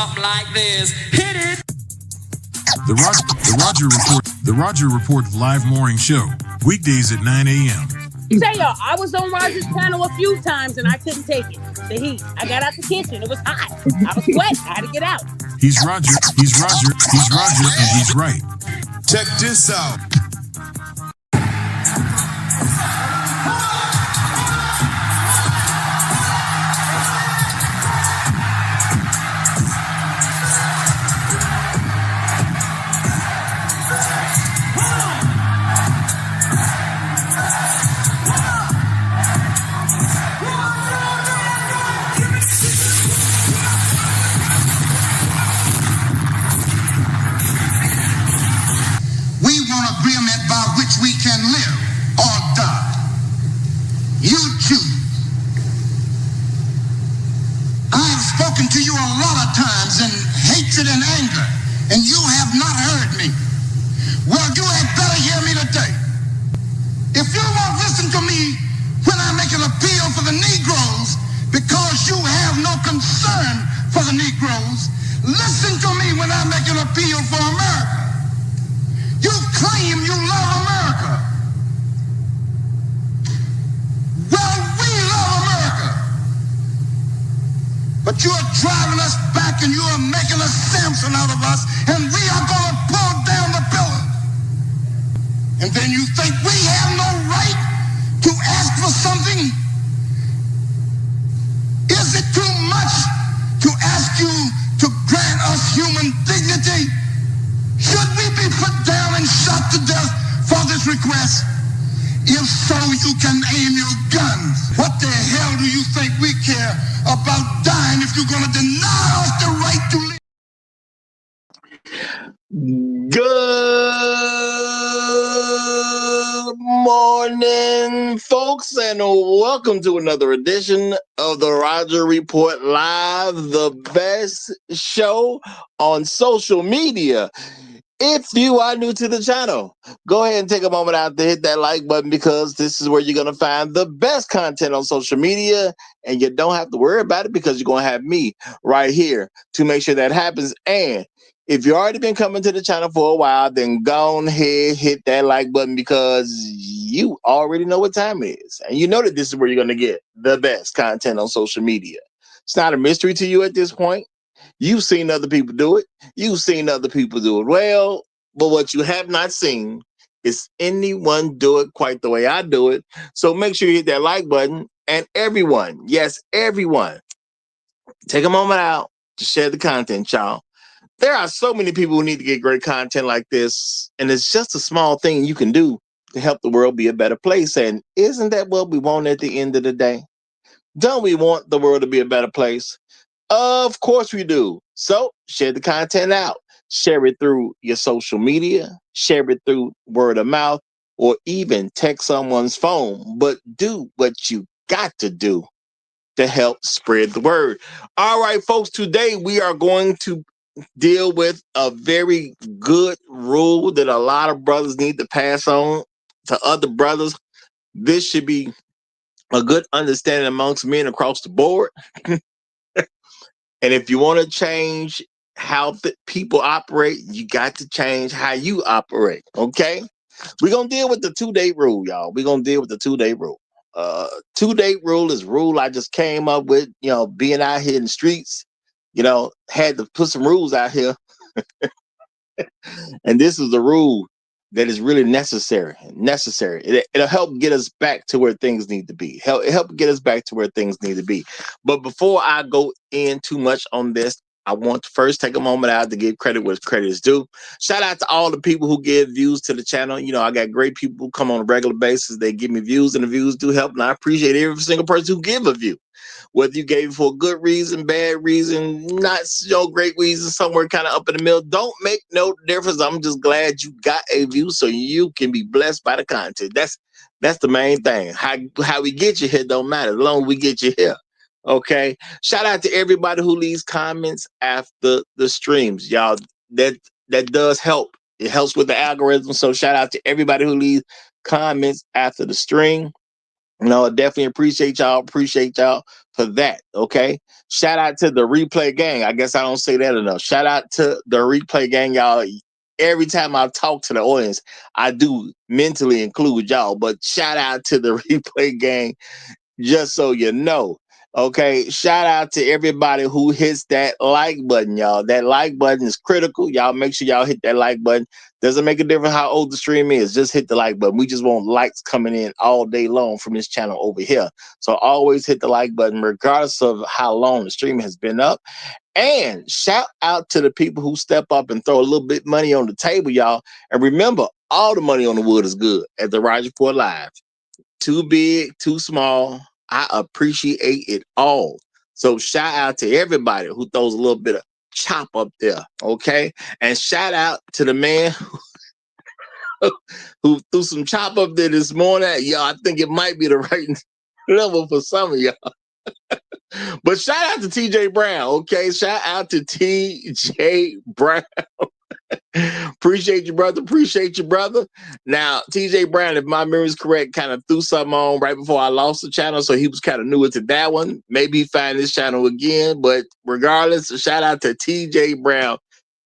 something like this. Hit it. The Roger Report live morning show, weekdays at 9 a.m. Say y'all, I was on Roger's channel a few times and I couldn't take it. The heat. I got out the kitchen. It was hot. I was sweating. I had to get out. He's Roger, and he's right. Check this out. We can live or die. You choose. I have spoken to you a lot of times in hatred and anger, and you have not heard me. Well, you had better hear me today. If you won't listen to me when I make an appeal for the Negroes because you have no concern for the Negroes, listen to me when I make an appeal for America. You claim you love America. Well, we love America. But you are driving us back and you are making a Samson out of us, and we are going to pull down the pillars. And then you think we have no right to ask for something? Is it too much to ask you to grant us human dignity? Should we be put down and shot to death for this request? If so, you can aim your guns. What the hell do you think we care about dying if you're going to deny us the right to live? Good morning, folks, and welcome to another edition of the Roger Report Live, the best show on social media. If you are new to the channel, go ahead and take a moment out to hit that like button, because this is where you're going to find the best content on social media, and you don't have to worry about it because you're going to have me right here to make sure that happens. And if you've already been coming to the channel for a while, then go ahead, hit that like button, because you already know what time it is. And you know that this is where you're going to get the best content on social media. It's not a mystery to you at this point. You've seen other people do it. You've seen other people do it well. But what you have not seen is anyone do it quite the way I do it. So make sure you hit that like button. And everyone, yes, everyone, take a moment out to share the content, y'all. There are so many people who need to get great content like this. And it's just a small thing you can do to help the world be a better place. And isn't that what we want at the end of the day? Don't we want the world to be a better place? Of course we do. So share the content out. Share it through your social media. Share it through word of mouth, or even text someone's phone. But do what you got to do to help spread the word. All right, folks, today we are going to deal with a very good rule that a lot of brothers need to pass on to other brothers. This should be a good understanding amongst men across the board. And if you want to change how people operate, you got to change how you operate, okay? We're going to deal with the 2-date rule, y'all. We're going to deal with the 2-date rule. 2-date rule is a rule I just came up with, being out here in the streets, had to put some rules out here. And this is a rule that is really necessary. It'll help get us back to where things need to be. Help get us back to where things need to be. But before I go in too much on this, I want to first take a moment out to give credit where credit is due. Shout out to all the people who give views to the channel. I got great people who come on a regular basis. They give me views, and the views do help. And I appreciate every single person who give a view. Whether you gave it for a good reason, bad reason, not so great reason, somewhere kind of up in the middle, don't make no difference. I'm just glad you got a view so you can be blessed by the content. That's the main thing. How we get you here don't matter, as long as we get you here. Okay. Shout out to everybody who leaves comments after the streams, y'all. That does help. It helps with the algorithm. So shout out to everybody who leaves comments after the stream. No, definitely appreciate y'all. Appreciate y'all for that. Okay. Shout out to the replay gang. I guess I don't say that enough. Shout out to the replay gang, y'all. Every time I talk to the audience, I do mentally include y'all, but shout out to the replay gang, just so you know. Okay, shout out to everybody who hits that like button, y'all. That like button is critical. Y'all make sure y'all hit that like button. Doesn't make a difference how old the stream is. Just hit the like button. We just want likes coming in all day long from this channel over here. So always hit the like button, regardless of how long the stream has been up. And shout out to the people who step up and throw a little bit money on the table, y'all. And remember, all the money on the wood is good at the Roger Report Live. Too big, too small. I appreciate it all. So shout out to everybody who throws a little bit of chop up there, okay? And shout out to the man who threw some chop up there this morning. Y'all, I think it might be the right level for some of y'all. But shout out to TJ Brown, okay? Shout out to TJ Brown. Appreciate you, brother. Appreciate you, brother. Now, TJ Brown, if my memory is correct, kind of threw something on right before I lost the channel, so he was kind of newer to that one. Maybe find this channel again, but regardless, shout out to TJ Brown.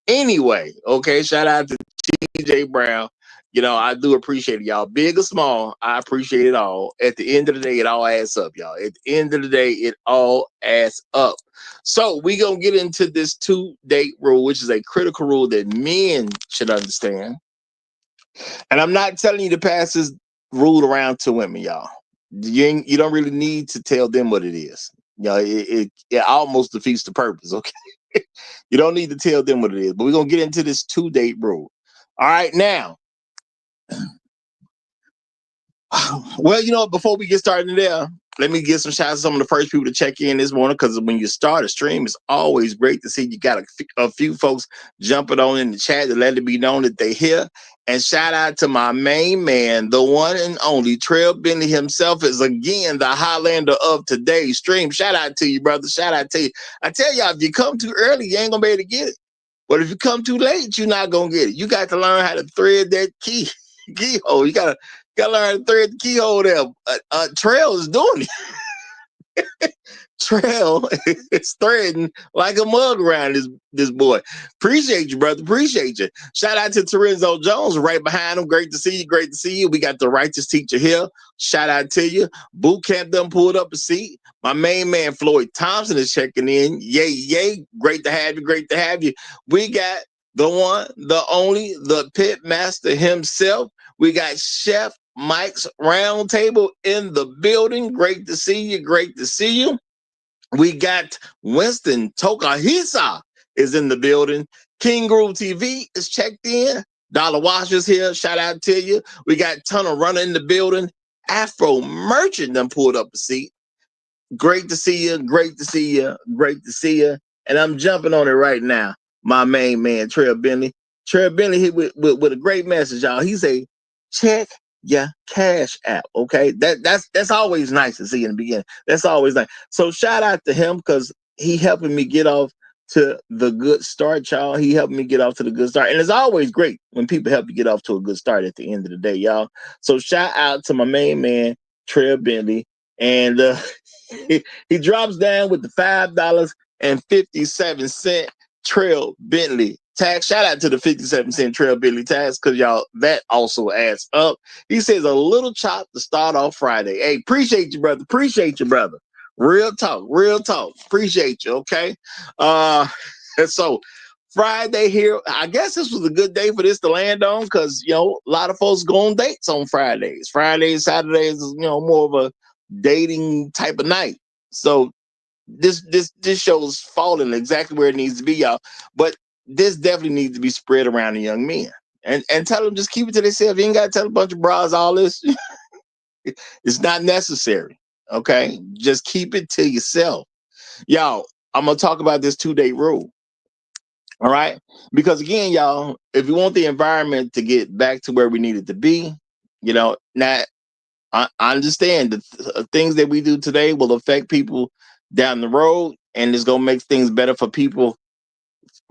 Anyway, okay, shout out to TJ Brown. You know, I do appreciate it, y'all. Big or small, I appreciate it all. At the end of the day, it all adds up, y'all. At the end of the day, it all adds up. So we're going to get into this 2-date rule, which is a critical rule that men should understand. And I'm not telling you to pass this rule around to women, y'all. You don't really need to tell them what it is. You know, it almost defeats the purpose, okay? You don't need to tell them what it is. But we're going to get into this 2-date rule. All right, now. Well, you know, before we get started there, let me give some shout out to some of the first people to check in this morning, because when you start a stream, it's always great to see you got a few folks jumping on in the chat to let it be known that they here. And shout out to my main man, the one and only Trail Bentley himself, is again the Highlander of today's stream. Shout out to you, brother. Shout out to you. I tell y'all, if you come too early, you ain't gonna be able to get it. But if you come too late, you're not gonna get it. You got to learn how to thread that keyhole. You gotta learn how to thread the keyhole there. Trail is doing it. Trail is threading like a mug around this boy. Appreciate you, brother. Appreciate you. Shout out to Terenzo Jones right behind him. Great to see you. Great to see you. We got the righteous teacher here. Shout out to you. Boot camp done pulled up a seat. My main man Floyd Thompson is checking in. Yay, yay. Great to have you. Great to have you. We got the one, the only, the pit master himself. We got Chef Mike's Roundtable in the building. Great to see you. Great to see you. We got Winston Tokahisa is in the building. King Groove TV is checked in. Dollar Washers here. Shout out to you. We got Tunnel Runner in the building. Afro Merchant done pulled up a seat. Great to see you. Great to see you. Great to see you. And I'm jumping on it right now. My main man, Trail Bentley. Trail Bentley hit with a great message, y'all. He say, check your cash app. Okay. That's always nice to see in the beginning. That's always nice. So shout out to him, because he helping me get off to the good start, y'all. He helped me get off to the good start. And it's always great when people help you get off to a good start at the end of the day, y'all. So shout out to my main man, Trail Bentley. And he drops down with the $5.57 Trail Bentley tax. Shout out to the 57-cent Trail Bentley tax, because y'all, that also adds up. He says a little chop to start off Friday. Hey, appreciate you, brother. Appreciate you, brother. Real talk. Real talk. Appreciate you. Okay. So Friday here, I guess this was a good day for this to land on, because, you know, a lot of folks go on dates on Fridays. Fridays, Saturdays is, you know, more of a dating type of night. So this show's falling exactly where it needs to be, y'all. But this definitely needs to be spread around the young men. And tell them, just keep it to themselves. You ain't got to tell a bunch of bras all this. It's not necessary. Okay? Just keep it to yourself. Y'all, I'm going to talk about this 2-date rule. All right? Because again, y'all, if you want the environment to get back to where we need it to be, you know, now I understand the things that we do today will affect people down the road, and it's going to make things better for people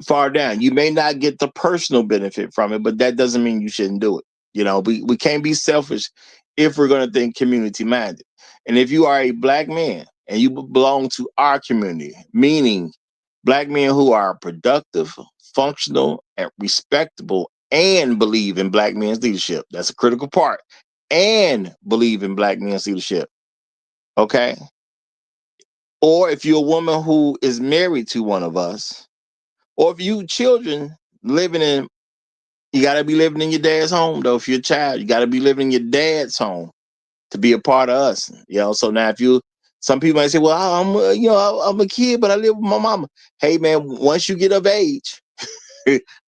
far down. You may not get the personal benefit from it, but that doesn't mean you shouldn't do it. You know, we can't be selfish if we're going to think community minded. And if you are a black man and you belong to our community, meaning black men who are productive, functional, and respectable, and believe in black men's leadership, that's a critical part, and believe in black men's leadership. Okay. Or if you're a woman who is married to one of us, or if you children living in, you got to be living in your dad's home, though. If you're a child, you got to be living in your dad's home to be a part of us. So now some people might say, well, I'm a kid, but I live with my mama. Hey, man, once you get of age,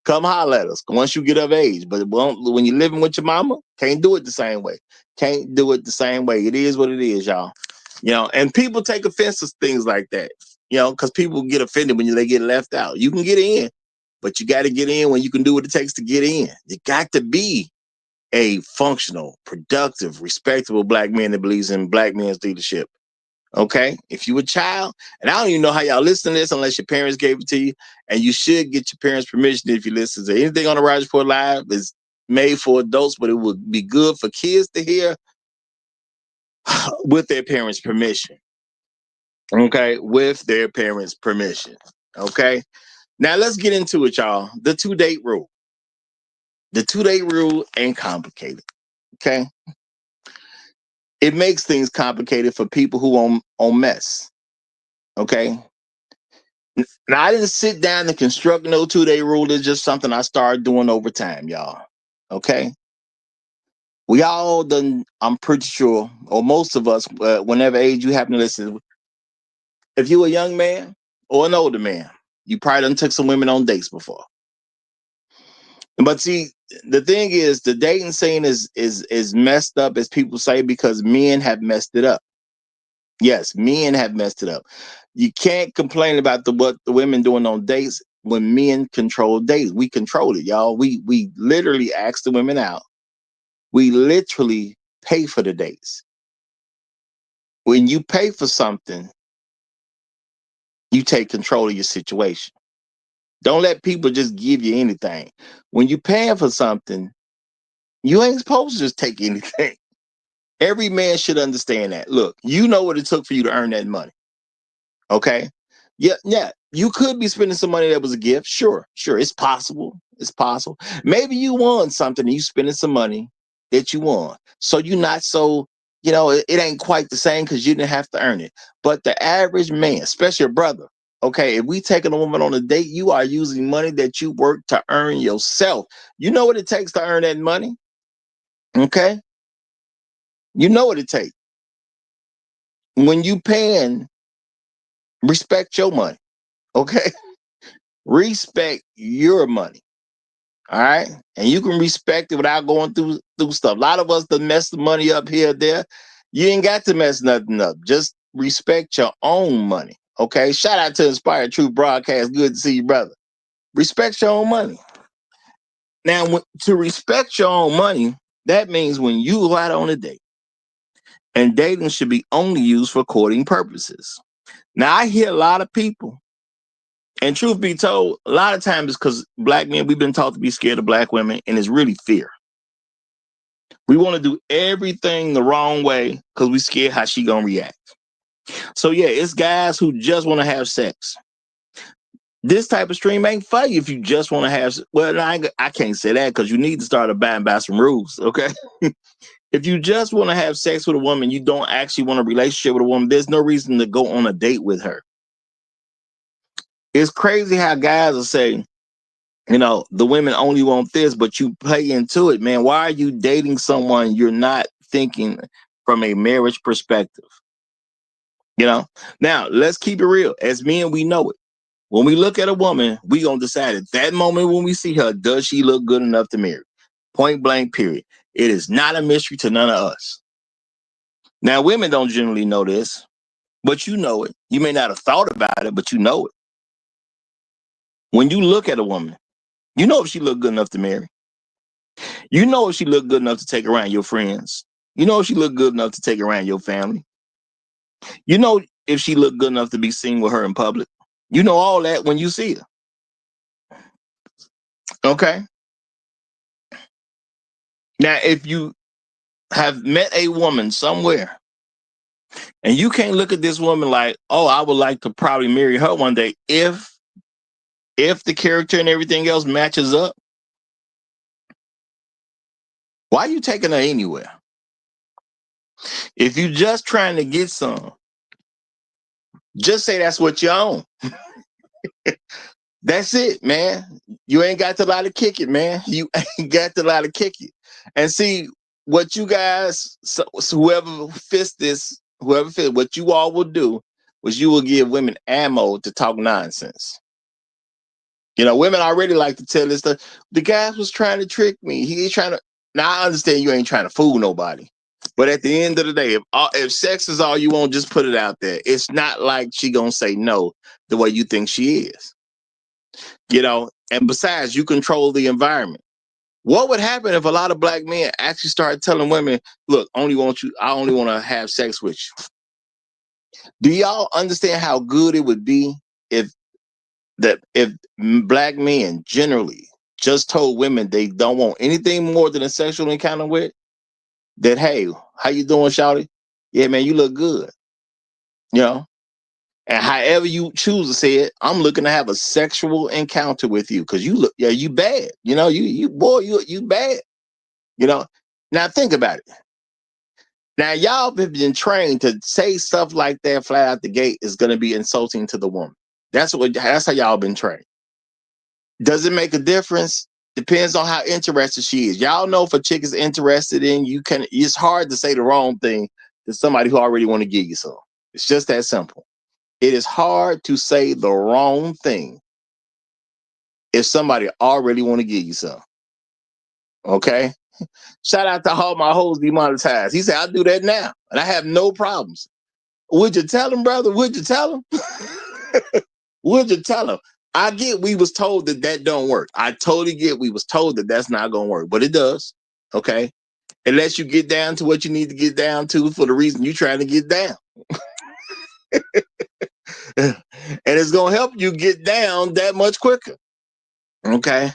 come holler at us once you get of age. But when you're living with your mama, can't do it the same way. Can't do it the same way. It is what it is, y'all. And people take offense to things like that, because people get offended when they get left out. You can get in, but you got to get in when you can do what it takes to get in. You got to be a functional, productive, respectable black man that believes in black men's leadership. Okay? If you a child, and I don't even know how y'all listen to this unless your parents gave it to you, and you should get your parents' permission if you listen to anything on the Roger Report Live is made for adults, but it would be good for kids to hear with their parents' permission. Okay? With their parents' permission. Okay? Now let's get into it, y'all. The 2-date rule. The 2-date rule ain't complicated. Okay? It makes things complicated for people who on mess. Okay. Now, I didn't sit down and construct no 2-date rule. It's just something I started doing over time, y'all. Okay. We all done, I'm pretty sure, or most of us, whenever age you happen to listen, if you a young man or an older man, you probably done took some women on dates before. But see, the thing is, the dating scene is messed up, as people say, because men have messed it up. Yes, men have messed it up. You can't complain about what the women doing on dates when men control dates. We control it, y'all. We literally ask the women out. We literally pay for the dates. When you pay for something, you take control of your situation. Don't let people just give you anything. When you're paying for something, you ain't supposed to just take anything. Every man should understand that. Look, you know what it took for you to earn that money. Okay. Yeah. You could be spending some money that was a gift. Sure. It's possible. Maybe you won something and you spending some money that you won. So you're not so, it ain't quite the same because you didn't have to earn it. But the average man, especially your brother, okay, if we taking a woman on a date, you are using money that you work to earn yourself. You know what it takes to earn that money? Okay. You know what it takes. When you paying, respect your money. Okay. Respect your money. All right. And you can respect it without going through stuff. A lot of us done mess the money up here or there. You ain't got to mess nothing up. Just respect your own money. Okay. Shout out to Inspired Truth Broadcast. Good to see you, brother. Respect your own money. Now, to respect your own money, that means when you go out on a date, and dating should be only used for courting purposes. Now, I hear a lot of people, and truth be told, a lot of times it's because black men, we've been taught to be scared of black women, and it's really fear. We want to do everything the wrong way because we scared how she gonna react. So yeah, it's guys who just want to have sex. This type of stream ain't for you if you just want to have. Well, I can't say that because you need to start abiding by some rules. Okay. If you just want to have sex with a woman, you don't actually want a relationship with a woman, there's no reason to go on a date with her. It's crazy how guys will say, the women only want this, but you play into it, man. Why are you dating someone you're not thinking from a marriage perspective? Now let's keep it real. As men, we know it. When we look at a woman, we gonna decide at that moment when we see her, does she look good enough to marry? Point blank, period. It is not a mystery to none of us. Now, women don't generally know this, but you know it. You may not have thought about it, but you know it. When you look at a woman, you know if she look good enough to marry. You know if she look good enough to take around your friends. You know if she look good enough to take around your family. You know if she look good enough to be seen with her in public. You know all that when you see her. Okay? Now, if you have met a woman somewhere, and you can't look at this woman like, oh, I would like to probably marry her one day if the character and everything else matches up, why are you taking her anywhere? If you just trying to get some, just say that's what you own. That's it, man. You ain't got to lie to kick it, man. You ain't got to lie to kick it. And see, what you guys, so whoever fits this, what you all will do was you will give women ammo to talk nonsense. You know, women already like to tell this stuff. The guy was trying to trick me. He's trying to. Now I understand you ain't trying to fool nobody, but at the end of the day, if sex is all you want, just put it out there. It's not like she gonna say no the way you think she is. You know, and besides, you control the environment. What would happen if a lot of black men actually started telling women, "Look, I only want to have sex with you"? Do y'all understand how good it would be if black men generally just told women they don't want anything more than a sexual encounter with? That, hey, how you doing, shawty? Yeah, man, you look good. You know, and however you choose to say it, I'm looking to have a sexual encounter with you because you look, yeah, you bad. You know, you bad. You know, now think about it. Now y'all have been trained to say stuff like that flat out the gate is going to be insulting to the woman. That's how y'all been trained. Does it make a difference? Depends on how interested she is. Y'all know if a chick is interested in you, it's hard to say the wrong thing to somebody who already want to give you some. It's just that simple. It is hard to say the wrong thing if somebody already want to give you some. Okay? Shout out to all my hoes demonetized. He said, I'll do that now. And I have no problems. Would you tell him, brother? Would you tell him? Would you tell him? I get we was told that don't work. I totally get we was told that that's not going to work. But it does. Okay? It lets you get down to what you need to get down to for the reason you're trying to get down. And it's going to help you get down that much quicker. Okay?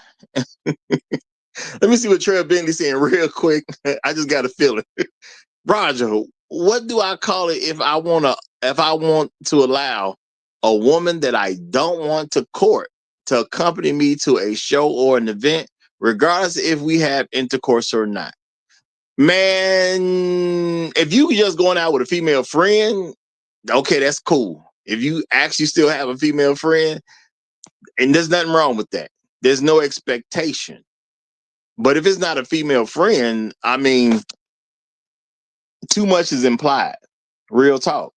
Let me see what Trey Bentley's saying real quick. I just got a feeling. Roger, what do I call it if I want to allow a woman that I don't want to court to accompany me to a show or an event, regardless if we have intercourse or not? Man, if you just going out with a female friend, okay, that's cool. If you actually still have a female friend, and there's nothing wrong with that. There's no expectation. But if it's not a female friend, I mean, too much is implied. Real talk.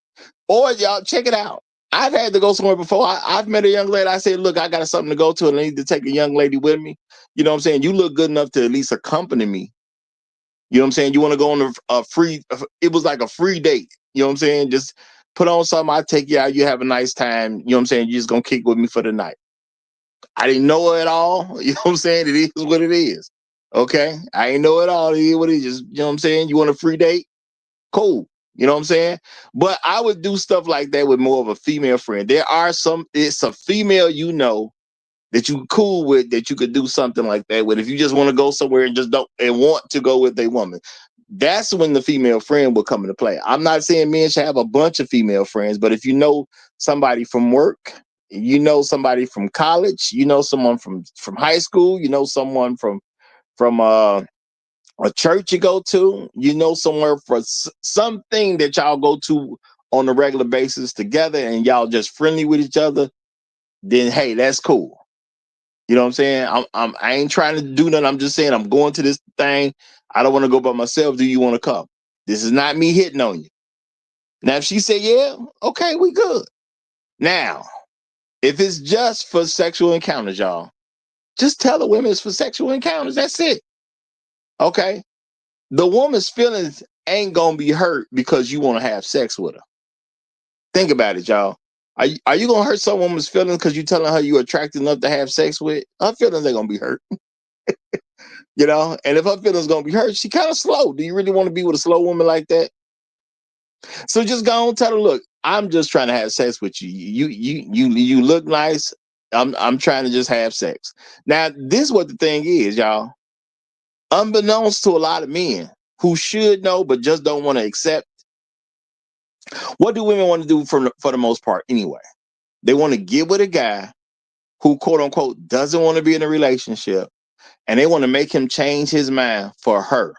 Or y'all check it out. I've had to go somewhere before. I've met a young lady. I said, look, I got something to go to and I need to take a young lady with me. You know what I'm saying? You look good enough to at least accompany me. You know what I'm saying? You want to go on a free, it was like a free date. You know what I'm saying? Just put on something. I take you out. You have a nice time. You know what I'm saying? You're just going to kick with me for the night. I didn't know her at all. You know what I'm saying? It is what it is. Okay? I ain't know it all. It is what it is. Just, you know what I'm saying? You want a free date? Cool. You know what I'm saying? But I would do stuff like that with more of a female friend. It's a female you know that you cool with that you could do something like that with. If you just want to go somewhere and just don't and want to go with a woman, that's when the female friend will come into play. I'm not saying men should have a bunch of female friends, but if you know somebody from work, you know somebody from college, you know someone from high school, you know someone from a church you go to, you know somewhere for something that y'all go to on a regular basis together and y'all just friendly with each other, then hey, that's cool. You know what I'm saying? I ain't trying to do nothing. I'm just saying I'm going to this thing. I don't want to go by myself. Do you want to come? This is not me hitting on you. Now, if she say yeah, okay, we good. Now, if it's just for sexual encounters, y'all, just tell the women it's for sexual encounters. That's it. Okay? The woman's feelings ain't gonna be hurt because you want to have sex with her. Think about it, y'all. Are you gonna hurt some woman's feelings because you telling her you're attracted enough to have sex with? Her feelings ain't gonna be hurt. You know, and if her feelings gonna be hurt, she kind of slow. Do you really want to be with a slow woman like that? So just go on, tell her, look, I'm just trying to have sex with you. You look nice. I'm trying to just have sex. Now, this is what the thing is, y'all. Unbeknownst to a lot of men, who should know but just don't want to accept. What do women want to do for the most part anyway? They want to get with a guy who, quote unquote, doesn't want to be in a relationship, and they want to make him change his mind for her.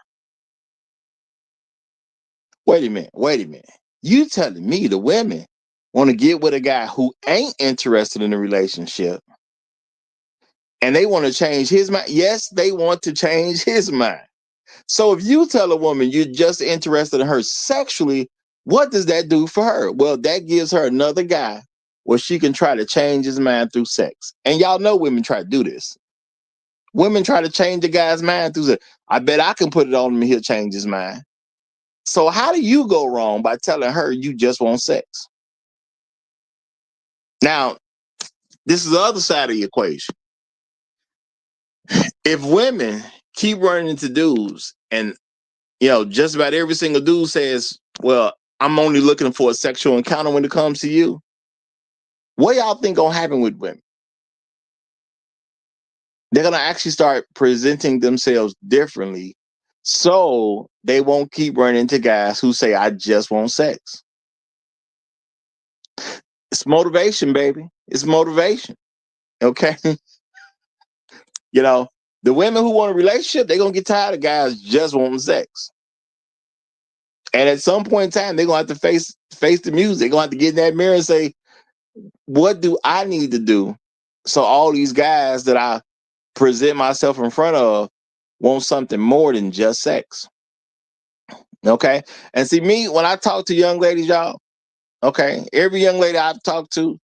Wait a minute. You telling me the women want to get with a guy who ain't interested in a relationship and they want to change his mind? Yes, they want to change his mind. So if you tell a woman you're just interested in her sexually, what does that do for her? Well, that gives her another guy where she can try to change his mind through sex. And y'all know women try to do this. Women try to change a guy's mind through sex. I bet I can put it on him and he'll change his mind. So how do you go wrong by telling her you just want sex? Now, this is the other side of the equation. If women keep running into dudes and, just about every single dude says, well, I'm only looking for a sexual encounter when it comes to you, what y'all think gonna happen with women? They're gonna actually start presenting themselves differently so they won't keep running into guys who say, I just want sex. It's motivation, baby. It's motivation. Okay. The women who want a relationship, they're gonna get tired of guys just wanting sex. And at some point in time, they're gonna have to face the music. They're gonna have to get in that mirror and say, what do I need to do so all these guys that I present myself in front of want something more than just sex? Okay. And see, me, when I talk to young ladies, y'all, okay, every young lady I've talked to,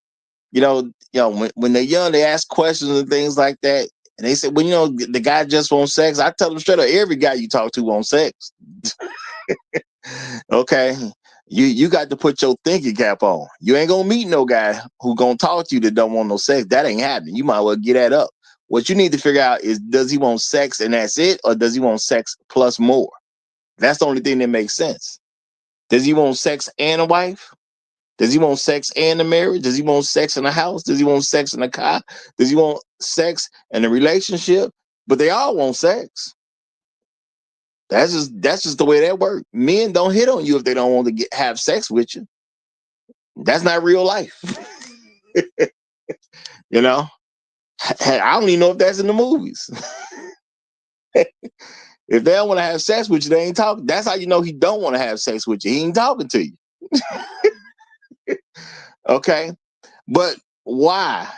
when they're young, they ask questions and things like that. And they say, well, the guy just wants sex. I tell them straight up, every guy you talk to wants sex. Okay. You got to put your thinking cap on. You ain't gonna meet no guy who gonna talk to you that don't want no sex. That ain't happening. You might well get that up. What you need to figure out is, does he want sex and that's it, or does he want sex plus more? That's the only thing that makes sense. Does he want sex and a wife? Does he want sex and a marriage? Does he want sex in a house? Does he want sex in a car? Does he want sex in a relationship? But they all want sex. That's just the way that works. Men don't hit on you if they don't want to have sex with you. That's not real life. I don't even know if that's in the movies. If they don't want to have sex with you, they ain't talking. That's how you know he don't want to have sex with you. He ain't talking to you. Okay. But why?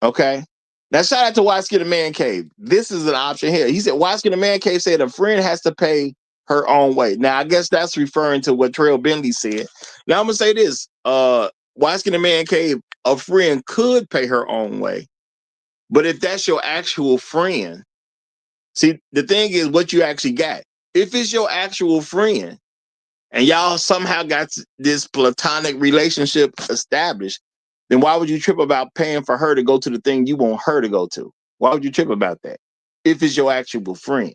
Okay. Now, shout out to Why Skin a Man Cave. This is an option here. He said, Why Skin a Man Cave said a friend has to pay her own way. Now, I guess that's referring to what Trail Bentley said. Now, I'm going to say this. Why Skin a Man Cave, a friend could pay her own way. But if that's your actual friend, see, the thing is what you actually got. If it's your actual friend and y'all somehow got this platonic relationship established, then why would you trip about paying for her to go to the thing you want her to go to? Why would you trip about that if it's your actual friend?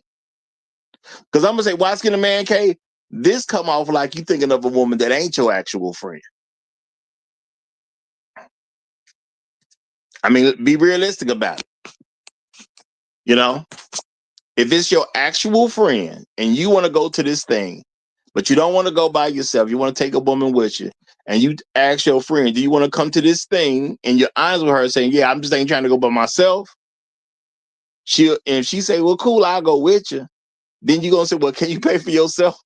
Because I'm going to say, Why Skin a Man Cave? This come off like you thinking of a woman that ain't your actual friend. I mean, be realistic about it. If it's your actual friend and you want to go to this thing, but you don't want to go by yourself, you want to take a woman with you, and you ask your friend, do you want to come to this thing? And you're honest with her saying, yeah, I'm just ain't trying to go by myself. If she say, well, cool, I'll go with you. Then you're going to say, well, can you pay for yourself?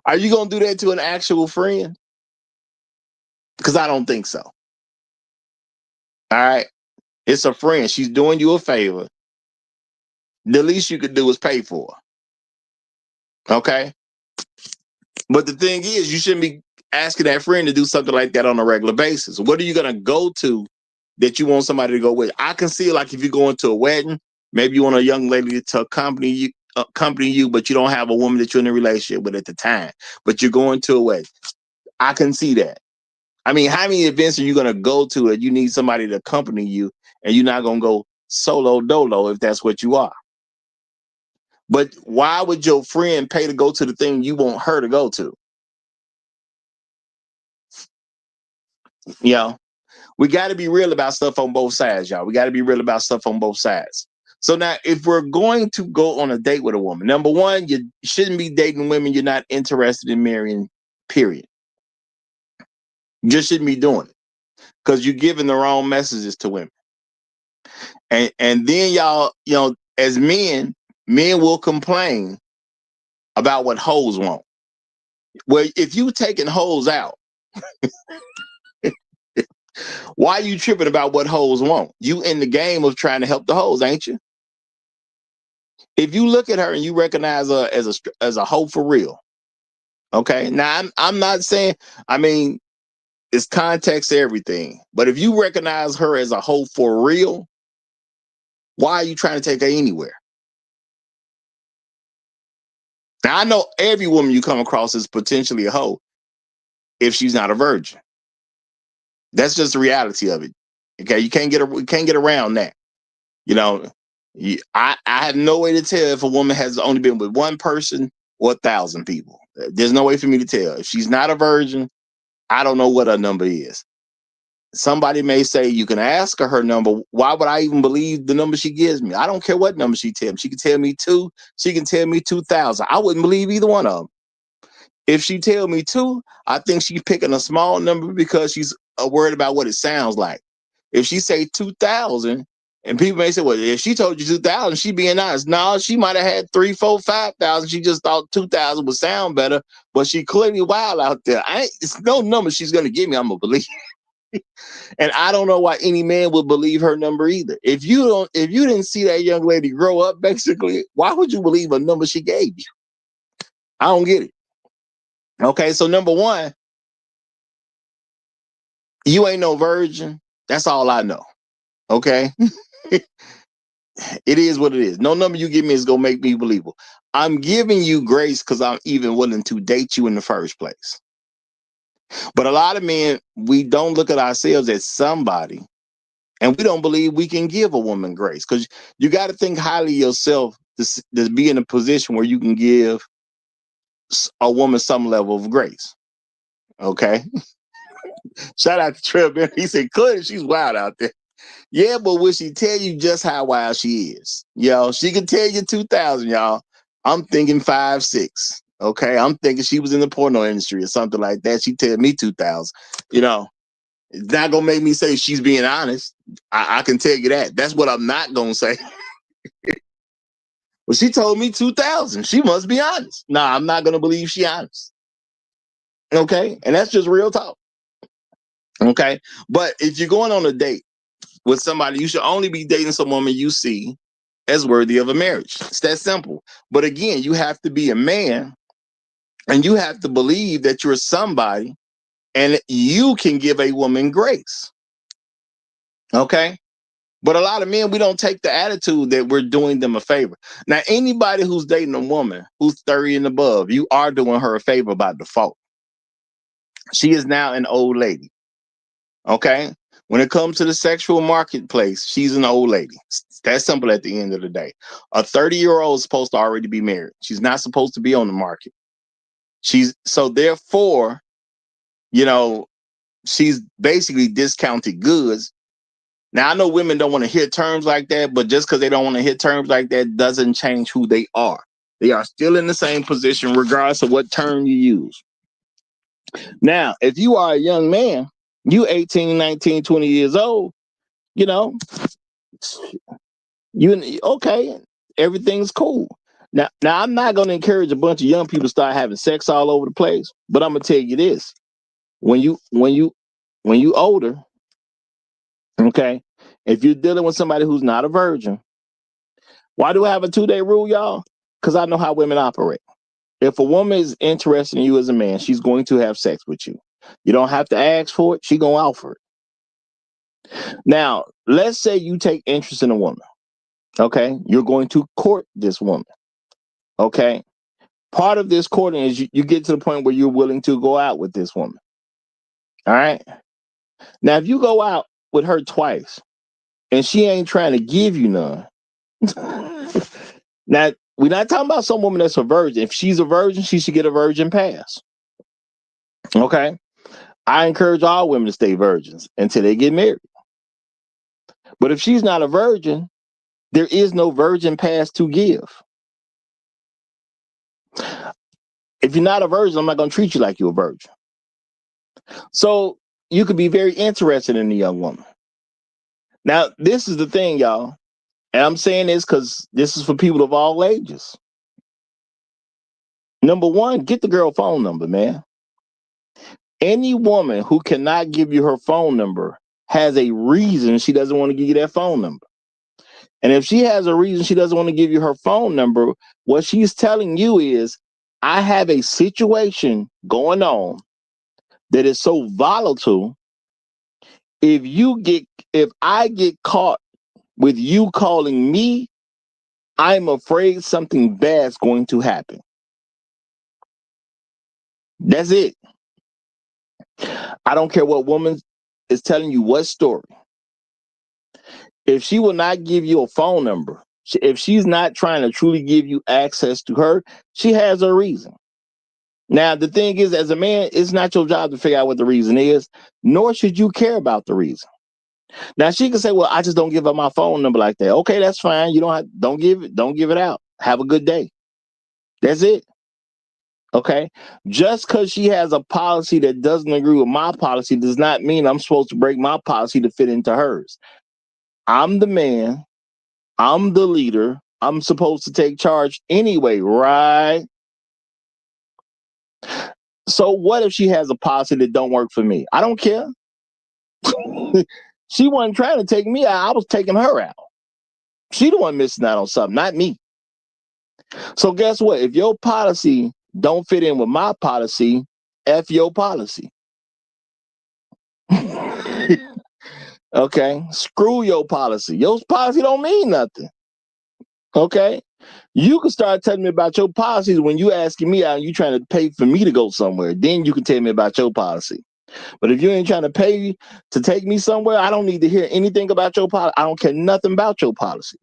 Are you going to do that to an actual friend? Because I don't think so. All right. It's a friend. She's doing you a favor. The least you could do is pay for her. Okay. But the thing is, you shouldn't be asking that friend to do something like that on a regular basis. What are you going to go to that you want somebody to go with? I can see, like, if you're going to a wedding, maybe you want a young lady to accompany you, but you don't have a woman that you're in a relationship with at the time, but you're going to a wedding. I can see that. I mean, how many events are you going to go to that you need somebody to accompany you and you're not going to go solo dolo if that's what you are? But why would your friend pay to go to the thing you want her to go to? We got to be real about stuff on both sides, y'all. We got to be real about stuff on both sides. So now, if we're going to go on a date with a woman, number one, you shouldn't be dating women you're not interested in marrying, period. You just shouldn't be doing it because you're giving the wrong messages to women. And then y'all, as men will complain about what hoes want. Well, if you taking hoes out, why are you tripping about what hoes want? You in the game of trying to help the hoes, ain't you? If you look at her and you recognize her as a hoe for real, okay. Now I'm not saying, I mean, it's context to everything. But if you recognize her as a hoe for real, why are you trying to take her anywhere? Now I know every woman you come across is potentially a hoe if she's not a virgin. That's just the reality of it. Okay, you can't get around that. I have no way to tell if a woman has only been with one person or 1,000 people. There's no way for me to tell. If she's not a virgin, I don't know what her number is. Somebody may say you can ask her number. Why would I even believe the number she gives me? I don't care what number she tells me. She can tell me 2. She can tell me 2,000. I wouldn't believe either one of them. If she tell me 2, I think she's picking a small number because she's worried about what it sounds like. If she say 2,000, and people may say, well, if she told you 2,000, she being honest. No, she might have had 3, 4, 5,000. She just thought 2,000 would sound better, but she clearly wild out there. It's no number she's gonna give me. I'm gonna believe. And I don't know why any man would believe her number either. If you didn't see that young lady grow up, basically, why would you believe a number she gave you? I don't get it. Okay, so number one, you ain't no virgin. That's all I know. Okay. It is what it is. No number you give me is gonna make me believable. I'm giving you grace because I'm even willing to date you in the first place. But a lot of men, we don't look at ourselves as somebody, and we don't believe we can give a woman grace because you got to think highly of yourself to be in a position where you can give a woman some level of grace. Okay. Shout out to Trevor. He said, clearly she's wild out there. Yeah, but will she tell you just how wild she is? She can tell you 2,000, y'all. I'm thinking 5, 6. Okay. I'm thinking she was in the porno industry or something like that. She tell me 2,000. It's not gonna make me say she's being honest. I can tell you that. That's what I'm not gonna say. Well, she told me 2,000. She must be honest. Nah, I'm not gonna believe she honest. Okay, and that's just real talk. Okay, but if you're going on a date with somebody, you should only be dating some woman you see as worthy of a marriage. It's that simple. But again, you have to be a man, and you have to believe that you're somebody, and you can give a woman grace. Okay. But a lot of men, we don't take the attitude that we're doing them a favor. Now, anybody who's dating a woman who's 30 and above, you are doing her a favor by default. She is now an old lady. Okay? When it comes to the sexual marketplace, she's an old lady. It's that simple at the end of the day. A 30-year-old is supposed to already be married. She's not supposed to be on the market. Therefore, she's basically discounted goods. Now, I know women don't want to hear terms like that, but just because they don't want to hear terms like that doesn't change who they are. They are still in the same position, regardless of what term you use. Now, if you are a young man, you 18, 19, 20 years old, okay, everything's cool. Now I'm not going to encourage a bunch of young people to start having sex all over the place, but I'm going to tell you this. When you older, okay, if you're dealing with somebody who's not a virgin, why do I have a 2-day rule, y'all? Because I know how women operate. If a woman is interested in you as a man, she's going to have sex with you. You don't have to ask for it. She's going to offer it. Now, let's say you take interest in a woman. Okay. You're going to court this woman. Okay. Part of this courting is you get to the point where you're willing to go out with this woman. All right. Now, if you go out with her twice and she ain't trying to give you none, now, we're not talking about some woman that's a virgin. If she's a virgin, she should get a virgin pass. Okay. I encourage all women to stay virgins until they get married. But if she's not a virgin, There is no virgin pass to give. If you're not a virgin, I'm not going to treat you like you're a virgin. So you could be very interested in a young woman. Now, this is the thing, y'all. And I'm saying this because this is for people of all ages. Number one, get the girl phone number, man. Any woman who cannot give you her phone number has a reason she doesn't want to give you that phone number. And if she has a reason she doesn't want to give you her phone number, what she's telling you is, I have a situation going on that is so volatile. If I get caught with you calling me, I'm afraid something bad's going to happen. That's it. I don't care what woman is telling you what story. If she will not give you a phone number, if she's not trying to truly give you access to her, she has her reason. Now, the thing is, as a man, it's not your job to figure out what the reason is, nor should you care about the reason. Now, she can say, well, I just don't give up my phone number like that. Okay, that's fine. You don't give it out. Have a good day. That's it. Okay. Just because she has a policy that doesn't agree with my policy does not mean I'm supposed to break my policy to fit into hers. I'm the man. I'm the leader. I'm supposed to take charge anyway, right? So what if she has a policy that don't work for me? I don't care. She wasn't trying to take me out. I was taking her out. She the one missing out on something, not me. So guess what? If your policy don't fit in with my policy, F your policy. Okay? Screw your policy. Your policy don't mean nothing. Okay? You can start telling me about your policies when you asking me out and you trying to pay for me to go somewhere. Then you can tell me about your policy. But if you ain't trying to pay to take me somewhere, I don't need to hear anything about your policy. I don't care nothing about your policy.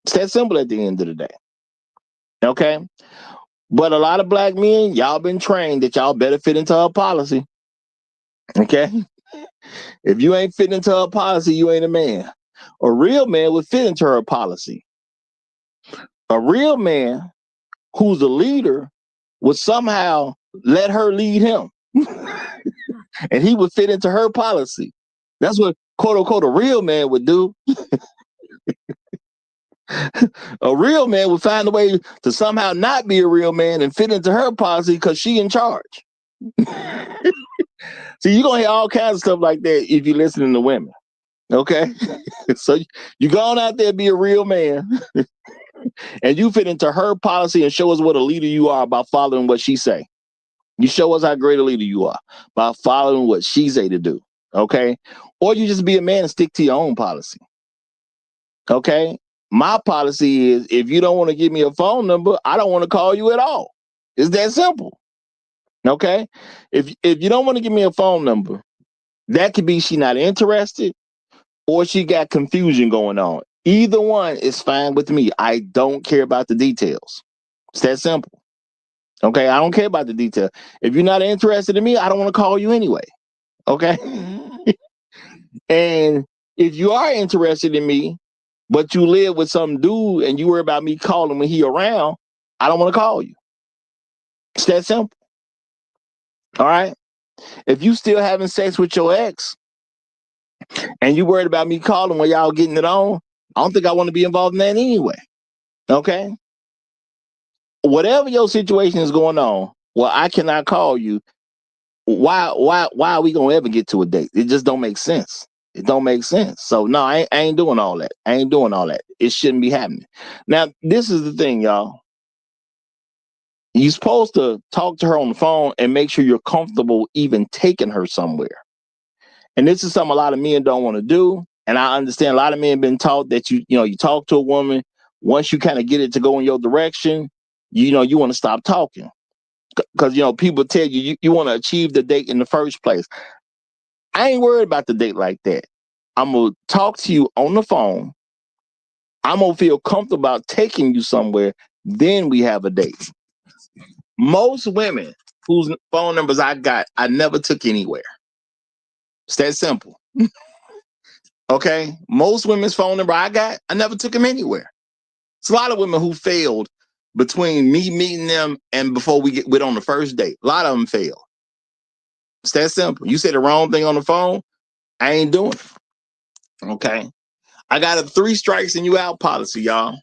It's that simple at the end of the day. Okay? But a lot of black men, y'all been trained that y'all better fit into her policy. Okay? If you ain't fitting into her policy, you ain't a man. A real man would fit into her policy. A real man who's a leader would somehow let her lead him. And he would fit into her policy. That's what, quote unquote, a real man would do. A real man would find a way to somehow not be a real man and fit into her policy because she in charge. See, you're going to hear all kinds of stuff like that if you're listening to women. Okay? So you go on out there and be a real man and you fit into her policy and show us what a leader you are by following what she say. You show us how great a leader you are by following what she say to do. Okay? Or you just be a man and stick to your own policy. Okay? My policy is if you don't want to give me a phone number, I don't want to call you at all. It's that simple. Okay? If you don't want to give me a phone number, that could be she not interested or she got confusion going on. Either one is fine with me. I don't care about the details. It's that simple. Okay? I don't care about the detail. If you're not interested in me, I don't want to call you anyway. Okay? And if you are interested in me, but you live with some dude and you worry about me calling when he around, I don't want to call you. It's that simple. All right? If you still having sex with your ex and you worried about me calling when y'all getting it on, I don't think I want to be involved in that anyway. Okay? Whatever your situation is going on, well, I cannot call you. Why are we gonna ever get to a date? It just don't make sense. It don't make sense. So no, I ain't doing all that. I ain't doing all that. It shouldn't be happening. Now, this is the thing, y'all. You're supposed to talk to her on the phone and make sure you're comfortable even taking her somewhere. And this is something a lot of men don't want to do. And I understand a lot of men been taught that you talk to a woman, once you kind of get it to go in your direction, you want to stop talking. Because people tell you want to achieve the date in the first place. I ain't worried about the date like that. I'm going to talk to you on the phone. I'm going to feel comfortable about taking you somewhere. Then we have a date. Most women whose phone numbers I got, I never took anywhere. It's that simple. Okay, most women's phone number I never took them anywhere. It's a lot of women who failed between me meeting them and before we went on the first date. A lot of them failed. It's that simple. You say the wrong thing on the phone, I ain't doing it. Okay, I got a 3 strikes and you out policy, y'all.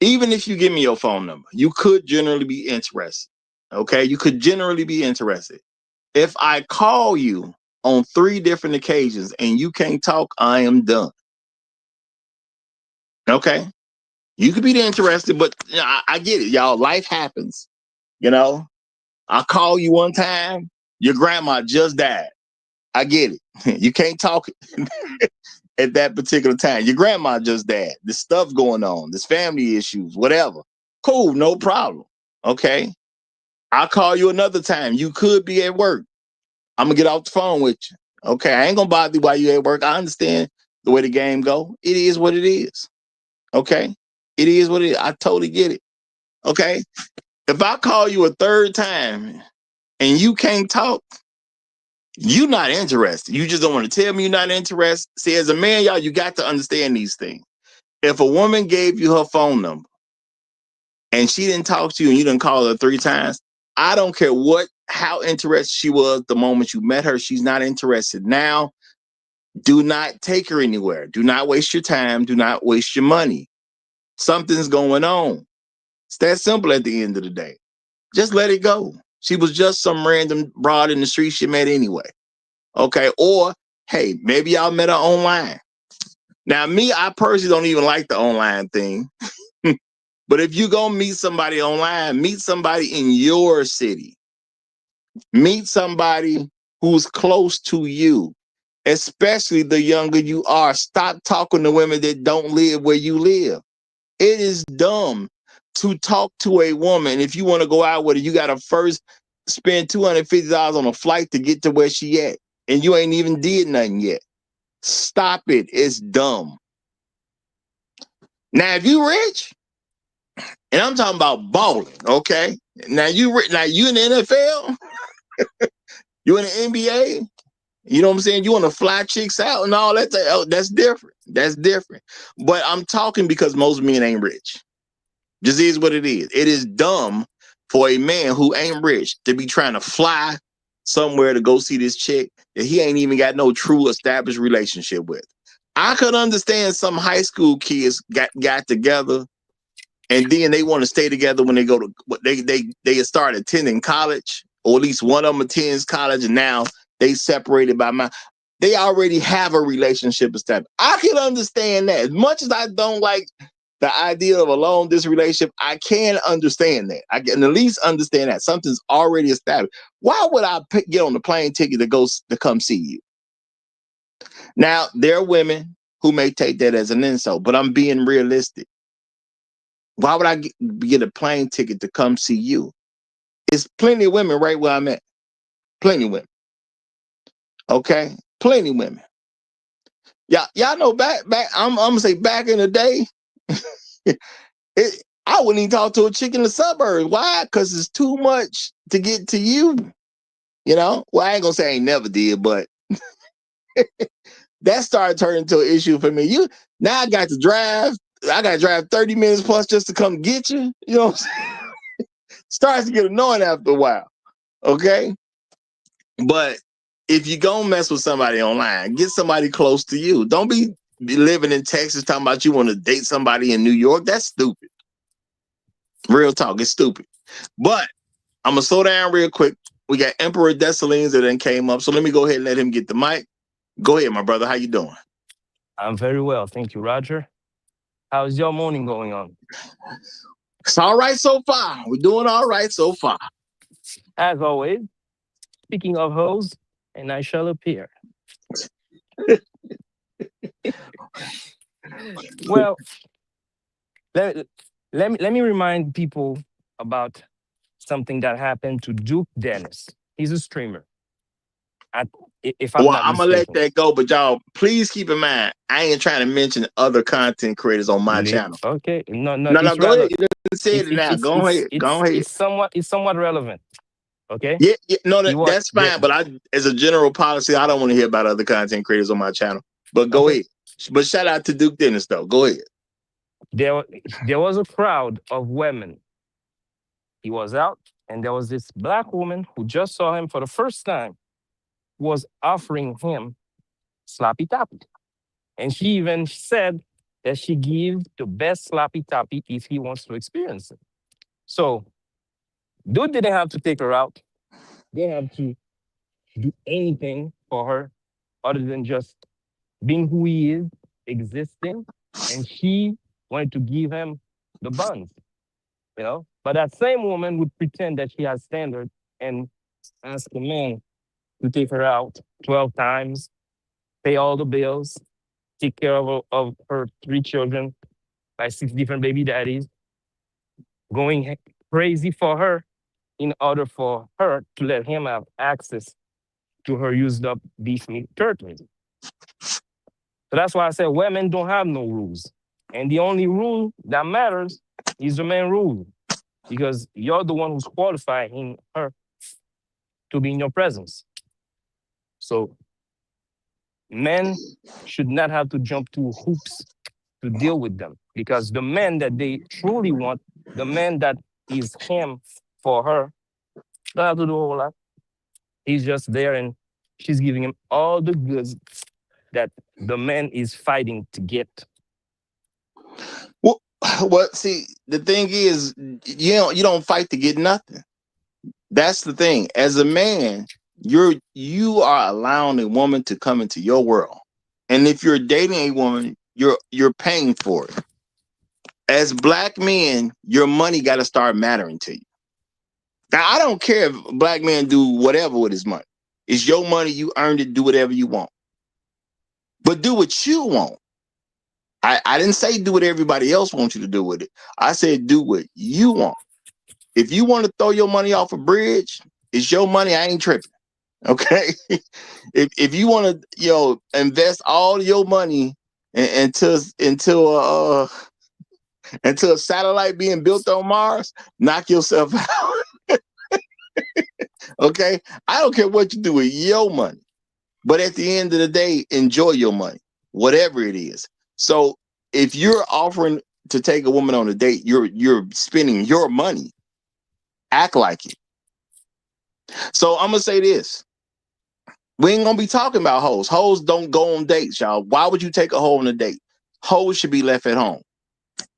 Even if you give me your phone number, you could generally be interested. Okay, you could generally be interested. If I call you on 3 different occasions and you can't talk, I am done. Okay, you could be interested, but you know, I get it, y'all. Life happens. You know, I call you one time, your grandma just died. I get it. You can't talk at that particular time. Your grandma just died. There's stuff going on. There's family issues, whatever. Cool, no problem. Okay, I'll call you another time. You could be at work. I'm gonna get off the phone with you. Okay, I ain't gonna bother you while you at work. I understand the way the game go. It is what it is. Okay, it is what it is. I totally get it. Okay, if I call you a 3rd time and you can't talk, you're not interested. You just don't want to tell me you're not interested. See, as a man, y'all, you got to understand these things. If a woman gave you her phone number and she didn't talk to you and you didn't call her 3 times, I don't care how interested she was the moment you met her. She's not interested now. Do not take her anywhere. Do not waste your time. Do not waste your money. Something's going on. It's that simple at the end of the day. Just let it go. She was just some random broad in the street she met anyway. Okay. Or, hey, maybe y'all met her online. Now, me, I personally don't even like the online thing. But if you go meet somebody online, meet somebody in your city. Meet somebody who's close to you, especially the younger you are. Stop talking to women that don't live where you live. It is dumb to talk to a woman. If you want to go out with her, you got to first spend $250 on a flight to get to where she at. And you ain't even did nothing yet. Stop it. It's dumb. Now, if you rich, and I'm talking about balling, okay? Now you in the NFL, you in the NBA, you know what I'm saying? You want to fly chicks out and all that. That's different. That's different. But I'm talking because most men ain't rich. Just is what it is. It is dumb for a man who ain't rich to be trying to fly somewhere to go see this chick that he ain't even got no true established relationship with. I could understand some high school kids got together and then they want to stay together when they go to they start attending college, or at least one of them attends college, and now they separated they already have a relationship established. I can understand that. As much as I don't like the idea of a long distance relationship, I can understand that. I can at least understand that something's already established. Why would I get on the plane ticket to come see you? Now, there are women who may take that as an insult, but I'm being realistic. Why would I get a plane ticket to come see you? It's plenty of women right where I'm at. Plenty of women. Okay? Plenty of women. Y'all know back I'm gonna say back in the day, I wouldn't even talk to a chick in the suburbs. Why? Because it's too much to get to you. You know? Well, I ain't gonna say I ain't never did, but that started turning into an issue for me. Now I got to drive 30 minutes plus just to come get you. You know what I'm saying? Starts to get annoying after a while. Okay? But if you gonna mess with somebody online, get somebody close to you. Don't be living in Texas talking about you want to date somebody in New York. That's stupid. Real talk, it's stupid. But I'm gonna slow down real quick. We got Emperor Dessalines that then came up. So let me go ahead and let him get the mic. Go ahead, my brother. How you doing? I'm very well. Thank you, Roger. How's your morning going on? It's all right so far. We're doing all right so far. As always, speaking of hoes, and I shall appear. Well, let me remind people about something that happened to Duke Dennis. He's a streamer. If I'm not I'm gonna let mistaken. that go, but y'all please keep in mind, I ain't trying to mention other content creators on my channel. Okay, no, No, go ahead. You done said it now. Go ahead. It's somewhat relevant. Okay. Yeah, no, that's fine. But as a general policy, I don't want to hear about other content creators on my channel. But go Okay. ahead. But shout out to Duke Dennis though. Go ahead. There, there was a crowd of women. He was out, and there was this black woman who just saw him for the first time, who was offering him sloppy toppy. And she even said that she give the best sloppy toppy if he wants to experience it. So dude didn't have to take her out. Didn't have to do anything for her other than just being who he is, existing. And she wanted to give him the buns, you know? But that same woman would pretend that she has standards and ask a man to take her out 12 times, pay all the bills, take care of her 3 children by 6 different baby daddies, going crazy for her in order for her to let him have access to her used up beef meat turkey. So that's why I said women don't have no rules. And the only rule that matters is the man rule. Because you're the one who's qualifying her to be in your presence. So men should not have to jump through hoops to deal with them. Because the man that they truly want, the man that is him for her, don't have to do a whole lot. He's just there and she's giving him all the goods that the man is fighting to get. Well, see, the thing is, you don't fight to get nothing. That's the thing. As a man, you are allowing a woman to come into your world, and if you're dating a woman, you're paying for it. As black men, your money got to start mattering to you. Now, I don't care if black men do whatever with his money. It's your money. You earned it. Do whatever you want, but do what you want. I didn't say do what everybody else wants you to do with it. I said do what you want. If you want to throw your money off a bridge, it's your money. I ain't tripping. Okay. if you want to invest all your money into a satellite being built on Mars, knock yourself out. Okay. I don't care what you do with your money, but at the end of the day, enjoy your money, whatever it is. So if you're offering to take a woman on a date, you're spending your money. Act like it. So I'm gonna say this. We ain't gonna be talking about hoes. Hoes don't go on dates, y'all. Why would you take a hoe on a date? Hoes should be left at home.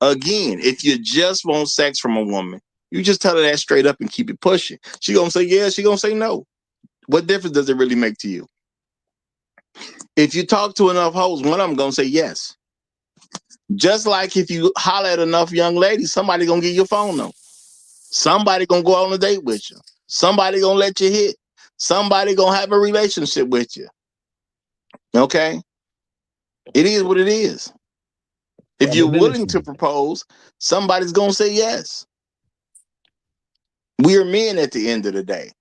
Again, if you just want sex from a woman, you just tell her that straight up and keep it pushing. She gonna say yeah, she gonna say no. What difference does it really make to you? If you talk to enough hoes, one of them gonna say yes. Just like if you holler at enough young ladies, somebody gonna get your phone number. Somebody gonna go on a date with you. Somebody gonna let you hit. Somebody gonna have a relationship with you. Okay? It is what it is. If you're willing to propose, somebody's gonna say yes. We are men at the end of the day.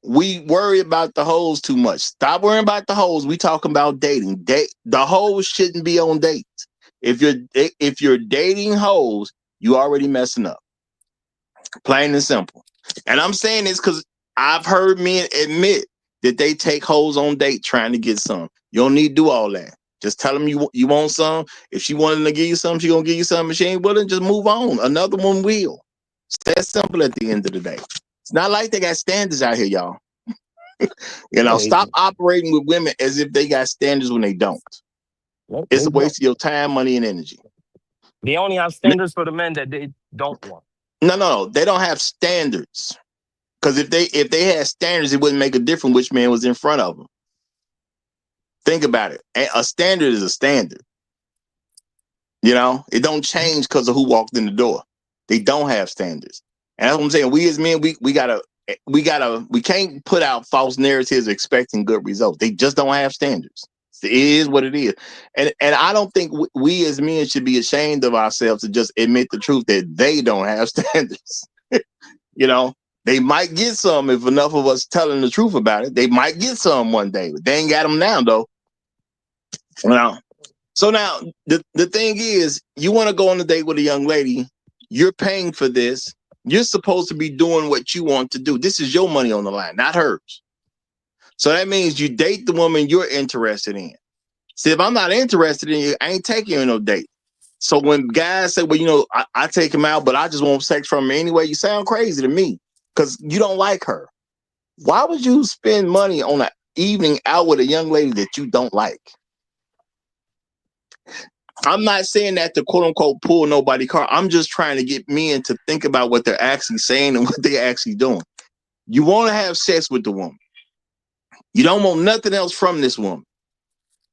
We worry about the hoes too much. Stop worrying about the hoes. We talking about dating. The hoes shouldn't be on dates. If you're dating hoes, you already messing up. Plain and simple. And I'm saying this because I've heard men admit that they take hoes on date trying to get some. You don't need to do all that. Just tell them you want some. If she wanted to give you some, she gonna give you some. If she ain't willing, just move on. Another one will. It's that simple at the end of the day. It's not like they got standards out here, y'all. Stop operating with women as if they got standards when they don't. It's a waste of your time, money, and energy. They only have standards for the men that they don't want. No. They don't have standards. Because if they had standards, it wouldn't make a difference which man was in front of them. Think about it. A standard is a standard. It don't change because of who walked in the door. They don't have standards. And that's what I'm saying. We as men, we can't put out false narratives expecting good results. They just don't have standards. It is what it is. And I don't think we as men should be ashamed of ourselves to just admit the truth that they don't have standards. They might get some if enough of us telling the truth about it. They might get some one day, but they ain't got them now, though. So now the thing is, you want to go on a date with a young lady, you're paying for this. You're supposed to be doing what you want to do. This is your money on the line, not hers. So that means you date the woman you're interested in. See, if I'm not interested in you, I ain't taking you on no date. So when guys say, well, I take him out, but I just want sex from him anyway, you sound crazy to me because you don't like her. Why would you spend money on an evening out with a young lady that you don't like? I'm not saying that to quote unquote pull nobody car. I'm just trying to get men to think about what they're actually saying and what they're actually doing. You want to have sex with the woman. You don't want nothing else from this woman.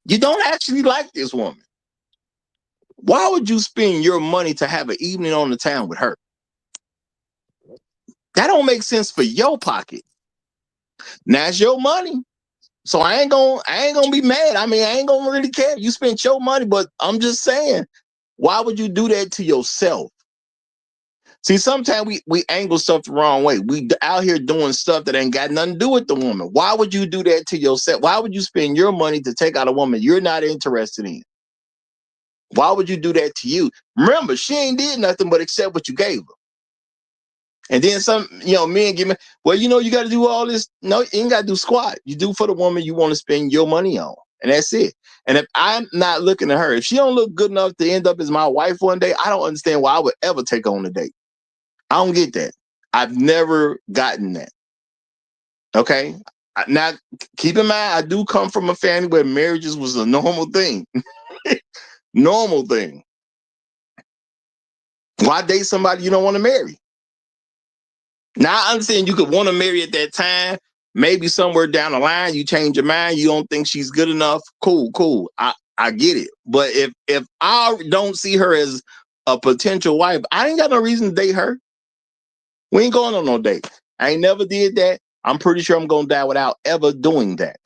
You don't actually like this woman. Why would you spend your money to have an evening on the town with her? That don't make sense for your pocket. Now it's your money. So I ain't gonna be mad. I mean, I ain't gonna really care. You spent your money, but I'm just saying, why would you do that to yourself? See, sometimes we angle stuff the wrong way. We out here doing stuff that ain't got nothing to do with the woman. Why would you do that to yourself? Why would you spend your money to take out a woman you're not interested in? Why would you do that to you? Remember, she ain't did nothing but accept what you gave her. And then men give me, well, you got to do all this. No, you ain't got to do squat. You do for the woman you want to spend your money on. And that's it. And if I'm not looking at her, if she don't look good enough to end up as my wife one day, I don't understand why I would ever take her on a date. I don't get that. I've never gotten that. Okay. Now, keep in mind, I do come from a family where marriages was a normal thing. Normal thing. Why date somebody you don't want to marry? Now, I understand you could want to marry at that time. Maybe somewhere down the line, you change your mind. You don't think she's good enough. Cool. I get it. But if I don't see her as a potential wife, I ain't got no reason to date her. We ain't going on no date. I ain't never did that. I'm pretty sure I'm going to die without ever doing that.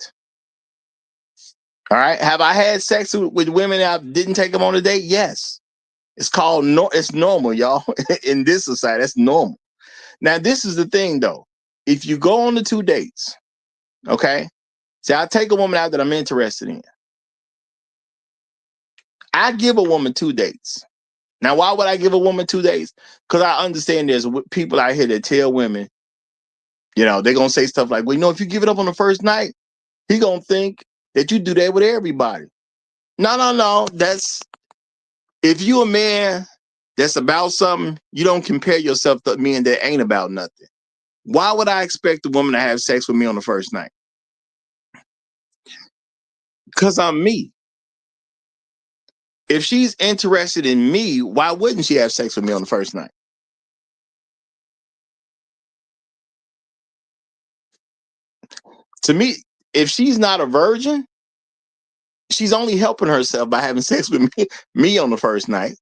All right. Have I had sex with women that I didn't take them on a date? Yes. It's called, it's normal, y'all. In this society, that's normal. Now, this is the thing, though. If you go on the 2 dates, okay? See, I take a woman out that I'm interested in. I give a woman 2 dates. Now, why would I give a woman 2 dates? Because I understand there's people out here that tell women, they're going to say stuff like, well, if you give it up on the first night, he going to think that you do that with everybody. No. If you a man that's about something, you don't compare yourself to men that ain't about nothing. Why would I expect a woman to have sex with me on the first night? Because I'm me. If she's interested in me, why wouldn't she have sex with me on the first night? To me, if she's not a virgin, she's only helping herself by having sex with me on the first night.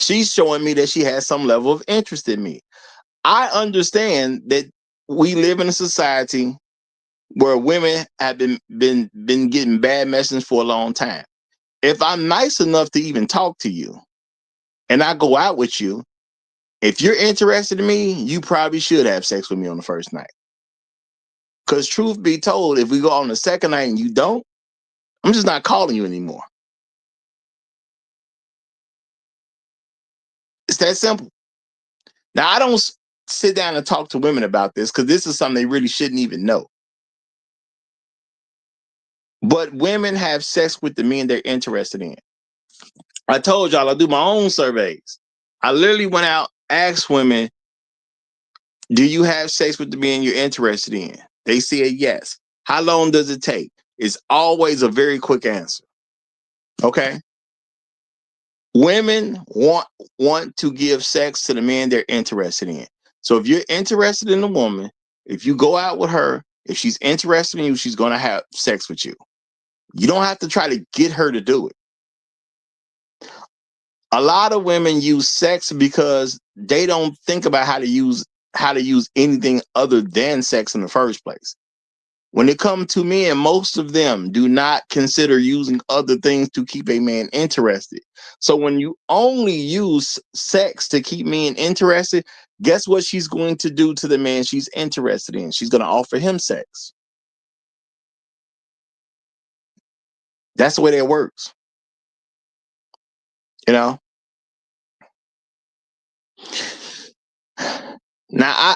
She's showing me that she has some level of interest in me. I understand that we live in a society where women have been getting bad messages for a long time. If I'm nice enough to even talk to you and I go out with you, if you're interested in me, you probably should have sex with me on the first night. Because truth be told, if we go on the second night and you don't, I'm just not calling you anymore. It's that simple. Now, I don't sit down and talk to women about this because this is something they really shouldn't even know. But women have sex with the men they're interested in. I told y'all I do my own surveys. I literally went out, asked women, do you have sex with the men you're interested in? They said yes. How long does it take? It's always a very quick answer. Okay? Women want to give sex to the man they're interested in. So if you're interested in a woman, if you go out with her, if she's interested in you, she's going to have sex with you. You don't have to try to get her to do it. A lot of women use sex because they don't think about how to use anything other than sex in the first place. When it comes to men, most of them do not consider using other things to keep a man interested. So when you only use sex to keep men interested, guess what she's going to do to the man she's interested in? She's going to offer him sex. That's the way that works. Now,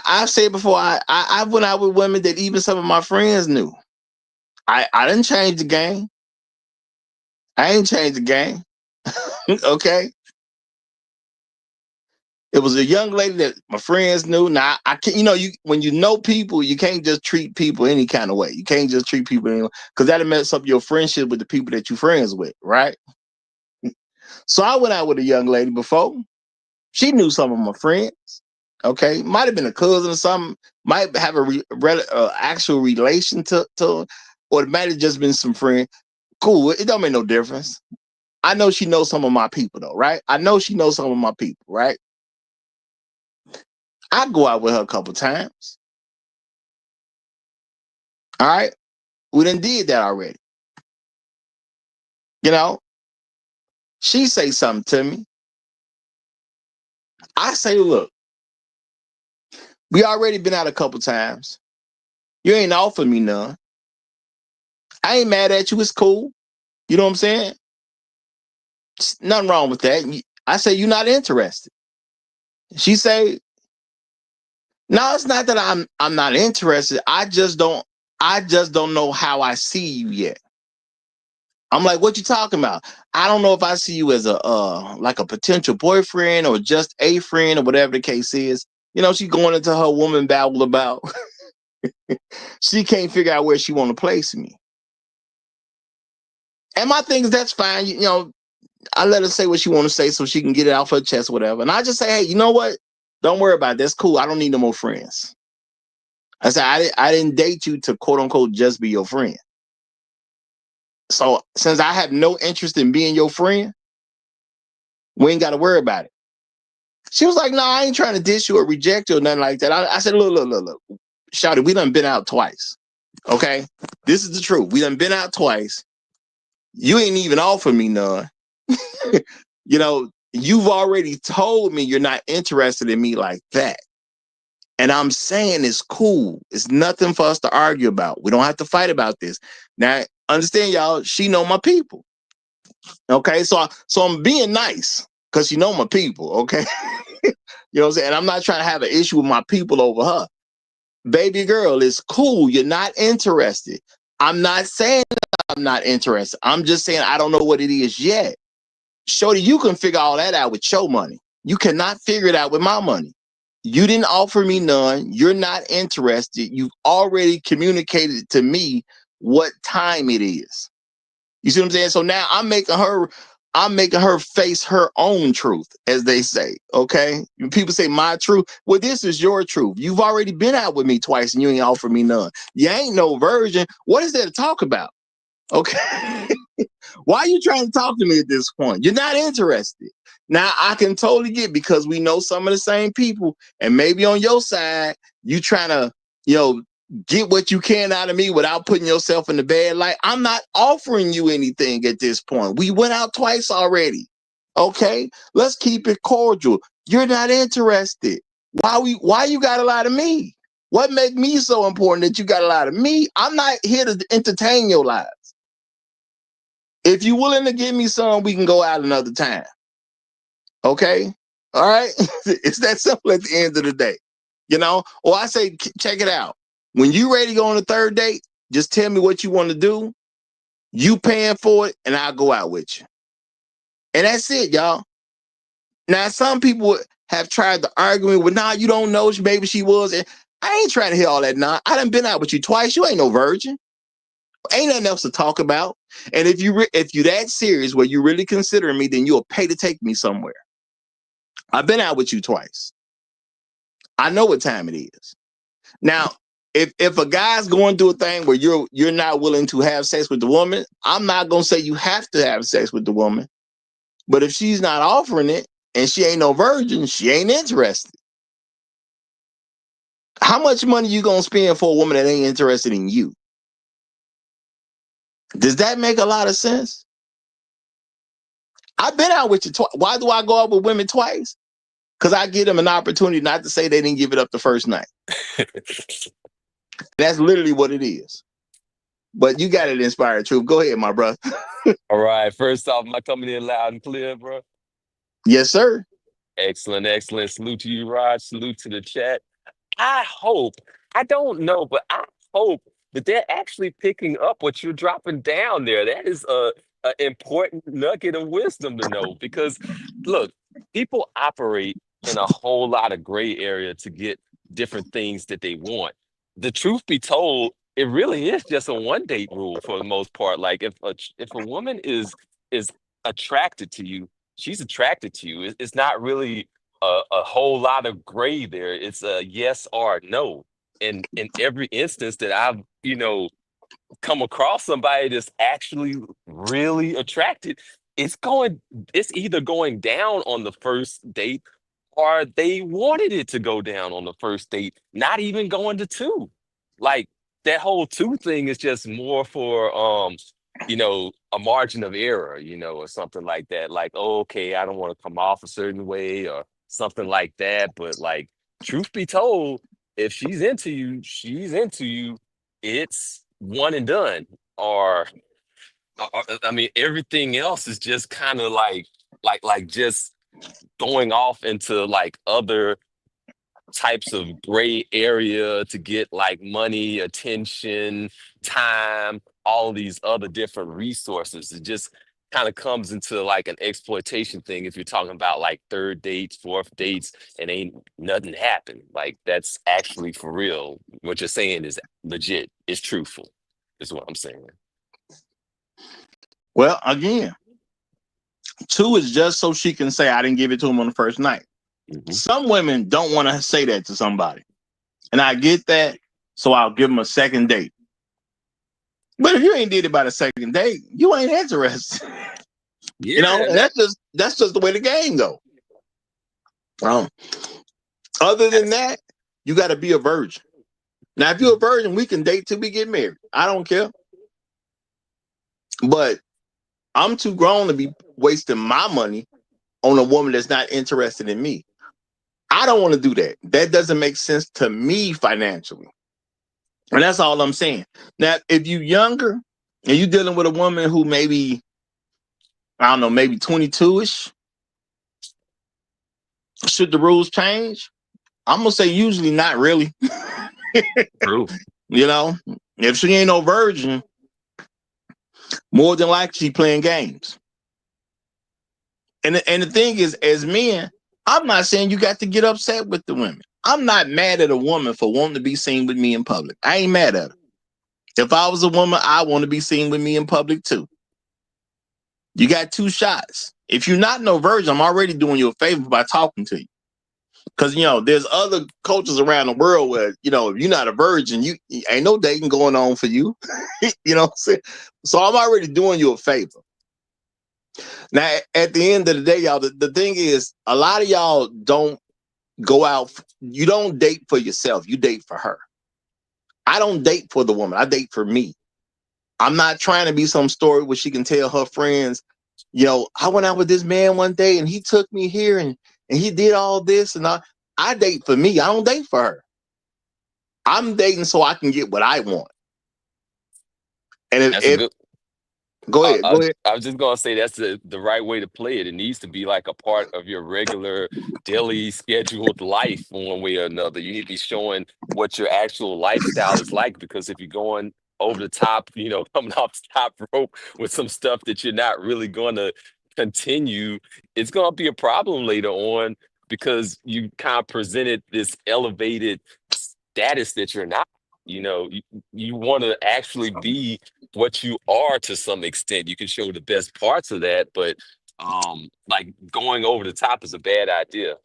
I've said before, I went out with women that even some of my friends knew. I didn't change the game. I ain't changed the game. Okay. It was a young lady that my friends knew. Now I can't, you when you know people, you can't just treat people any kind of way. You can't just treat people anyway, because that'll mess up your friendship with the people that you're friends with, right? So I went out with a young lady before. She knew some of my friends. Okay, might have been a cousin or something. Might have actual relation to, or it might have just been some friend. Cool, it don't make no difference. I know she knows some of my people though, right? I know she knows some of my people, right? I go out with her a couple times. All right, we done did that already. You know, she say something to me. I say, look, we already been out a couple times. You ain't offered me none. I ain't mad at you. It's cool. You know what I'm saying? Nothing wrong with that. I say you're not interested. She say, no, it's not that I'm not interested. I just don't know how I see you yet. I'm like, what you talking about? I don't know if I see you as a like a potential boyfriend or just a friend or whatever the case is. She's going into her woman babble about she can't figure out where she want to place me. And my thing is that's fine. I let her say what she want to say so she can get it off her chest or whatever. And I just say, hey, you know what? Don't worry about it. That's cool. I don't need no more friends. I said, I didn't date you to quote unquote just be your friend. So since I have no interest in being your friend, we ain't got to worry about it. She was like, no, I ain't trying to diss you or reject you or nothing like that. I said, look. Shouty, we done been out twice. Okay? This is the truth. We done been out twice. You ain't even offered me none. You've already told me you're not interested in me like that. And I'm saying it's cool. It's nothing for us to argue about. We don't have to fight about this. Now, understand, y'all, she know my people. Okay, so I'm being nice because she know my people, okay? You know what I'm saying? I'm not trying to have an issue with my people over her. Baby girl, it's cool. You're not interested. I'm not saying I'm not interested. I'm just saying I don't know what it is yet. Shorty, you can figure all that out with your money. You cannot figure it out with my money. You didn't offer me none. You're not interested. You've already communicated to me what time it is. You see what I'm saying? So now I'm making her face her own truth, as they say. Okay. When people say my truth, well, this is your truth. You've already been out with me twice and you ain't offered me none. You ain't no virgin. What is there to talk about? Okay. Why are you trying to talk to me at this point? You're not interested. Now I can totally get, because we know some of the same people, and maybe on your side, you trying to, get what you can out of me without putting yourself in the bad light. I'm not offering you anything at this point. We went out twice already. Okay? Let's keep it cordial. You're not interested. Why you got a lot of me? What make me so important that you got a lot of me? I'm not here to entertain your lives. If you're willing to give me some, we can go out another time. Okay? All right? It's that simple at the end of the day. Or I say, check it out. When you ready to go on the third date, just tell me what you want to do. You paying for it, and I'll go out with you. And that's it, y'all. Now, some people have tried to argue with, nah, you don't know, maybe she was. And I ain't trying to hear all that. Nah, I done been out with you twice. You ain't no virgin. Ain't nothing else to talk about. And if you that serious where you really considering me, then you'll pay to take me somewhere. I've been out with you twice. I know what time it is. Now, if a guy's going through a thing where you're not willing to have sex with the woman, I'm not gonna say you have to have sex with the woman. But if she's not offering it and she ain't no virgin, she ain't interested. How much money you gonna spend for a woman that ain't interested in you? Does that make a lot of sense? I've been out with you twice. Why do I go out with women twice? Because I give them an opportunity not to say they didn't give it up the first night. That's literally what it is. But you got it, Inspired Truth. Go ahead, my brother. All right. First off, am I coming in loud and clear, bro? Yes, sir. Excellent, excellent. Salute to you, Raj. Salute to the chat. I don't know, but I hope that they're actually picking up what you're dropping down there. That is an important nugget of wisdom to know because look, people operate in a whole lot of gray area to get different things that they want. The truth be told, it really is just a one date rule for the most part. Like if a woman is attracted to you, she's attracted to you. It's not really a whole lot of gray there. It's a yes or no. And in every instance that I've, come across somebody that's actually really attracted, it's going, it's either going down on the first date or they wanted it to go down on the first date, not even going to two. Like that whole two thing is just more for a margin of error, or something like that. Like, oh, okay, I don't want to come off a certain way or something like that. But like, truth be told, if she's into you, she's into you. It's one and done. Or I mean, everything else is just kind of like just going off into like other types of gray area to get like money, attention, time, all these other different resources. It just kind of comes into like an exploitation thing if you're talking about like third dates, fourth dates, and ain't nothing happened. Like that's actually for real. What you're saying is legit. It's truthful, is what I'm saying. Well, again, two is just so she can say I didn't give it to him on the first night. Mhm. Some women don't want to say that to somebody, and I get that, so I'll give them a second date. But if you ain't did it by the second date, you ain't interested. Yeah, And that's just the way the game go. Other than that, you got to be a virgin. Now, if you're a virgin, we can date till we get married. I don't care. But I'm too grown to be wasting my money on a woman that's not interested in me. I don't want to do that. That doesn't make sense to me financially. And that's all I'm saying. Now, if you're younger and you're dealing with a woman who maybe, I don't know, maybe 22-ish, should the rules change? I'm going to say usually not really. true. If she ain't no virgin, more than likely she playing games. And the thing is, as men, I'm not saying you got to get upset with the women. I'm not mad at a woman for wanting to be seen with me in public. I ain't mad at her. If I was a woman, I want to be seen with me in public too. You got two shots. If you're not no virgin, I'm already doing you a favor by talking to you. Because, there's other cultures around the world where, if you're not a virgin, you ain't no dating going on for you. You know what I'm saying? So I'm already doing you a favor. Now, at the end of the day, y'all, the thing is, a lot of y'all don't go out. You don't date for yourself. You date for her. I don't date for the woman. I date for me. I'm not trying to be some story where she can tell her friends, I went out with this man one day and he took me here and he did all this. And I date for me. I don't date for her. I'm dating so I can get what I want. And That's a good. Go ahead. I was just gonna say that's the right way to play it. It needs to be like a part of your regular daily scheduled life one way or another. You need to be showing what your actual lifestyle is like because if you're going over the top, coming off the top rope with some stuff that you're not really gonna continue, it's gonna be a problem later on because you kind of presented this elevated status that you're not. You want to actually be what you are to some extent. You can show the best parts of that, but like going over the top is a bad idea.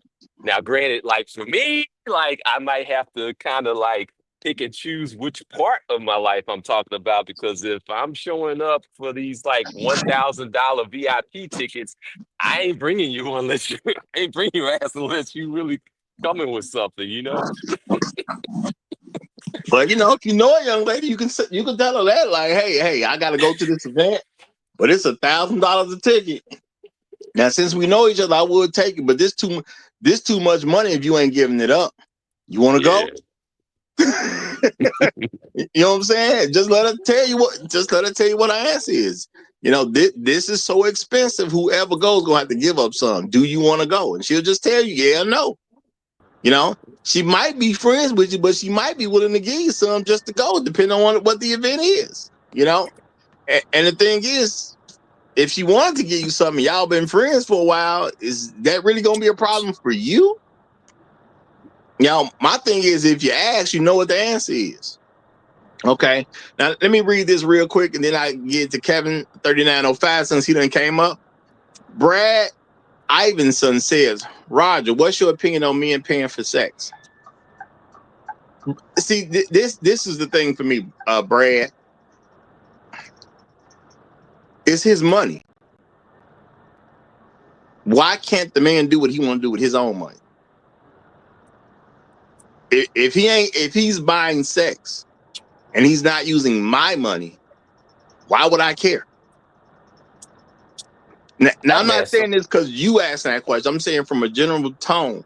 Now, granted, like for me, like I might have to kind of like pick and choose which part of my life I'm talking about because if I'm showing up for these like $1,000 VIP tickets, I ain't bringing you unless you I ain't bringing your ass unless you really coming with something. But if you know a young lady, you can tell her that, like, hey, I gotta go to this event, but it's $1,000 a ticket. Now, since we know each other, I would take it, but this too much money if you ain't giving it up. You want to go? You know what I'm saying? Just let her tell you what her answer is. This is so expensive. Whoever goes gonna have to give up some. Do you want to go? And she'll just tell you, yeah or no. She might be friends with you, but she might be willing to give you some just to go, depending on what the event is. And the thing is, if she wanted to give you something, y'all been friends for a while, is that really gonna be a problem for you? My thing is, if you ask, you know what the answer is. Okay. Now let me read this real quick, and then I get to Kevin 3905 since he done came up. Brad Ivinson says, Roger, what's your opinion on men paying for sex? See, this is the thing for me, Brad. It's his money. Why can't the man do what he want to do with his own money? If he's buying sex and he's not using my money, why would I care? Now I'm not saying this because you asked that question. I'm saying from a general tone,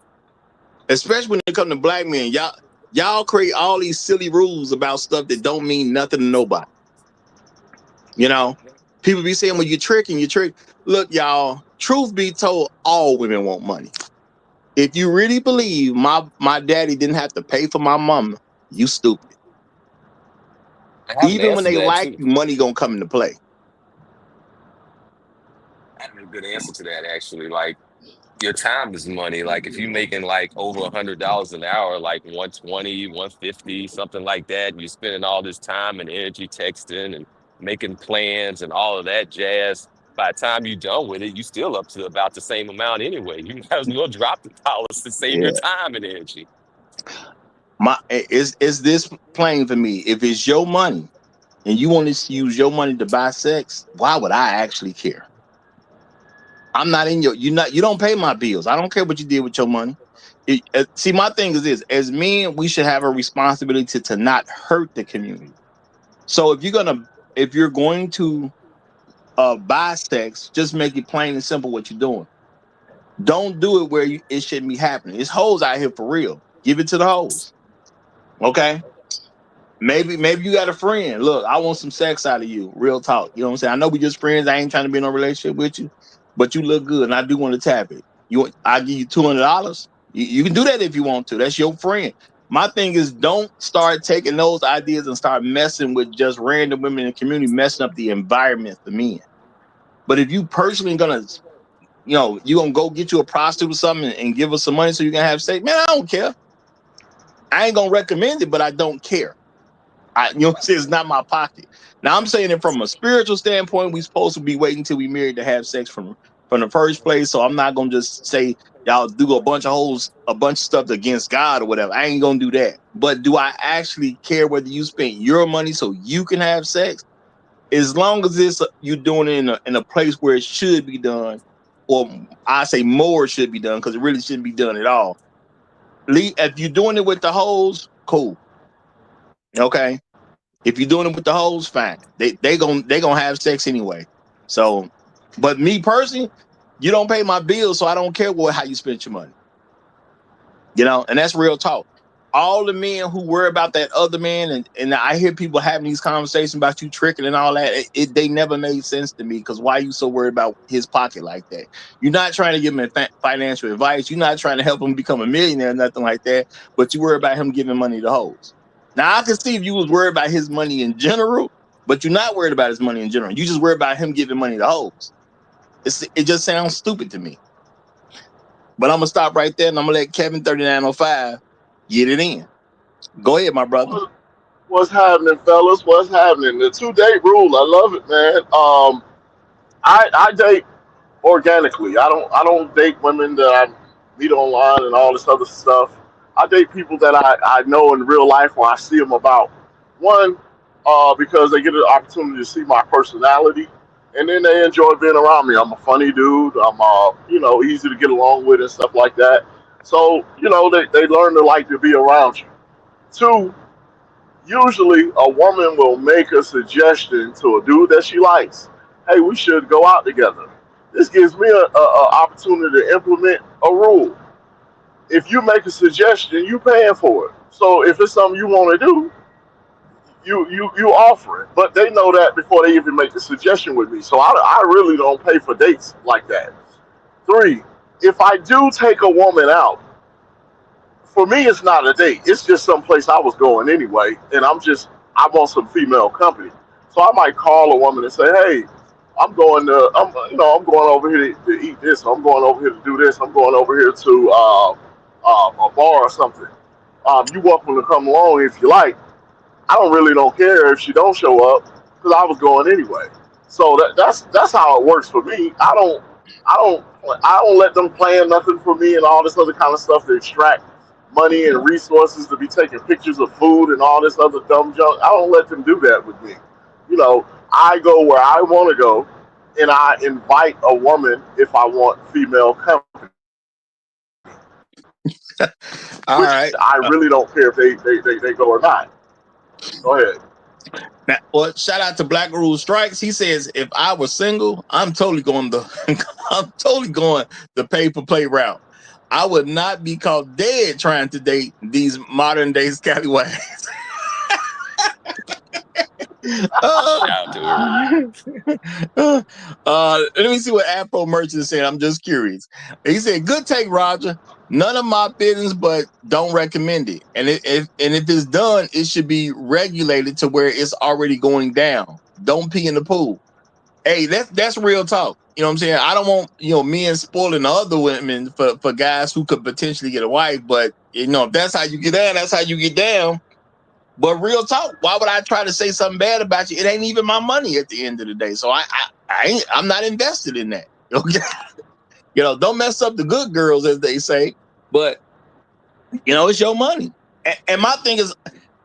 especially when it comes to black men, y'all create all these silly rules about stuff that don't mean nothing to nobody. People be saying, well, you're tricking, you trick. Look, y'all, truth be told, all women want money. If you really believe my daddy didn't have to pay for my mama, you stupid. I have an Even when answer to they that like too. you, money gonna come into play. I have a good answer to that actually. Like your time is money. Like if you're making like over $100 an hour, like 120, 150, something like that, and you're spending all this time and energy texting and making plans and all of that jazz. By the time you're done with it, you still up to about the same amount anyway. You might as well drop the dollars to save your Yeah. time and energy. Is this plain for me? If it's your money and you want to use your money to buy sex, why would I actually care? I'm not in you don't pay my bills. I don't care what you did with your money. See, my thing is this: as men, we should have a responsibility to not hurt the community. So if you're going to buy sex, just make it plain and simple what you're doing. Don't do it where it shouldn't be happening. It's hoes out here for real. Give it to the hoes. Okay. Maybe you got a friend. Look, I want some sex out of you. Real talk. You know what I'm saying? I know we just friends. I ain't trying to be in a relationship with you, but you look good, and I do want to tap it. I give you $200. You can do that if you want to. That's your friend. My thing is, don't start taking those ideas and start messing with just random women in the community, messing up the environment for men. But if you personally gonna, you gonna go get you a prostitute or something and give us some money so you can have sex, man, I don't care. I ain't gonna recommend it, but I don't care. It's not my pocket. Now I'm saying it from a spiritual standpoint. We supposed to be waiting till we married to have sex from the first place. So I'm not gonna just say y'all do a bunch of stuff against God or whatever. I ain't gonna do that. But do I actually care whether you spend your money so you can have sex? As long as you doing it in a place where it should be done, or I say more should be done because it really shouldn't be done at all. If you're doing it with the hoes, cool. Okay. If you're doing it with the hoes, fine. They gonna have sex anyway. So, but me personally, you don't pay my bills, so I don't care how you spend your money. And that's real talk. All the men who worry about that other man, and I hear people having these conversations about you tricking and all that. They never made sense to me because why are you so worried about his pocket like that? You're not trying to give him financial advice. You're not trying to help him become a millionaire, nothing like that. But you worry about him giving money to hoes. Now I can see if you was worried about his money in general, but you're not worried about his money in general. You just worry about him giving money to hoes. It just sounds stupid to me. But I'm gonna stop right there and I'm gonna let Kevin 3905 get it in. Go ahead, my brother. What's happening, fellas? What's happening? The 2 date rule. I love it, man. I date organically. I don't date women that I meet online and all this other stuff. I date people that I know in real life where I see them about one, because they get an opportunity to see my personality, and then they enjoy being around me. I'm a funny dude. I'm easy to get along with and stuff like that. So they learn to like to be around you. Two, usually a woman will make a suggestion to a dude that she likes. Hey, we should go out together. This gives me a opportunity to implement a rule. If you make a suggestion, you paying for it. So if it's something you want to do, you offer it. But they know that before they even make the suggestion with me. So I really don't pay for dates like that. Three, if I do take a woman out, for me, it's not a date. It's just someplace I was going anyway, and I want some female company. So I might call a woman and say, "Hey, I'm going over here to eat this. I'm going over here to do this. I'm going over here to a bar or something. You welcome to come along if you like. I don't care if she don't show up because I was going anyway. So that's how it works for me. I don't let them plan nothing for me and all this other kind of stuff to extract money and resources to be taking pictures of food and all this other dumb junk. I don't let them do that with me. I go where I want to go, and I invite a woman if I want female company, All which right. I really don't care if they go or not. Go ahead. Now, well, shout out to Black Rule Strikes. He says, if I was single, I'm totally going the pay for play route. I would not be caught dead trying to date these modern day scallywags. Shout out to her. Let me see what Afro Merchant is saying. I'm just curious. He said, "Good take, Roger. None of my business, but don't recommend it. And if it's done, it should be regulated to where it's already going down. Don't pee in the pool." Hey, that's real talk. You know what I'm saying? I don't want men spoiling other women for guys who could potentially get a wife. But if that's how you get down, that's how you get down. But real talk, why would I try to say something bad about you? It ain't even my money at the end of the day. So I'm not invested in that. Okay. Don't mess up the good girls, as they say. But it's your money. And my thing is,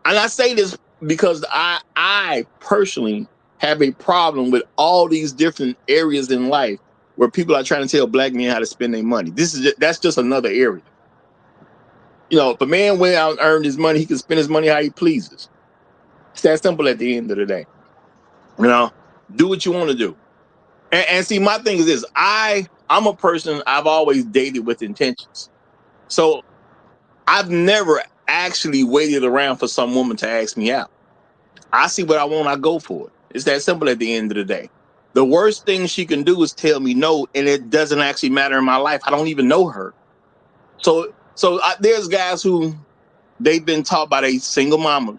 and I say this because I personally have a problem with all these different areas in life where people are trying to tell black men how to spend their money. That's just another area. If a man went out and earned his money, he can spend his money how he pleases. It's that simple at the end of the day. Do what you want to do. And see, my thing is this: I'm a person, I've always dated with intentions. So I've never actually waited around for some woman to ask me out. I see what I want, I go for it. It's that simple at the end of the day. The worst thing she can do is tell me no, and it doesn't actually matter in my life. I don't even know her. So there's guys who they've been taught by their single mamas.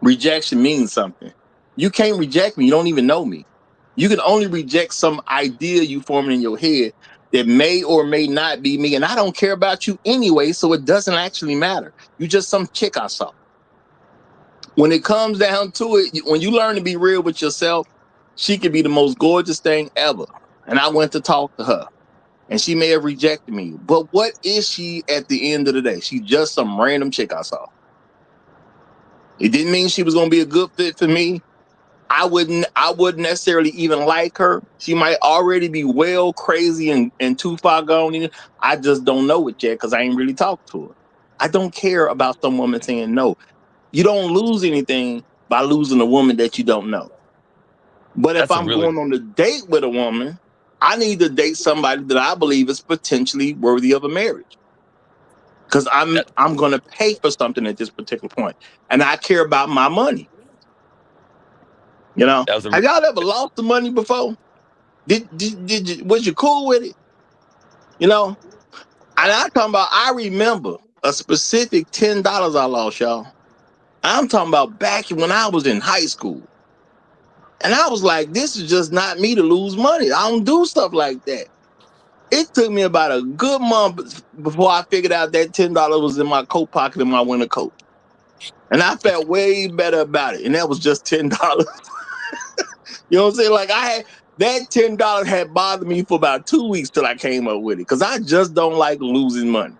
Rejection means something. You can't reject me. You don't even know me. You can only reject some idea you forming in your head that may or may not be me. And I don't care about you anyway, so it doesn't actually matter. You just some chick I saw. When it comes down to it, when you learn to be real with yourself, she could be the most gorgeous thing ever. And I went to talk to her. And she may have rejected me. But what is she at the end of the day? She's just some random chick I saw. It didn't mean she was going to be a good fit for me. I wouldn't necessarily even like her. She might already be well crazy and too far gone. I just don't know it yet because I ain't really talked to her. I don't care about some woman saying no. You don't lose anything by losing a woman that you don't know. But if That's a I'm really going on a date with a woman, I need to date somebody that I believe is potentially worthy of a marriage. Because that, I'm going to pay for something at this particular point, and I care about my money. that was a Have y'all ever lost the money before? Did you, was you cool with it? And I'm talking about, I remember a specific $10 I lost, y'all. I'm talking about back when I was in high school. And I was like, this is just not me to lose money. I don't do stuff like that. It took me about a good month before I figured out that $10 was in my coat pocket in my winter coat. And I felt way better about it. And that was just $10. You know what I'm saying? Like that $10 had bothered me for about 2 weeks till I came up with it. Because I just don't like losing money.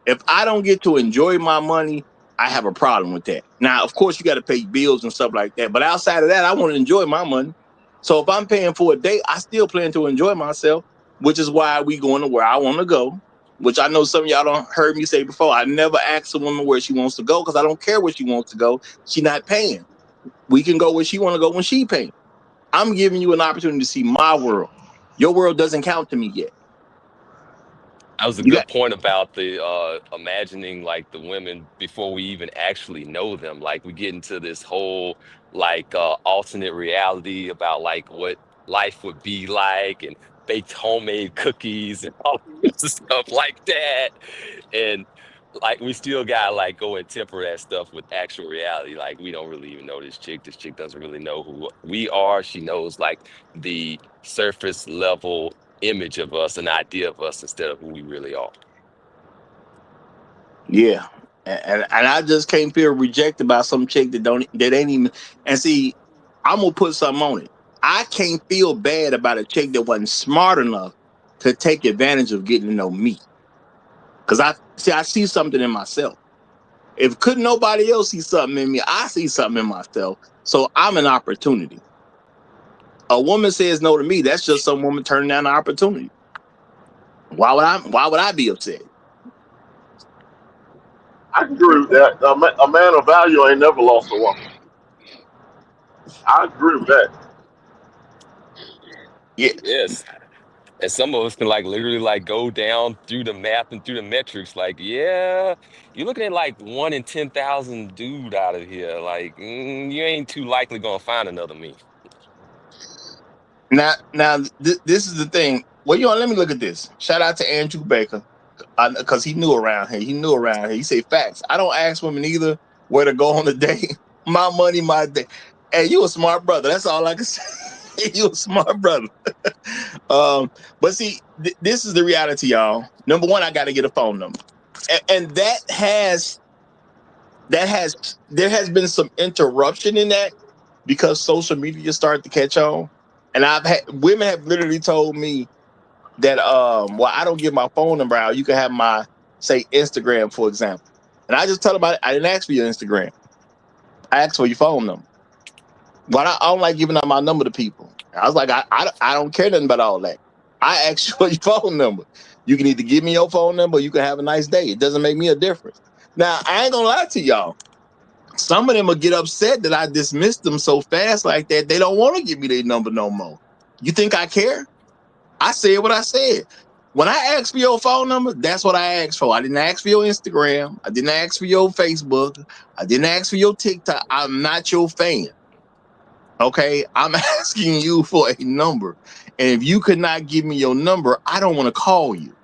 If I don't get to enjoy my money, I have a problem with that. Now, of course, you got to pay bills and stuff like that. But outside of that, I want to enjoy my money. So if I'm paying for a date, I still plan to enjoy myself, which is why we going to where I want to go, which I know some of y'all don't heard me say before. I never ask a woman where she wants to go because I don't care where she wants to go. She not paying. We can go where she want to go when she paying. I'm giving you an opportunity to see my world. Your world doesn't count to me yet. That was a You got good point about the imagining like the women before we even actually know them. Like we get into this whole like alternate reality about like what life would be like and baked homemade cookies and all kinds of stuff like that. And like we still gotta like go and temper that stuff with actual reality. Like we don't really even know this chick. This chick doesn't really know who we are. She knows like the surface level image of us, an idea of us instead of who we really are. Yeah. And I just can't feel rejected by some chick that ain't even. And see, I'm gonna put something on it. I can't feel bad about a chick that wasn't smart enough to take advantage of getting to know me. Cause I see something in myself. If couldn't nobody else see something in me, I see something in myself. So I'm an opportunity. A woman says no to me, that's just some woman turning down an opportunity. Why would I be upset? I can agree with that. A man of value ain't never lost a woman. I agree with that. Yeah. Yes. And some of us can like literally like go down through the math and through the metrics. Like, yeah, you're looking at like 1 in 10,000 dude out of here. Like, you ain't too likely gonna find another me. Now, this is the thing. Well, let me look at this. Shout out to Andrew Baker, because he knew around here. He knew around here. He said facts. I don't ask women either where to go on a date. My money, my day. Hey, you a smart brother. That's all I can say. You a smart brother. But see, this is the reality, y'all. Number one, I got to get a phone number, and there has been some interruption in that because social media started to catch on, and I've had women have literally told me that well, I don't give my phone number out. You can have my, say, Instagram, for example, and I just tell them I didn't ask for your Instagram. I asked for your phone number. But I don't like giving out my number to people. I was like, I don't care nothing about all that. I asked for your phone number. You can either give me your phone number or you can have a nice day. It doesn't make me a difference. Now, I ain't gonna lie to y'all. Some of them will get upset that I dismissed them so fast like that. They don't want to give me their number no more. You think I care? I said what I said. When I asked for your phone number, that's what I asked for. I didn't ask for your Instagram. I didn't ask for your Facebook. I didn't ask for your TikTok. I'm not your fan. Okay, I'm asking you for a number. And if you could not give me your number, I don't want to call you.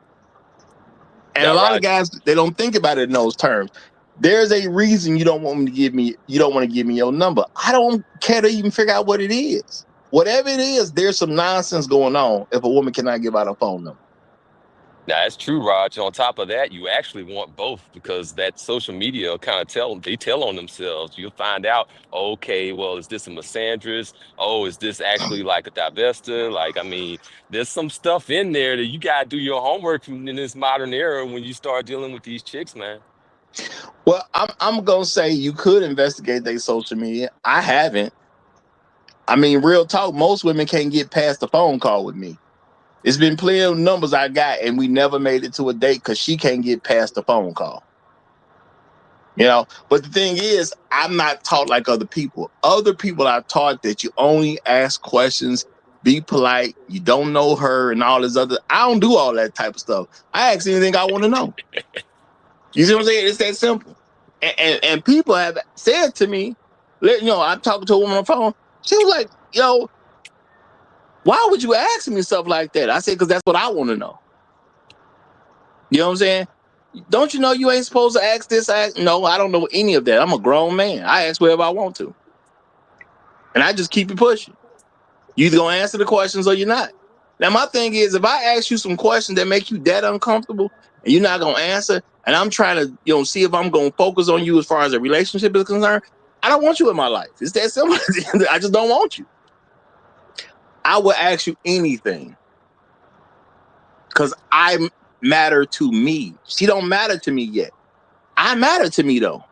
And a Now, lot of Roger, guys, they don't think about it in those terms. There's a reason you don't want you don't want to give me your number. I don't care to even figure out what it is. Whatever it is, there's some nonsense going on if a woman cannot give out a phone number. now that's true, Raj. On top of that, you actually want both because that social media kind of tell on themselves. You'll find out, okay, well, is this a misandrist? Oh, is this actually like a divester? Like, I mean, there's some stuff in there that you gotta do your homework in this modern era when you start dealing with these chicks, man. Well, I'm gonna say you could investigate their social media. I haven't. I mean, real talk, most women can't get past the phone call with me. It's been plenty of numbers I got, and we never made it to a date because she can't get past the phone call. But the thing is, I'm not taught like other people. Other people are taught that you only ask questions, be polite, you don't know her, and all this other. I don't do all that type of stuff. I ask anything I want to know. You see what I'm saying? It's that simple. And people have said to me, I'm talking to a woman on the phone. She was like, why would you ask me stuff like that? I said, because that's what I want to know. You know what I'm saying? Don't you know you ain't supposed to ask this? No, I don't know any of that. I'm a grown man. I ask whatever I want to. And I just keep it pushing. You either gonna answer the questions or you're not. Now, my thing is, if I ask you some questions that make you that uncomfortable and you're not gonna answer, and I'm trying to, see if I'm gonna focus on you as far as a relationship is concerned, I don't want you in my life. It's that simple. I just don't want you. I will ask you anything because I matter to me. She don't matter to me yet. I matter to me though.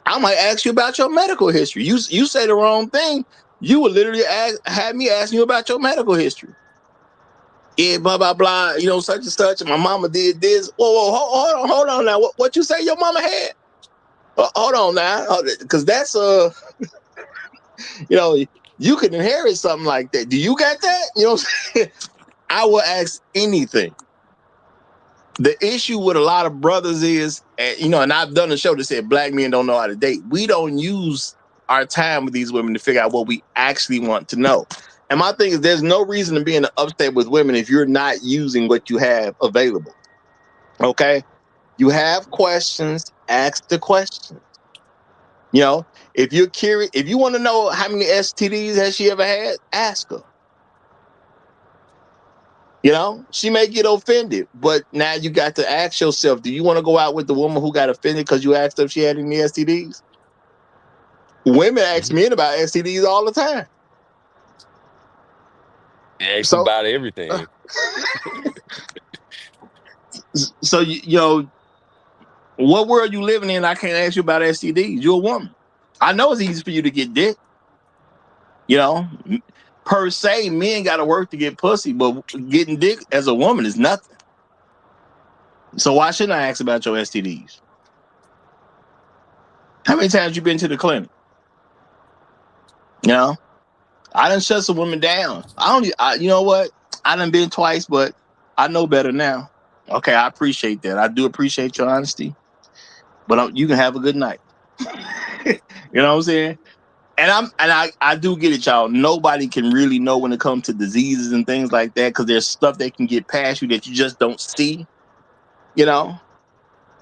I might ask you about your medical history. You say the wrong thing, you would literally have me asking you about your medical history. Yeah, blah blah blah. Such and such. And my mama did this. Whoa, hold on now. What you say your mama had? Hold on now, because that's you can inherit something like that. Do you got that? What I'm saying? I will ask anything. The issue with a lot of brothers is, and I've done a show that said black men don't know how to date. We don't use our time with these women to figure out what we actually want to know. And my thing is, there's no reason to be in the upstate with women if you're not using what you have available. Okay? You have questions, ask the question. You know, if you're curious, if you want to know how many STDs has she ever had, ask her. You know, she may get offended, but now you got to ask yourself, do you want to go out with the woman who got offended because you asked her if she had any STDs? Women ask Mhm. men about STDs all the time. They ask So, about everything. so you know, what world you living in? I can't ask you about STDs. You're a woman. I know it's easy for you to get dick. You know, per se, men got to work to get pussy, but getting dick as a woman is nothing. So why shouldn't I ask about your STDs? How many times you been to the clinic? You know, I done shut some women down. You know what? I done been twice, but I know better now. Okay, I appreciate that. I do appreciate your honesty, but you can have a good night. You know what I'm saying? And I do get it, y'all. Nobody can really know when it comes to diseases and things like that because there's stuff that can get past you that you just don't see. You know,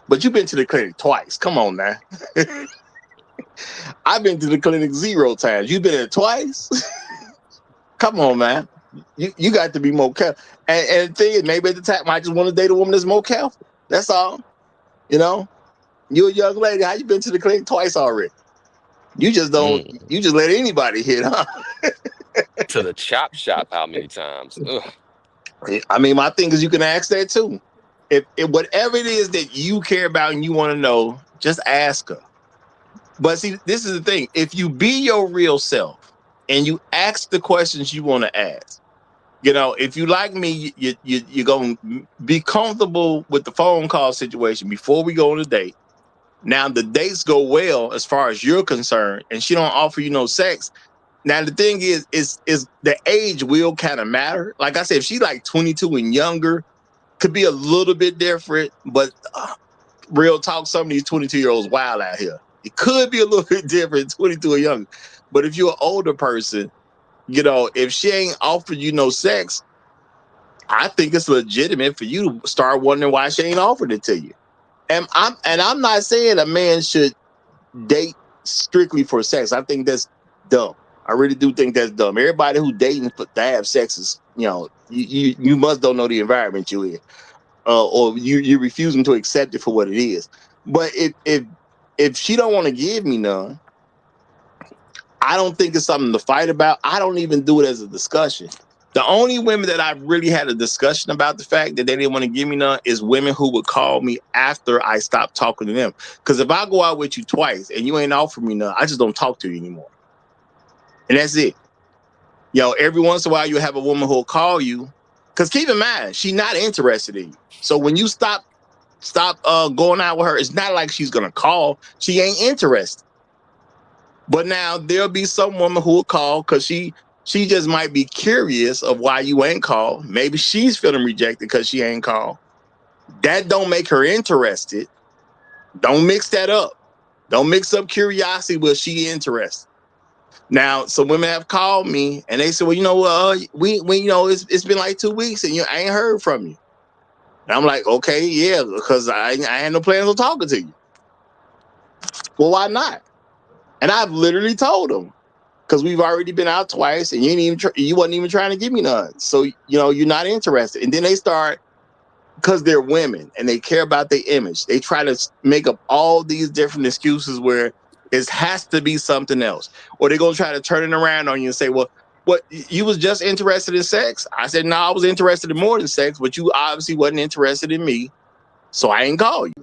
but you've been to the clinic twice. Come on now. I've been to the clinic 0 times. You've been there twice. Come on, man. You got to be more careful. And the thing is, maybe at the time, I just want to date a woman that's more careful. That's all. You know, you a young lady. How you been to the clinic twice already? You just don't. Mm. You just let anybody hit, huh? To the chop shop, how many times? Ugh. I mean, my thing is, you can ask that too. If whatever it is that you care about and you want to know, just ask her. But see, this is the thing. If you be your real self and you ask the questions you want to ask, you know, if you like me, you're going to be comfortable with the phone call situation before we go on a date. Now the dates go well as far as you're concerned, and she don't offer you no sex. Now the thing is the age will kind of matter. Like I said, if she's like 22 and younger, could be a little bit different. But real talk, some of these 22-year-olds wild out here. It could be a little bit different, 22 or younger. But if you're an older person, you know, if she ain't offered you no sex, I think it's legitimate for you to start wondering why she ain't offered it to you. And I'm not saying a man should date strictly for sex. I think that's dumb. I really do think that's dumb. Everybody who dating for to have sex is, you know, you must don't know the environment you're in, or you refusing to accept it for what it is. But if she don't want to give me none, I don't think it's something to fight about. I don't even do it as a discussion. The only women that I've really had a discussion about the fact that they didn't want to give me none is women who would call me after I stopped talking to them. Because if I go out with you twice and you ain't offer me none, I just don't talk to you anymore. And that's it. You know, every once in a while you have a woman who'll call you. Because keep in mind, she's not interested in you. So when you stop going out with her, it's not like she's gonna call. She ain't interested. But now there'll be some woman who will call because she just might be curious of why you ain't called. Maybe she's feeling rejected because she ain't called. That don't make her interested. Don't mix that up. Don't mix up curiosity with she interested. Now, some women have called me and they said, "Well, you know, we you know, it's been like 2 weeks and I ain't heard from you." And I'm like, "Okay, yeah, because I had no plans on talking to you." Well, why not? And I've literally told them, because we've already been out twice and you wasn't even trying to give me none. So, you know, you're not interested. And then they start, because they're women and they care about their image, they try to make up all these different excuses where it has to be something else. Or they're going to try to turn it around on you and say, well, what, you was just interested in sex? I said, no, I was interested in more than sex, but you obviously wasn't interested in me. So I ain't call you.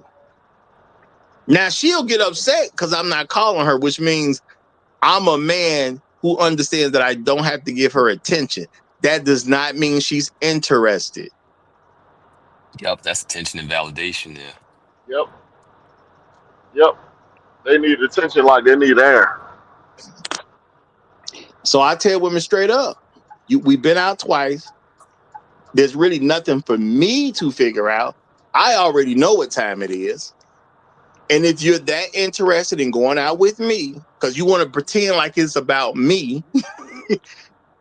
Now she'll get upset because I'm not calling her, which means I'm a man who understands that I don't have to give her attention. That does not mean she's interested. Yep, that's attention and validation there. Yep. Yep. They need attention like they need air. So I tell women straight up, we've been out twice. There's really nothing for me to figure out. I already know what time it is. And if you're that interested in going out with me, because you want to pretend like it's about me,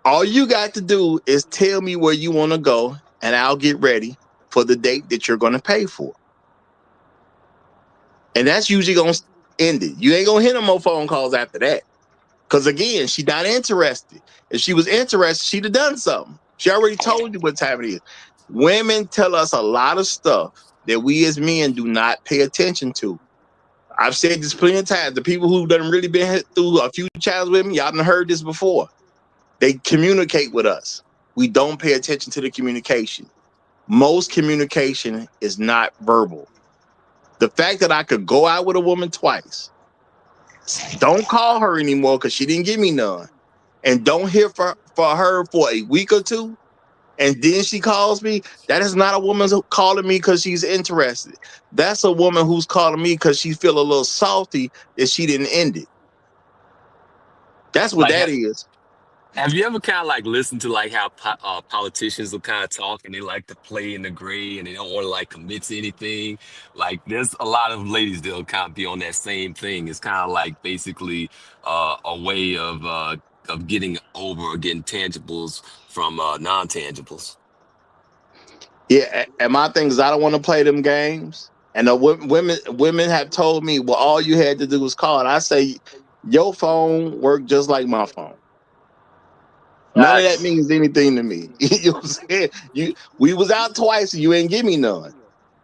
all you got to do is tell me where you want to go, and I'll get ready for the date that you're going to pay for. And that's usually going to end it. You ain't going to hear no more phone calls after that. Because again, she's not interested. If she was interested, she'd have done something. She already told you what time it is. Women tell us a lot of stuff that we as men do not pay attention to. I've said this plenty of times. The people who done really been through a few challenges with me, y'all done heard this before. They communicate with us. We don't pay attention to the communication. Most communication is not verbal. The fact that I could go out with a woman twice, don't call her anymore because she didn't give me none, and don't hear for her for a week or two, and then she calls me, that is not a woman calling me because she's interested. That's a woman who's calling me because she feel a little salty that she didn't end it. That's what Like, that is. have you ever kind of like listened to like how politicians will kind of talk and they like to play in the gray and they don't want to like commit to anything? Like, there's a lot of ladies that'll kind of be on that same thing. It's kind of like basically a way of getting over or getting tangibles from non-tangibles. Yeah, and my thing is I don't want to play them games. And the women have told me, well, all you had to do was call. And I say, your phone worked just like my phone. None of that Facts. means anything to me. You know what I'm saying? We was out twice and you ain't give me none.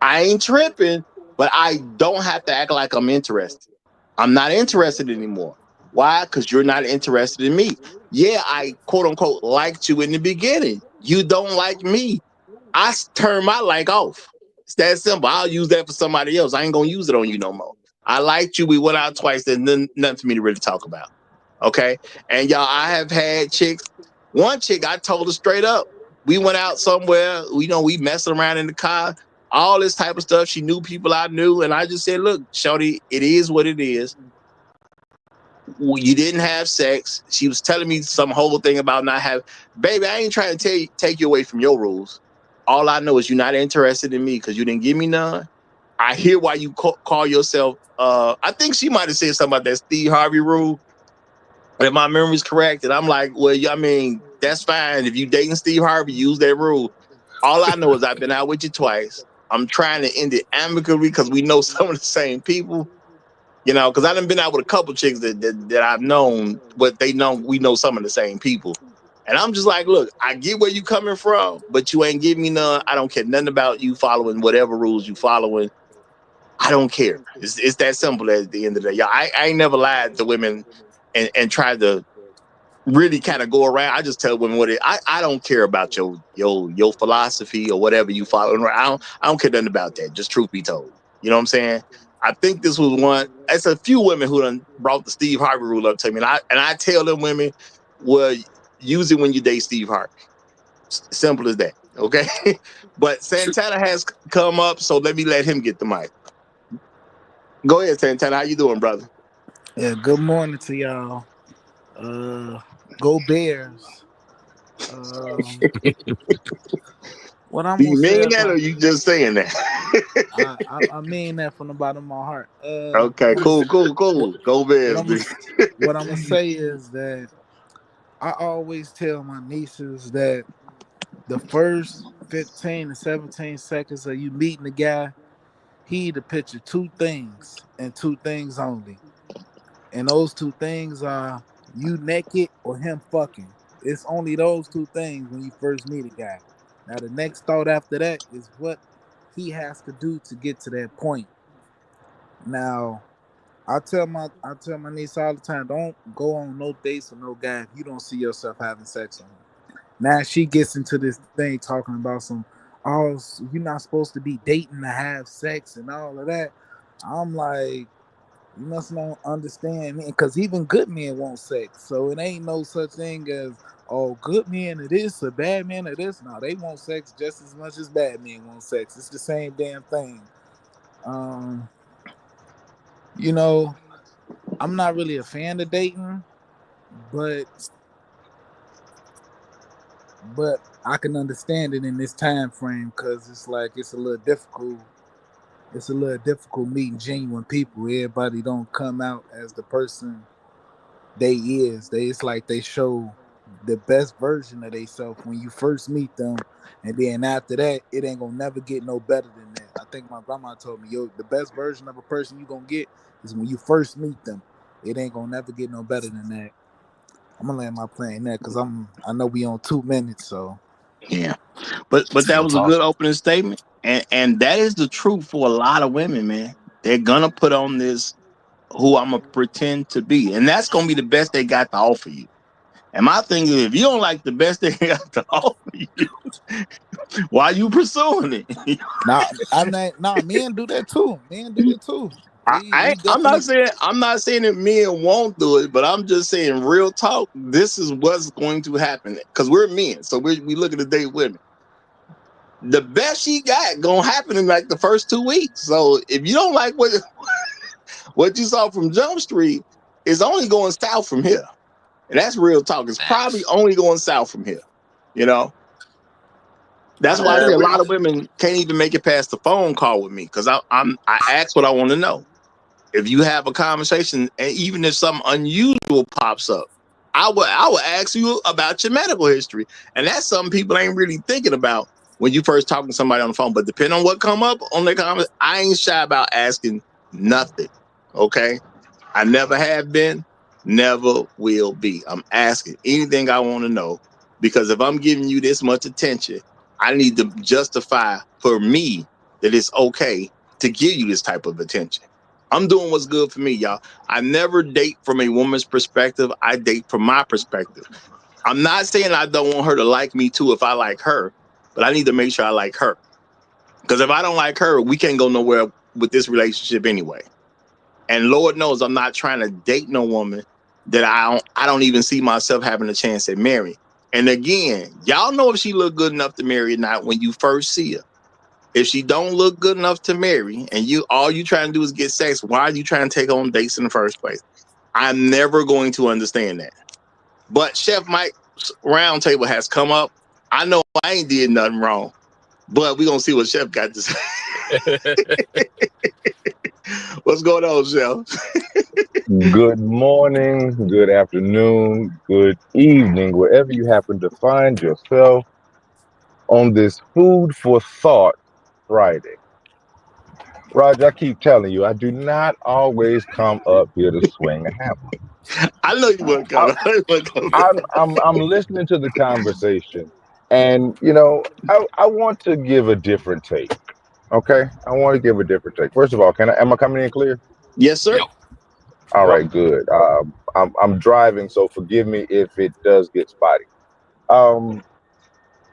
I ain't tripping, but I don't have to act like I'm interested. I'm not interested anymore. Why? Because you're not interested in me. Yeah, I quote unquote liked you in the beginning. You don't like me. I turn my like off. It's that simple. I'll use that for somebody else. I ain't gonna use it on you no more. I liked you. We went out twice. There's nothing for me to really talk about. Okay. And y'all, I have had chicks. One chick, I told her straight up. We went out somewhere. We messed around in the car. All this type of stuff. She knew people I knew, and I just said, "Look, shorty, it is what it is. You didn't have sex." She was telling me some whole thing about not having. Baby, I ain't trying to take you away from your rules. All I know is you're not interested in me because you didn't give me none. I hear why you call yourself. I think she might have said something about that Steve Harvey rule, if my memory's correct. And I'm like, well, I mean, that's fine. If you dating Steve Harvey, use that rule. All I know is I've been out with you twice. I'm trying to end it amicably because we know some of the same people. Because I done been out with a couple chicks that I've known, but we know some of the same people. And I'm just like, look, I get where you coming from, but you ain't give me none. I don't care nothing about you following whatever rules you following. I don't care. It's that simple at the end of the day. I ain't never lied to women and tried to really kind of go around. I just tell women what I don't care about your philosophy or whatever you follow. I don't care nothing about that. Just truth be told. You know what I'm saying? I think this was one. It's a few women who done brought the Steve Harvey rule up to me. And I tell them women, well, use it when you date Steve Harvey. Simple as that. Okay. But Santana has come up, so let me let him get the mic. Go ahead, Santana. How you doing, brother? Yeah, good morning to y'all. Go Bears. What I'm Do gonna you say mean that or about you just saying that? I mean that from the bottom of my heart. Okay, cool. What, Go what Bears, I'm gonna dude. what I'm gonna say is that I always tell my nieces that the first 15 to 17 seconds of you meeting the guy, he to picture two things and two things only. And those two things are you naked or him fucking. It's only those two things when you first meet a guy. Now the next thought after that is what he has to do to get to that point. Now I tell my niece all the time, don't go on no dates with no guy if you don't see yourself having sex with him. Now she gets into this thing talking about you're not supposed to be dating to have sex and all of that. I'm like, you must not understand me, because even good men want sex. So it ain't no such thing as good men are this or bad men are this. No, they want sex just as much as bad men want sex. It's the same damn thing. Um, you know, I'm not really a fan of dating, but I can understand it in this time frame because it's like it's a little difficult. It's a little difficult meeting genuine people. Everybody don't come out as the person they is. It's like they show the best version of themselves when you first meet them, and then after that, it ain't gonna never get no better than that. I think my grandma told me, yo, the best version of a person you gonna get is when you first meet them. It ain't gonna never get no better than that. I'm gonna land my plane there because I know we on 2 minutes, so Yeah. But that Real was a talk. good opening statement. And that is the truth for a lot of women, man. They're gonna put on this who I'm gonna pretend to be. And that's gonna be the best they got to offer you. And my thing is, if you don't like the best they got to offer you, why you pursuing it? men do that too. Men do it too. We I'm not definitely saying that men won't do it, but I'm just saying real talk. This is what's going to happen because we're men, so we looking to date women. The best she got gonna happen in like the first 2 weeks. So if you don't like what you saw from Jump Street, it's only going south from here, and that's real talk. It's probably Facts. only going south from here. You know, that's I why I say Man, a we lot of women can't even make it past the phone call with me because I ask what I want to know. If you have a conversation, and even if something unusual pops up, I will ask you about your medical history, and that's something people ain't really thinking about when you first talking to somebody on the phone. But depending on what come up on their conversation, I ain't shy about asking nothing. Okay, I never have been, never will be. I'm asking anything I want to know because if I'm giving you this much attention, I need to justify for me that it's okay to give you this type of attention. I'm doing what's good for me, y'all. I never date from a woman's perspective. I date from my perspective. I'm not saying I don't want her to like me too if I like her, but I need to make sure I like her. Because if I don't like her, we can't go nowhere with this relationship anyway. And Lord knows I'm not trying to date no woman that I don't even see myself having a chance at marrying. And again, y'all know if she look good enough to marry or not when you first see her. If she don't look good enough to marry and you all you trying to do is get sex, why are you trying to take on dates in the first place? I'm never going to understand that. But Chef Mike's roundtable has come up. I know I ain't did nothing wrong, but we gonna see what Chef got to say. What's going on, Chef? Good morning, good afternoon, good evening, wherever you happen to find yourself on this Food for Thought Friday. Roger, I keep telling you, I do not always come up here to swing a hammer. I know you weren't I, coming. I know you weren't coming. I'm listening to the conversation, and I want to give a different take. Okay, I want to give a different take. First of all, am I coming in clear? Yes, sir. Yep. All yep. right, good. I'm driving, so forgive me if it does get spotty. Um,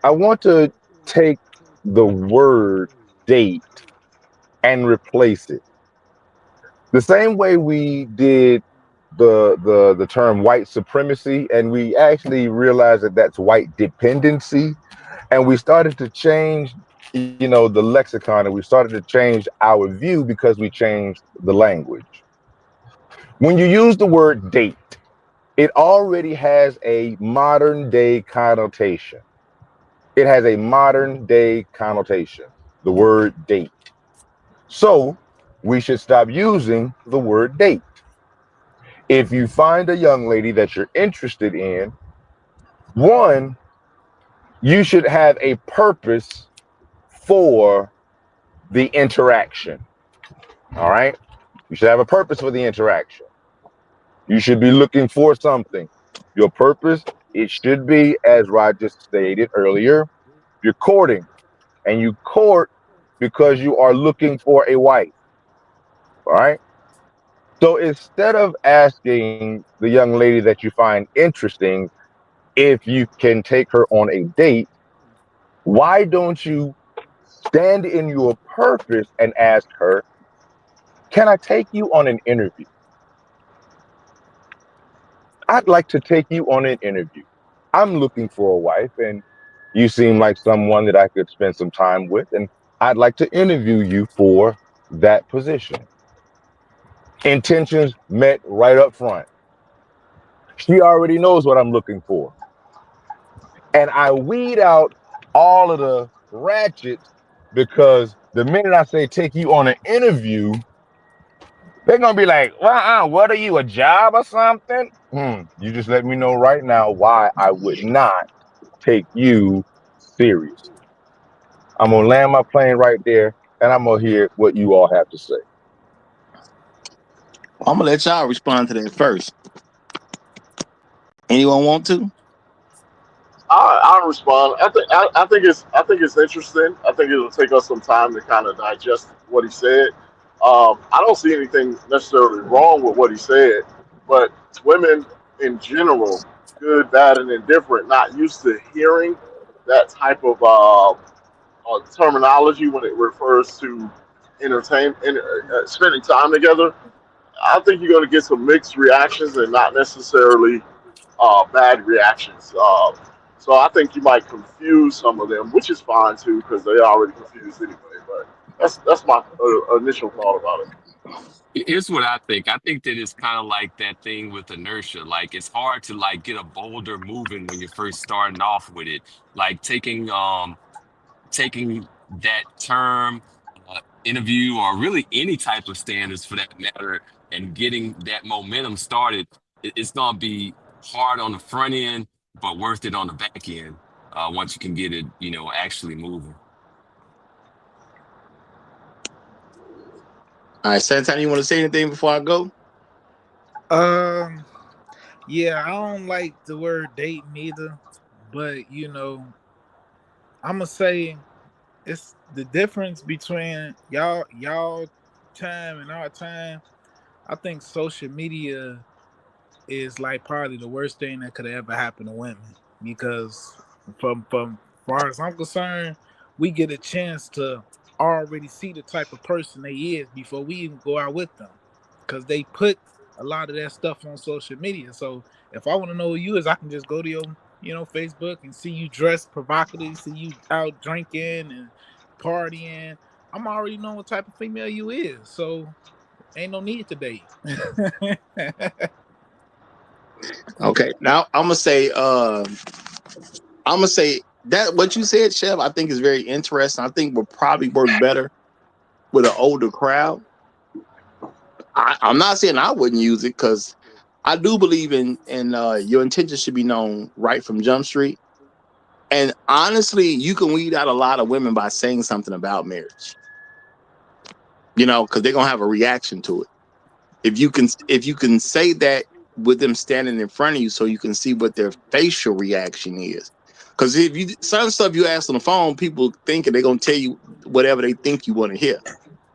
I want to take the word date and replace it the same way we did the term white supremacy, and we actually realized that that's white dependency, and we started to change, the lexicon, and we started to change our view because we changed the language. When you use the word date, it already has a modern day connotation. It has a modern day connotation, the word date. So we should stop using the word date. If you find a young lady that you're interested in, one, you should have a purpose for the interaction. All right. You should have a purpose for the interaction. You should be looking for something. Your purpose, it should be, as Roger stated earlier, you're courting, and you court because you are looking for a wife. All right. So instead of asking the young lady that you find interesting if you can take her on a date, why don't you stand in your purpose and ask her, can I take you on an interview? I'd like to take you on an interview. I'm looking for a wife, and you seem like someone that I could spend some time with, and I'd like to interview you for that position. Intentions met right up front. She already knows what I'm looking for. And I weed out all of the ratchets because the minute I say take you on an interview, they're gonna be like, what are you, a job or something? You just let me know right now why I would not take you seriously. I'm gonna land my plane right there. and I'm gonna hear what you all have to say. I'm gonna let y'all respond to that first. Anyone want to? I'll respond. I think it's interesting. I think it'll take us some time to kind of digest what he said. I don't see anything necessarily wrong with what he said, but women in general, good, bad, and indifferent, not used to hearing that type of terminology when it refers to spending time together. I think you're going to get some mixed reactions and not necessarily bad reactions. So I think you might confuse some of them, which is fine too, because they already confused anyway. But that's my initial thought about it. Here's what I think. I think that it's kind of like that thing with inertia. Like it's hard to like get a boulder moving when you're first starting off with it. Like taking that term, interview, or really any type of standards for that matter, and getting that momentum started, it's gonna be hard on the front end, but worth it on the back end. Once you can get it, actually moving. All right, Santana, you want to say anything before I go? Yeah, I don't like the word dating either, but I'm gonna say it's the difference between y'all time and our time. I think social media is like probably the worst thing that could ever happen to women because from far as I'm concerned, we get a chance to already see the type of person they is before we even go out with them because they put a lot of that stuff on social media. So if I want to know who you is, I can just go to your Facebook and see you dressed provocatively, see you out drinking and partying. I'm already knowing what type of female you is, so ain't no need to date. Okay, now I'm gonna say that what you said, Chef, I think is very interesting. I think will probably work better with an older crowd. I'm not saying I wouldn't use it because I do believe in your intentions should be known right from Jump Street. And honestly, you can weed out a lot of women by saying something about marriage. Because they're gonna have a reaction to it. If you can say that with them standing in front of you, so you can see what their facial reaction is. Because if you certain stuff you ask on the phone, people thinking they're gonna tell you whatever they think you want to hear.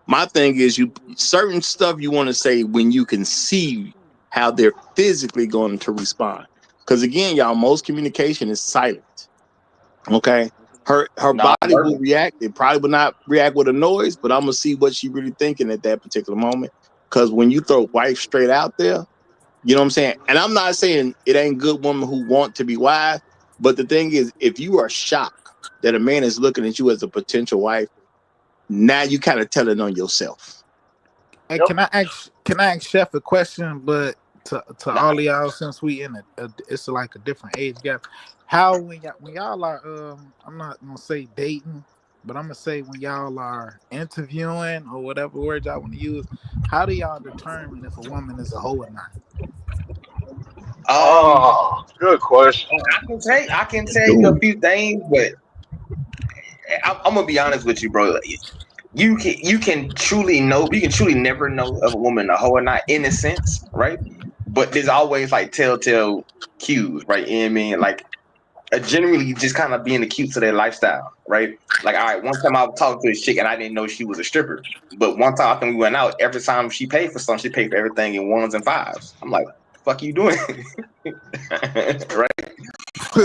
My thing is certain stuff you want to say when you can see how they're physically going to respond. Because again, y'all, most communication is silent. Okay. Her body will react. It probably will not react with a noise, but I'm gonna see what she really thinking at that particular moment. Because when you throw wife straight out there, you know what I'm saying? And I'm not saying it ain't good women who want to be wife, but the thing is, if you are shocked that a man is looking at you as a potential wife, now you kind of telling on yourself. Hey, Yep. can I ask Chef a question? But to all of y'all, since we in it's like a different age gap. How when y'all are I'm not gonna say dating, but I'm gonna say when y'all are interviewing or whatever word y'all want to use, how do y'all determine if a woman is a hoe or not? Oh, good question. I can tell you a few things, but I'm gonna be honest with you, bro. You can truly never know if a woman a hoe or not in a sense, right? But there's always like telltale cues, right? You know what I mean? Like generally just kind of being acute to their lifestyle, right? Like, all right, one time I talked to a chick and I didn't know she was a stripper. But one time after we went out, every time she paid for something, she paid for everything in ones and fives. I'm like, fuck you doing? Right?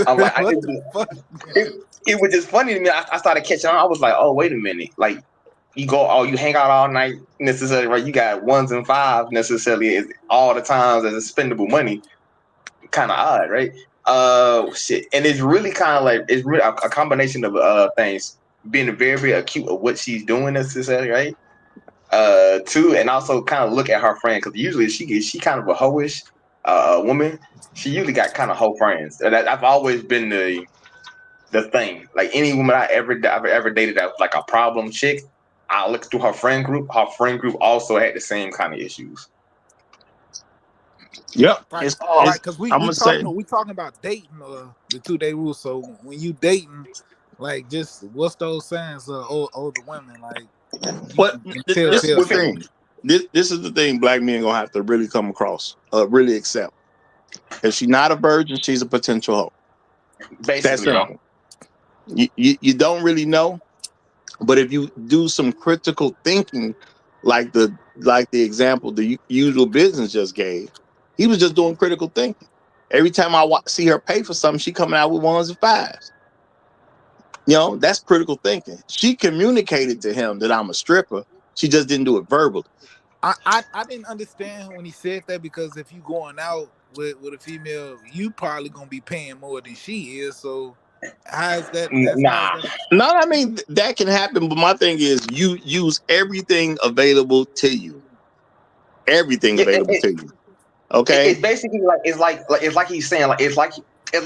I'm like, What the fuck? it was just funny to me. I started catching on. I was like, oh, wait a minute. Like, you hang out all night necessarily, right? You got ones and fives necessarily all the times as expendable money. Kind of odd, right? Shit. And it's really kind of like, it's really a combination of things. Being very, very acute of what she's doing necessarily, right? Too, and also kind of look at her friend because usually she kind of a hoish woman. She usually got kind of hoe friends. And I've always been the thing. Like any woman I've ever dated that was like a problem chick, I look through her friend group. Her friend group also had the same kind of issues. Yep. Right, Um, because I'm gonna say we talking about dating the 2-day rule. So when you dating, like, just what's those signs of older women? Like, You can tell This is the something. thing. This is the thing black men gonna have to really come across, really accept. If she's not a virgin, she's a potential hoe. That's Basically, bro. simple. You don't really know, but if you do some critical thinking, like the example the usual business just gave, he was just doing critical thinking. Every time I see her pay for something, she coming out with ones and fives. You know, that's critical thinking. She communicated to him that I'm a stripper. She just didn't do it verbally. I didn't understand when he said that, because if you going out with a female, you probably gonna be paying more than she is. So how is that? Nah. No, I mean that can happen, but my thing is you use everything available to you. Everything available to you. Okay. It's basically like it's like he's saying, like it's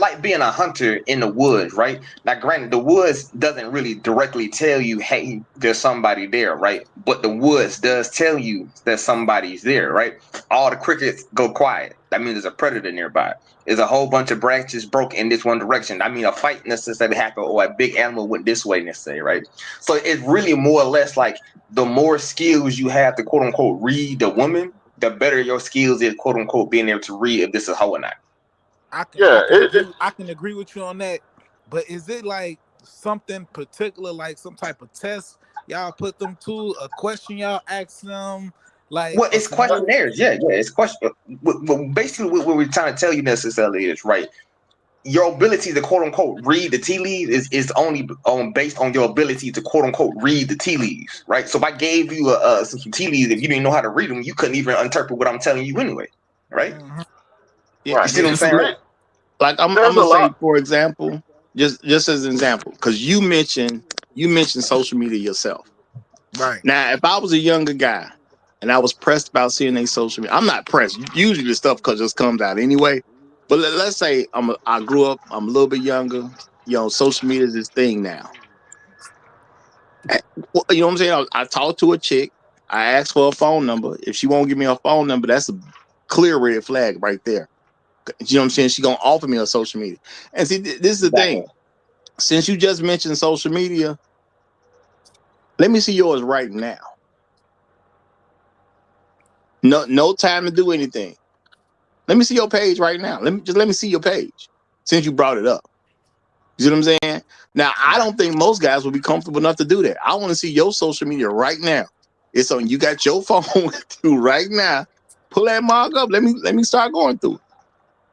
like being a hunter in the woods, right? Now, granted, the woods doesn't really directly tell you, hey, there's somebody there, right? But the woods does tell you that somebody's there, right? All the crickets go quiet. That means there's a predator nearby. There's a whole bunch of branches broke in this one direction. I mean, a fight necessarily happened, or a big animal went this way necessarily, right? So it's really more or less like the more skills you have to quote unquote read the woman, the better your skills is, quote unquote, being able to read if this is a hoe or not. I can agree with you on that. But is it like something particular, like some type of test y'all put them to, a question y'all ask them? Like, well, it's questionnaires. Yeah, it's question. Basically, what we're trying to tell you necessarily is, right, your ability to quote unquote read the tea leaves is only based on your ability to quote unquote read the tea leaves, right? So if I gave you some tea leaves, if you didn't know how to read them, you couldn't even interpret what I'm telling you anyway, right? Mm-hmm. Yeah, you see what I'm saying? Right? Like I'm gonna say, for example, just as an example, because you mentioned social media yourself. Right. Now, if I was a younger guy and I was pressed about seeing their social media, I'm not pressed. Usually the stuff just comes out anyway. But let's say I grew up, I'm a little bit younger. You know, social media is this thing now. You know what I'm saying? I talked to a chick. I asked for a phone number. If she won't give me a phone number, that's a clear red flag right there. You know what I'm saying? She's going to offer me on social media. And see, this is the thing. Since you just mentioned social media, let me see yours right now. No time to do anything. Let me see your page right now. Let me see your page since you brought it up. You see what I'm saying? Now, I don't think most guys will be comfortable enough to do that. I want to see your social media right now. It's on. You got your phone with you right now. Pull that mug up. Let me start going through it.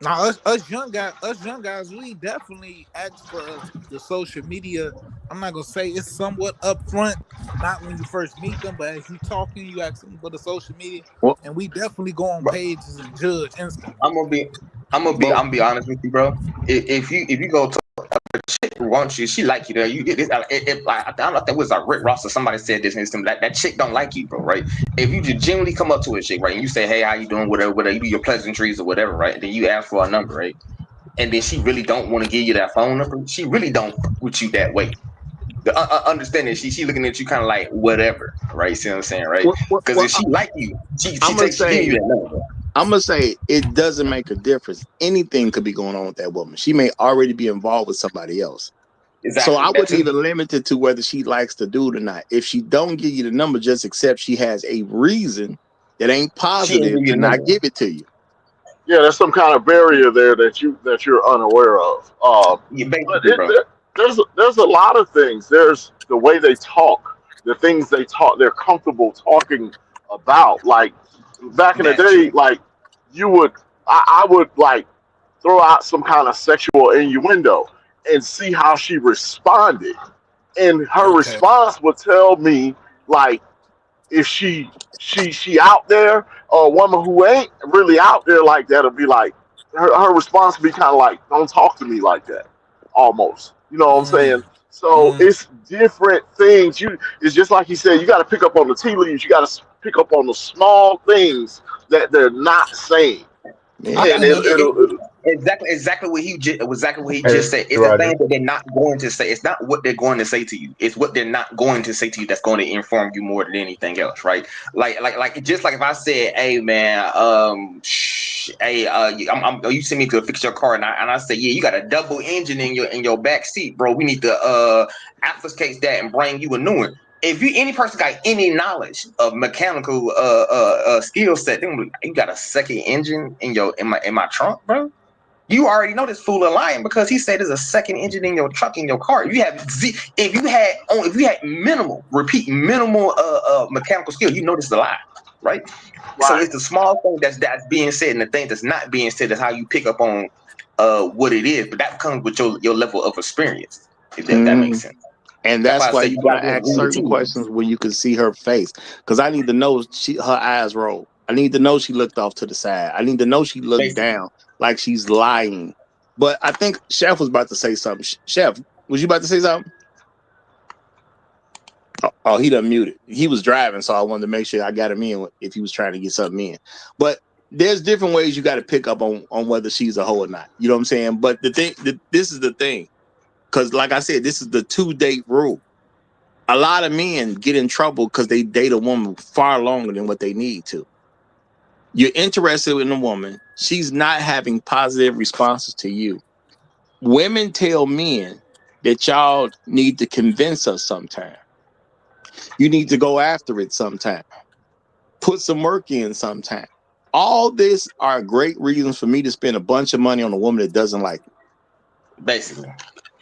Now, us young guys, we definitely ask for the social media. I'm not gonna say it's somewhat upfront, not when you first meet them, but as you talking, you ask them for the social media, and we definitely go on pages and judge instantly. I'm gonna be honest with you, bro. If you go to a chick who wants you, she like you there. You I don't know if that was like Rick Ross or somebody said this, and that chick don't like you, bro, right? If you just genuinely come up to a chick, right, and you say, hey, how you doing, whatever, you do your pleasantries or whatever, right? And then you ask for a number, right? And then she really don't want to give you that phone number. She really don't fuck with you that way. The understanding, she looking at you kind of like whatever, right? See what I'm saying, right? Because if she like you, she give you that number. I'm gonna say it doesn't make a difference. Anything could be going on with that woman. She may already be involved with somebody else. Exactly. So I wouldn't even limit it to whether she likes the dude or not. If she don't give you the number, just accept she has a reason that ain't positive to not give it to you. Yeah, there's some kind of barrier there that you're unaware of. There's a lot of things. There's the way they talk, the things they talk, they're comfortable talking about. Like back in the day, like I would like throw out some kind of sexual innuendo and see how she responded, and her response would tell me like if she out there, or a woman who ain't really out there like that will be like her response would be kind of like, don't talk to me like that, almost, you know what I'm saying? So it's different things. It's just like he said, you got to pick up on the tea leaves, you got to pick up on the small things that they're not saying. Exactly what he just said. It's the thing that they're not going to say. It's not what they're going to say to you. It's what they're not going to say to you that's going to inform you more than anything else, right? Like just like if I said, "Hey man, you send me to fix your car," and I say, "Yeah, you got a double engine in your back seat, bro. We need to obfuscate that and bring you a new one." any person got any knowledge of mechanical skill set, then you got a second engine in my trunk, bro. You already know this fool is lying because he said there's a second engine in your truck in your car. If you had minimal mechanical skill, you know this is a lie, right? So it's the small thing that's being said, and the thing that's not being said is how you pick up on what it is. But that comes with your level of experience. If that makes sense. And That's that's why I why say you you gotta gotta ask read certain the questions when you can see her face. Because I need to know her eyes roll. I need to know she looked off to the side. I need to know she looked basically. down like she's lying. But I think Chef was about to say something. Chef, was you about to say something? Oh, he done muted. He was driving, so I wanted to make sure I got him in if he was trying to get something in. But there's different ways you got to pick up on whether she's a hoe or not. You know what I'm saying? But this is the thing. Because like I said, this is the 2-date rule. A lot of men get in trouble because they date a woman far longer than what they need to. You're interested in a woman. She's not having positive responses to you. Women tell men that y'all need to convince us sometime. You need to go after it sometime. Put some work in sometime. All this are great reasons for me to spend a bunch of money on a woman that doesn't like me. Basically.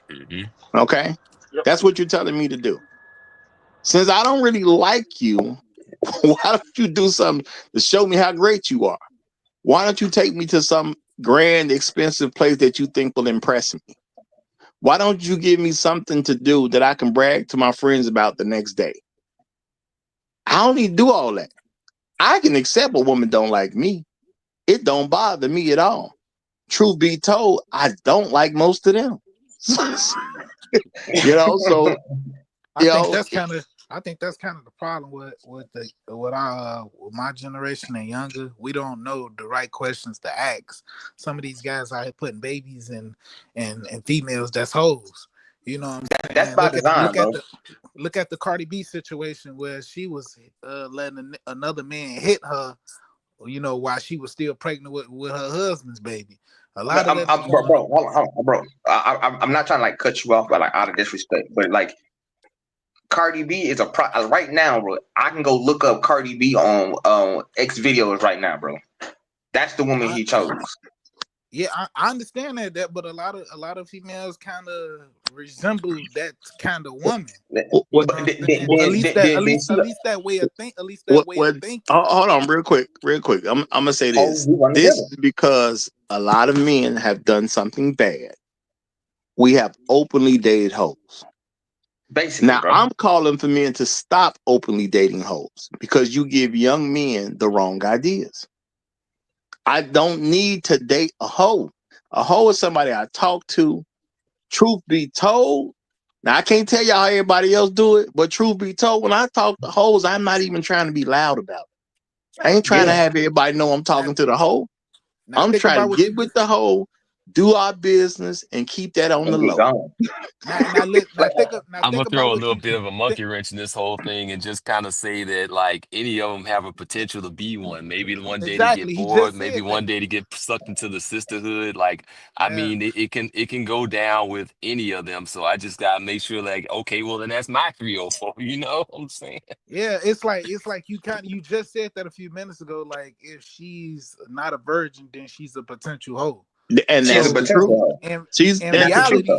Mm-hmm. Okay? Yep. That's what you're telling me to do. Since I don't really like you, why don't you do something to show me how great you are? Why don't you take me to some grand, expensive place that you think will impress me? Why don't you give me something to do that I can brag to my friends about the next day? I don't need to do all that. I can accept a woman don't like me. It don't bother me at all. Truth be told, I don't like most of them. You know, so I think that's kind of the problem with my generation and younger. We don't know the right questions to ask. Some of these guys out here putting babies and females that's hoes. You know what I'm saying? That's by design, bro. Look at the Cardi B situation where she was letting another man hit her, you know, while she was still pregnant with her husband's baby. A lot of that, bro. Hold on, bro. I'm not trying to like cut you off, but like out of disrespect, but like Cardi B is right now, bro. I can go look up Cardi B on X videos right now, bro. That's the woman he chose. Yeah, I understand that, but a lot of females kind of resemble that kind of woman. At least that way of thinking. Hold on, real quick. I'm gonna say this. This is because a lot of men have done something bad. We have openly dated hoes. Basically, now, bro. I'm calling for men to stop openly dating hoes because you give young men the wrong ideas. I don't need to date a hoe. A hoe is somebody I talk to. Truth be told, now I can't tell y'all how everybody else do it, but truth be told, when I talk to hoes, I'm not even trying to be loud about it. I ain't trying to have everybody know I'm talking to the hoe. I'm trying to get with the hoe, do our business, and keep that on the low. I'm gonna throw a little bit of a monkey wrench in this whole thing and just kind of say that like any of them have a potential to be one. Maybe one day to get bored, maybe one day to get sucked into the sisterhood. Like, I mean, it can go down with any of them. So I just gotta make sure, like, okay, well then that's my 304. You know what I'm saying? Yeah, it's like you just said that a few minutes ago. Like, if she's not a virgin, then she's a potential hoe. And that's the truth. In reality,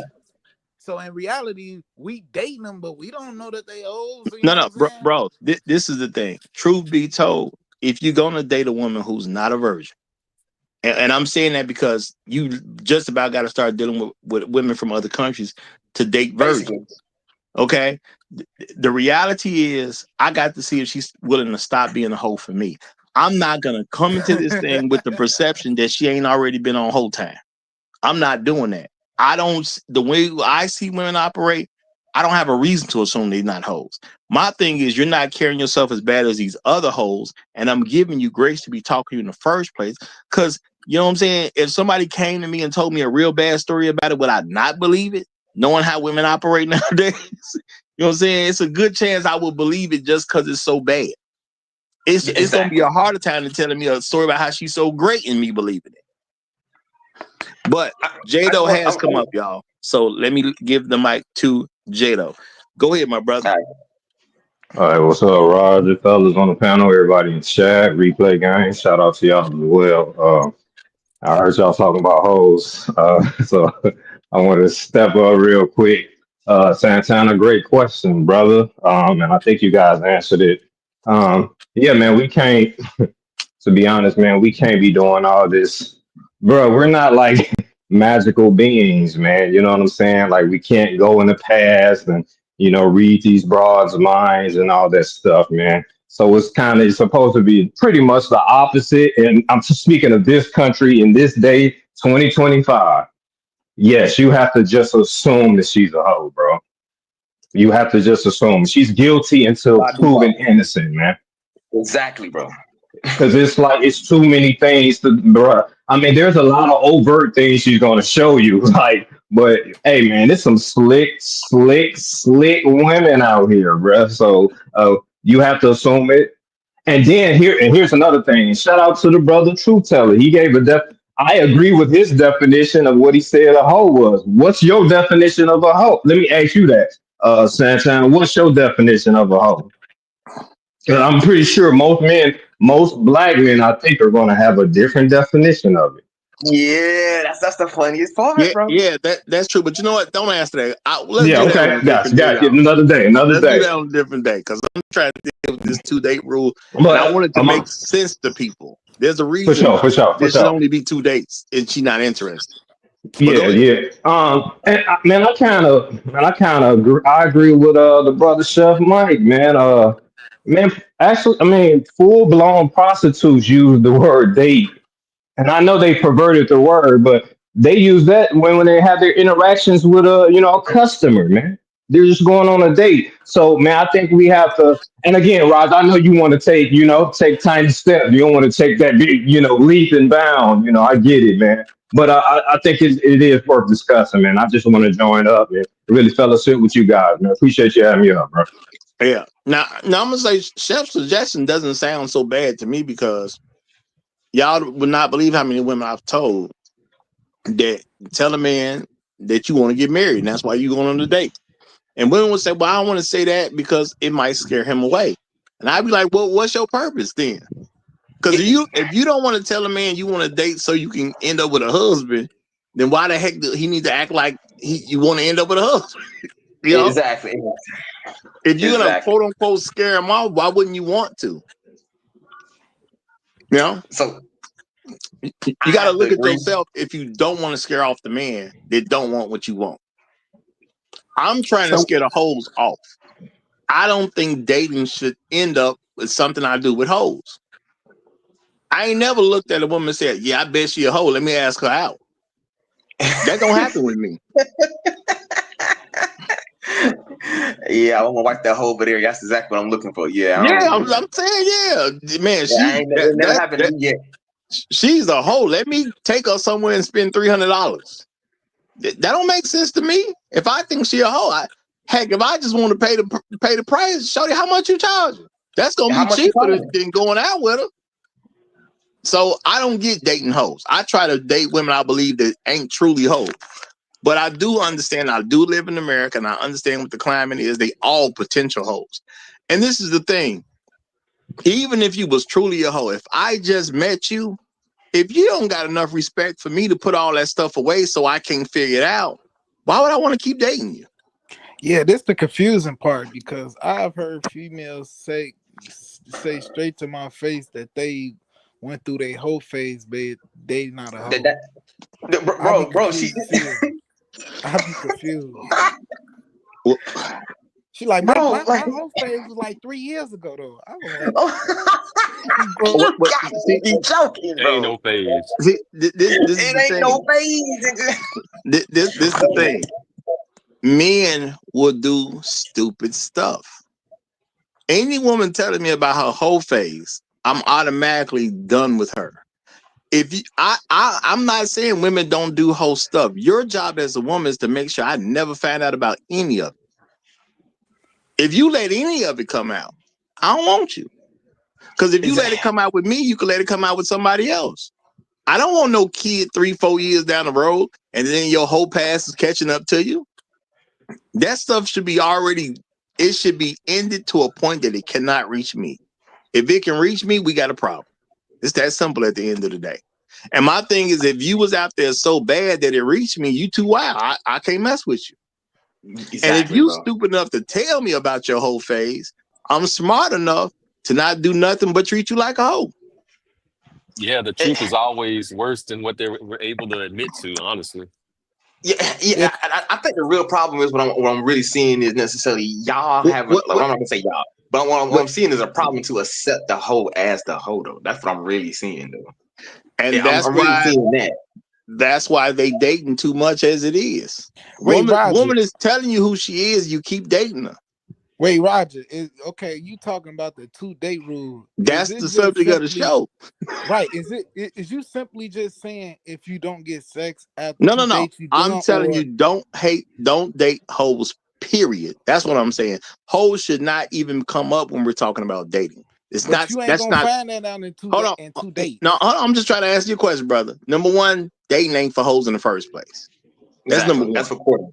so in reality, we dating them, but we don't know that they hoes. No, bro. This is the thing. Truth be told, if you're gonna date a woman who's not a virgin, and I'm saying that because you just about got to start dealing with women from other countries to date virgins. Okay. The reality is, I got to see if she's willing to stop being a hoe for me. I'm not gonna come into this thing with the perception that she ain't already been on whole time. I'm not doing that. The way I see women operate, I don't have a reason to assume they're not hoes. My thing is, you're not carrying yourself as bad as these other hoes, and I'm giving you grace to be talking to you in the first place. Because, you know what I'm saying? If somebody came to me and told me a real bad story about it, would I not believe it? Knowing how women operate nowadays, you know what I'm saying? It's a good chance I will believe it just because it's so bad. It's going to be a harder time than telling me a story about how she's so great and me believing it. But Jado has come up, y'all. So let me give the mic to Jado. Go ahead, my brother. All right, what's up, Roger, fellas on the panel, everybody in chat, replay gang. Shout out to y'all as well. I heard y'all talking about hoes, so I want to step up real quick. Santana, great question, brother. And I think you guys answered it. Yeah, man, we can't. To be honest, man, we can't be doing all this, bro. We're not like magical beings, man. You know what I'm saying? Like we can't go in the past and read these broads' minds and all that stuff, man. So it's kind of supposed to be pretty much the opposite. And I'm just speaking of this country in this day, 2025. Yes, you have to just assume that she's a hoe, bro. You have to just assume she's guilty until proven innocent, man. Exactly, bro. Because it's like it's too many things to, bruh. I mean, there's a lot of overt things she's gonna show you, like, but hey, man, there's some slick women out here, bruh. So you have to assume it. And then here's another thing. Shout out to the brother Truth Teller. He gave a I agree with his definition of what he said a hoe was. What's your definition of a hoe? Let me ask you that, Santana. What's your definition of a hoe? Because I'm pretty sure most black men, I think, are going to have a different definition of it. Yeah, that's the funniest part, bro. Yeah, that's true. But you know what? Don't answer that. Let's do that on a different day. Another day. Let's do that on a different day because I'm trying to deal with this 2-date rule, and I want it to make sense to people. There's a reason. For sure. There should only be 2 dates, and she's not interested. Yeah. And I kind of agree. I agree with the brother Chef Mike, man. Man, actually, I mean, full blown prostitutes use the word date, and I know they perverted the word, but they use that when they have their interactions with a customer, man. They're just going on a date. So, man, I think we have to. And again, Raj, I know you want to take tiny steps. You don't want to take that big, leap and bound. I get it, man. But I think it is worth discussing, man. I just want to join up and really fell asleep with you guys, man. Appreciate you having me up, bro. Yeah. Now I'm gonna say Chef's suggestion doesn't sound so bad to me because y'all would not believe how many women I've told that tell a man that you want to get married, and that's why you're going on the date. And women would say, "Well, I don't want to say that because it might scare him away." And I'd be like, "Well, what's your purpose then?" Because if you don't want to tell a man you want to date so you can end up with a husband, then why the heck do he need to act like you want to end up with a husband? Exactly. If you're gonna quote unquote scare him off, why wouldn't you want to? So you got to look at yourself. If you don't want to scare off the man, they don't want what you want. I'm trying to scare the hoes off. I don't think dating should end up with something I do with hoes. I ain't never looked at a woman and said, "Yeah, I bet she a hoe. Let me ask her out." That don't happen with me. Yeah, I want to wipe that whole bit area. That's exactly what I'm looking for. Yeah, I'm saying, yeah, man. It never happened to me yet. She's a hoe. Let me take her somewhere and spend $300. That don't make sense to me. If I think she a hoe, if I just want to pay the price, show you how much you charge her. That's gonna be cheaper than going out with her. So I don't get dating hoes. I try to date women I believe that ain't truly hoes. But I do understand, I do live in America, and I understand what the climate is. They all potential hoes. And this is the thing. Even if you was truly a hoe, if I just met you, if you don't got enough respect for me to put all that stuff away so I can't figure it out, why would I want to keep dating you? Yeah, this the confusing part because I've heard females say straight to my face that they went through their whole phase, but they not a hoe. Bro, she. I'd be confused. She like my whole phase was like 3 years ago though. I was like, you joking, bro? Ain't no phase. See, this ain't no phase. This is the thing. Men will do stupid stuff. Any woman telling me about her whole phase, I'm automatically done with her. If you, I'm not saying women don't do whole stuff. Your job as a woman is to make sure I never find out about any of it. If you let any of it come out, I don't want you. Because if you let it come out with me, you can let it come out with somebody else. I don't want no kid 3-4 years down the road, and then your whole past is catching up to you. That stuff should be already it should be ended to a point that it cannot reach me. If it can reach me, we got a problem. It's that simple at the end of the day. And my thing is, if you was out there so bad that it reached me, you too wild. I can't mess with you. Exactly, and if you bro. stupid enough to tell me about your whole phase, I'm smart enough to not do nothing but treat you like a hoe. Yeah, the truth is always worse than what they were able to admit to, honestly. Yeah. I think the real problem is what I'm really seeing is necessarily y'all having. I'm not gonna say y'all, but what I'm seeing is a problem to accept the hoe as the hoe, though. That's what I'm really seeing, though. And yeah, that's I'm why. really seeing that. That's why they dating too much as it is. Wait, woman is telling you who she is. You keep dating her. Wait, Roger, okay, you talking about the 2-date rule. That's the subject of the show. Right. Is you simply just saying if you don't get sex after No. dates, you I'm telling you, don't date hoes, period. That's what I'm saying. Hoes should not even come up when we're talking about dating. It's but not. You ain't that's gonna not. find that out in two dates. No, hold on. I'm just trying to ask you a question, brother. Number one, dating ain't for hoes in the first place. That's exactly. number one. That's for courting.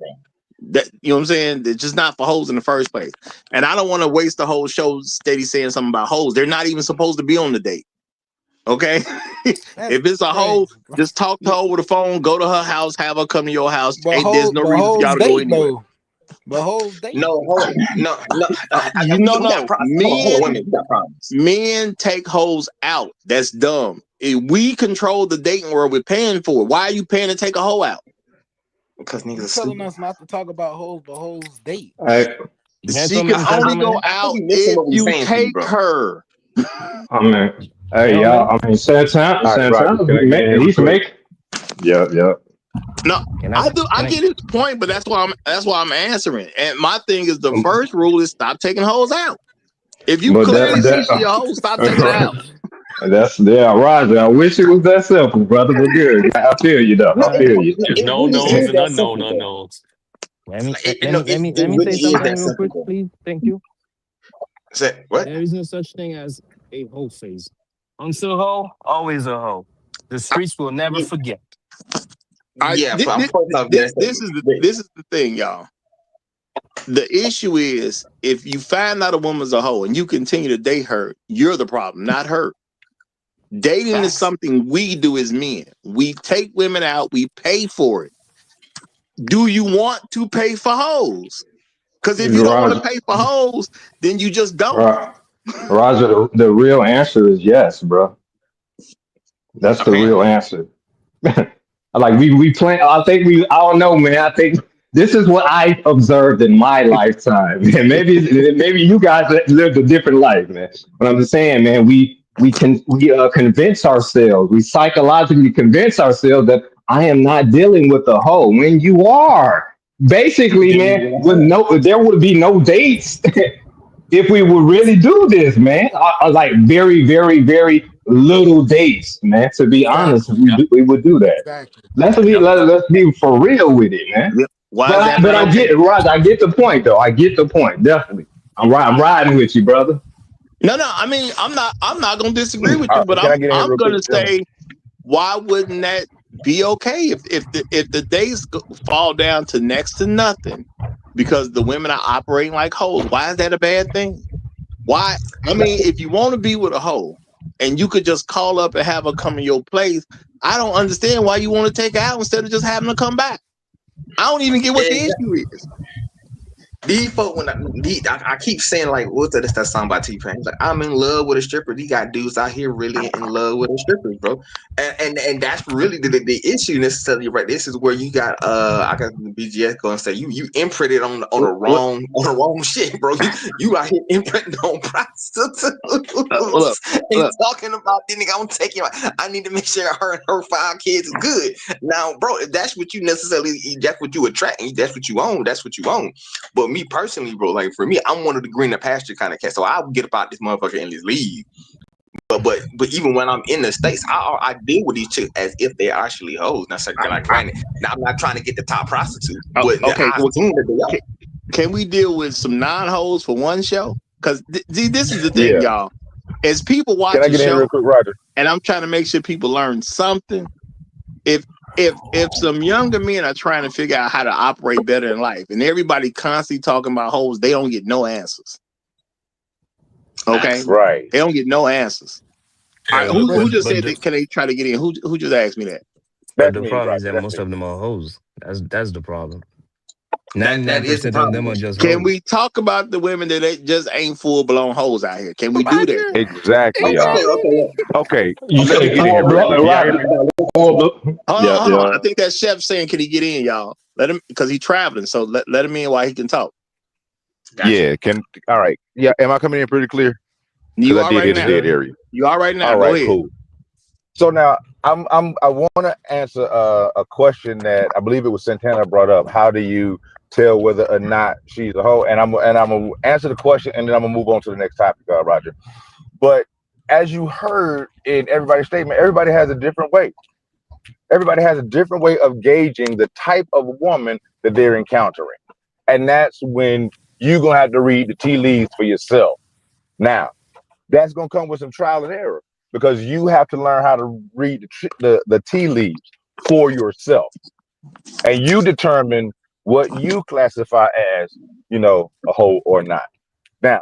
That, you know what I'm saying? It's just not for hoes in the first place. And I don't want to waste the whole show steady saying something about hoes. They're not even supposed to be on the date. Okay? If it's a hoe, just talk to her over the phone, go to her house, have her come to your house. There's no reason for y'all to go anywhere. But hoes date. No. Men take hoes out. That's dumb. If we control the dating world, we're paying for it. Why are you paying to take a hoe out? Because niggas are telling us not to talk about hoes, but hoes date. She can only go out if you take her. I mean, hey, y'all. I mean, Santana, at least make. Yep. No, I get his point, but that's why I'm answering. And my thing is, the first rule is stop taking hoes out. If you clearly see she a hoe, stop taking her out. Roger. I wish it was that simple, brother. But good. I feel you, though. I feel you. There's no knowns and unknowns. Let me say something real quick, please. Thank you. Say what? There is no such thing as a hoe phase. Once a hoe, always a hoe. The streets will never forget. This is the thing, y'all. The issue is if you find out a woman's a hoe and you continue to date her, you're the problem, not her. Dating is something we do as men. We take women out, we pay for it. Do you want to pay for hoes? Because if you don't want to pay for hoes, then you just don't. Roger, the real answer is yes, bro. That's the real answer. Like we plan. I don't know, man. I think this is what I observed in my lifetime. And maybe you guys lived a different life, man. But I'm just saying, man, we convince ourselves, we psychologically convince ourselves that I am not dealing with a hoe when you are. Basically, man, there would be no dates if we would really do this, man. Like very, very, very little dates, man. To be honest, we would do that. Exactly. Let's be for real with it, man. Yep. But I get it, Rod. I get the point, though. I get the point, definitely. I'm riding with you, brother. No. I mean, I'm not gonna disagree with you, but I'm gonna say, why wouldn't that be okay if the days fall down to next to nothing because the women are operating like hoes? Why is that a bad thing? Why? I mean, if you want to be with a hoe and you could just call up and have her come to your place, I don't understand why you want to take her out instead of just having her come back. I don't even get what the issue is. These folk, I keep saying, like, what's that song by T-Pain? Like, I'm in love with a stripper. These got dudes out here really in love with a stripper, bro. And that's really the issue necessarily, right? This is where you got I got the BGS going to say you imprinted on the wrong shit, bro. You out here imprinting on prostitutes and talking about this nigga. I'm taking. I need to make sure her and her 5 kids is good. Now, bro, if that's what you necessarily, that's what you attract, and that's what you own. That's what you own. But me personally, bro, like for me, I'm one of the greener pasture kind of cat. So I will get about this motherfucker and just leave. But even when I'm in the States, I deal with these chicks as if they're actually hoes. Now, granted, now I'm not trying to get the top prostitute. But okay, can we deal with some non-hoes for one show? Because this is the thing, y'all. As people watch the show, real quick, Roger? And I'm trying to make sure people learn something. If if some younger men are trying to figure out how to operate better in life, and everybody constantly talking about hoes, they don't get no answers. Okay, Right. they don't get no answers. All Yeah, right, look, who but just but said the that? Can they try to get in? Who just asked me that? but That's the me, problem is Roger. that That's most me. of them are hoes. That's the problem. That 99 that is the percent of them problem. are just Can hoes. we talk about the women that just ain't full blown hoes out here? Can we do that? Roger, Exactly, y'all. Okay. Okay, You let me say get in full here real blood, quick. Can y'all hear me? Hold Yeah, on, hold on. yeah. I think that chef saying, can he get in, y'all? Let him, because he's traveling. So let him in while he can talk. Gotcha. Yeah, all right. Yeah, am I coming in pretty clear? Because You I all did right hit a now? dead yeah. area. You all right now? All Go right, ahead. cool. So now I want to answer a question that I believe it was Santana brought up. How do you tell whether or not she's a hoe? And I'm gonna answer the question, and then I'm gonna move on to the next topic, Roger. But as you heard in everybody's statement, everybody has a different way. Everybody has a different way of gauging the type of woman that they're encountering, and that's when you're gonna have to read the tea leaves for yourself. Now, that's going to come with some trial and error because you have to learn how to read the tea leaves for yourself, and you determine what you classify as, a hoe or not. Now,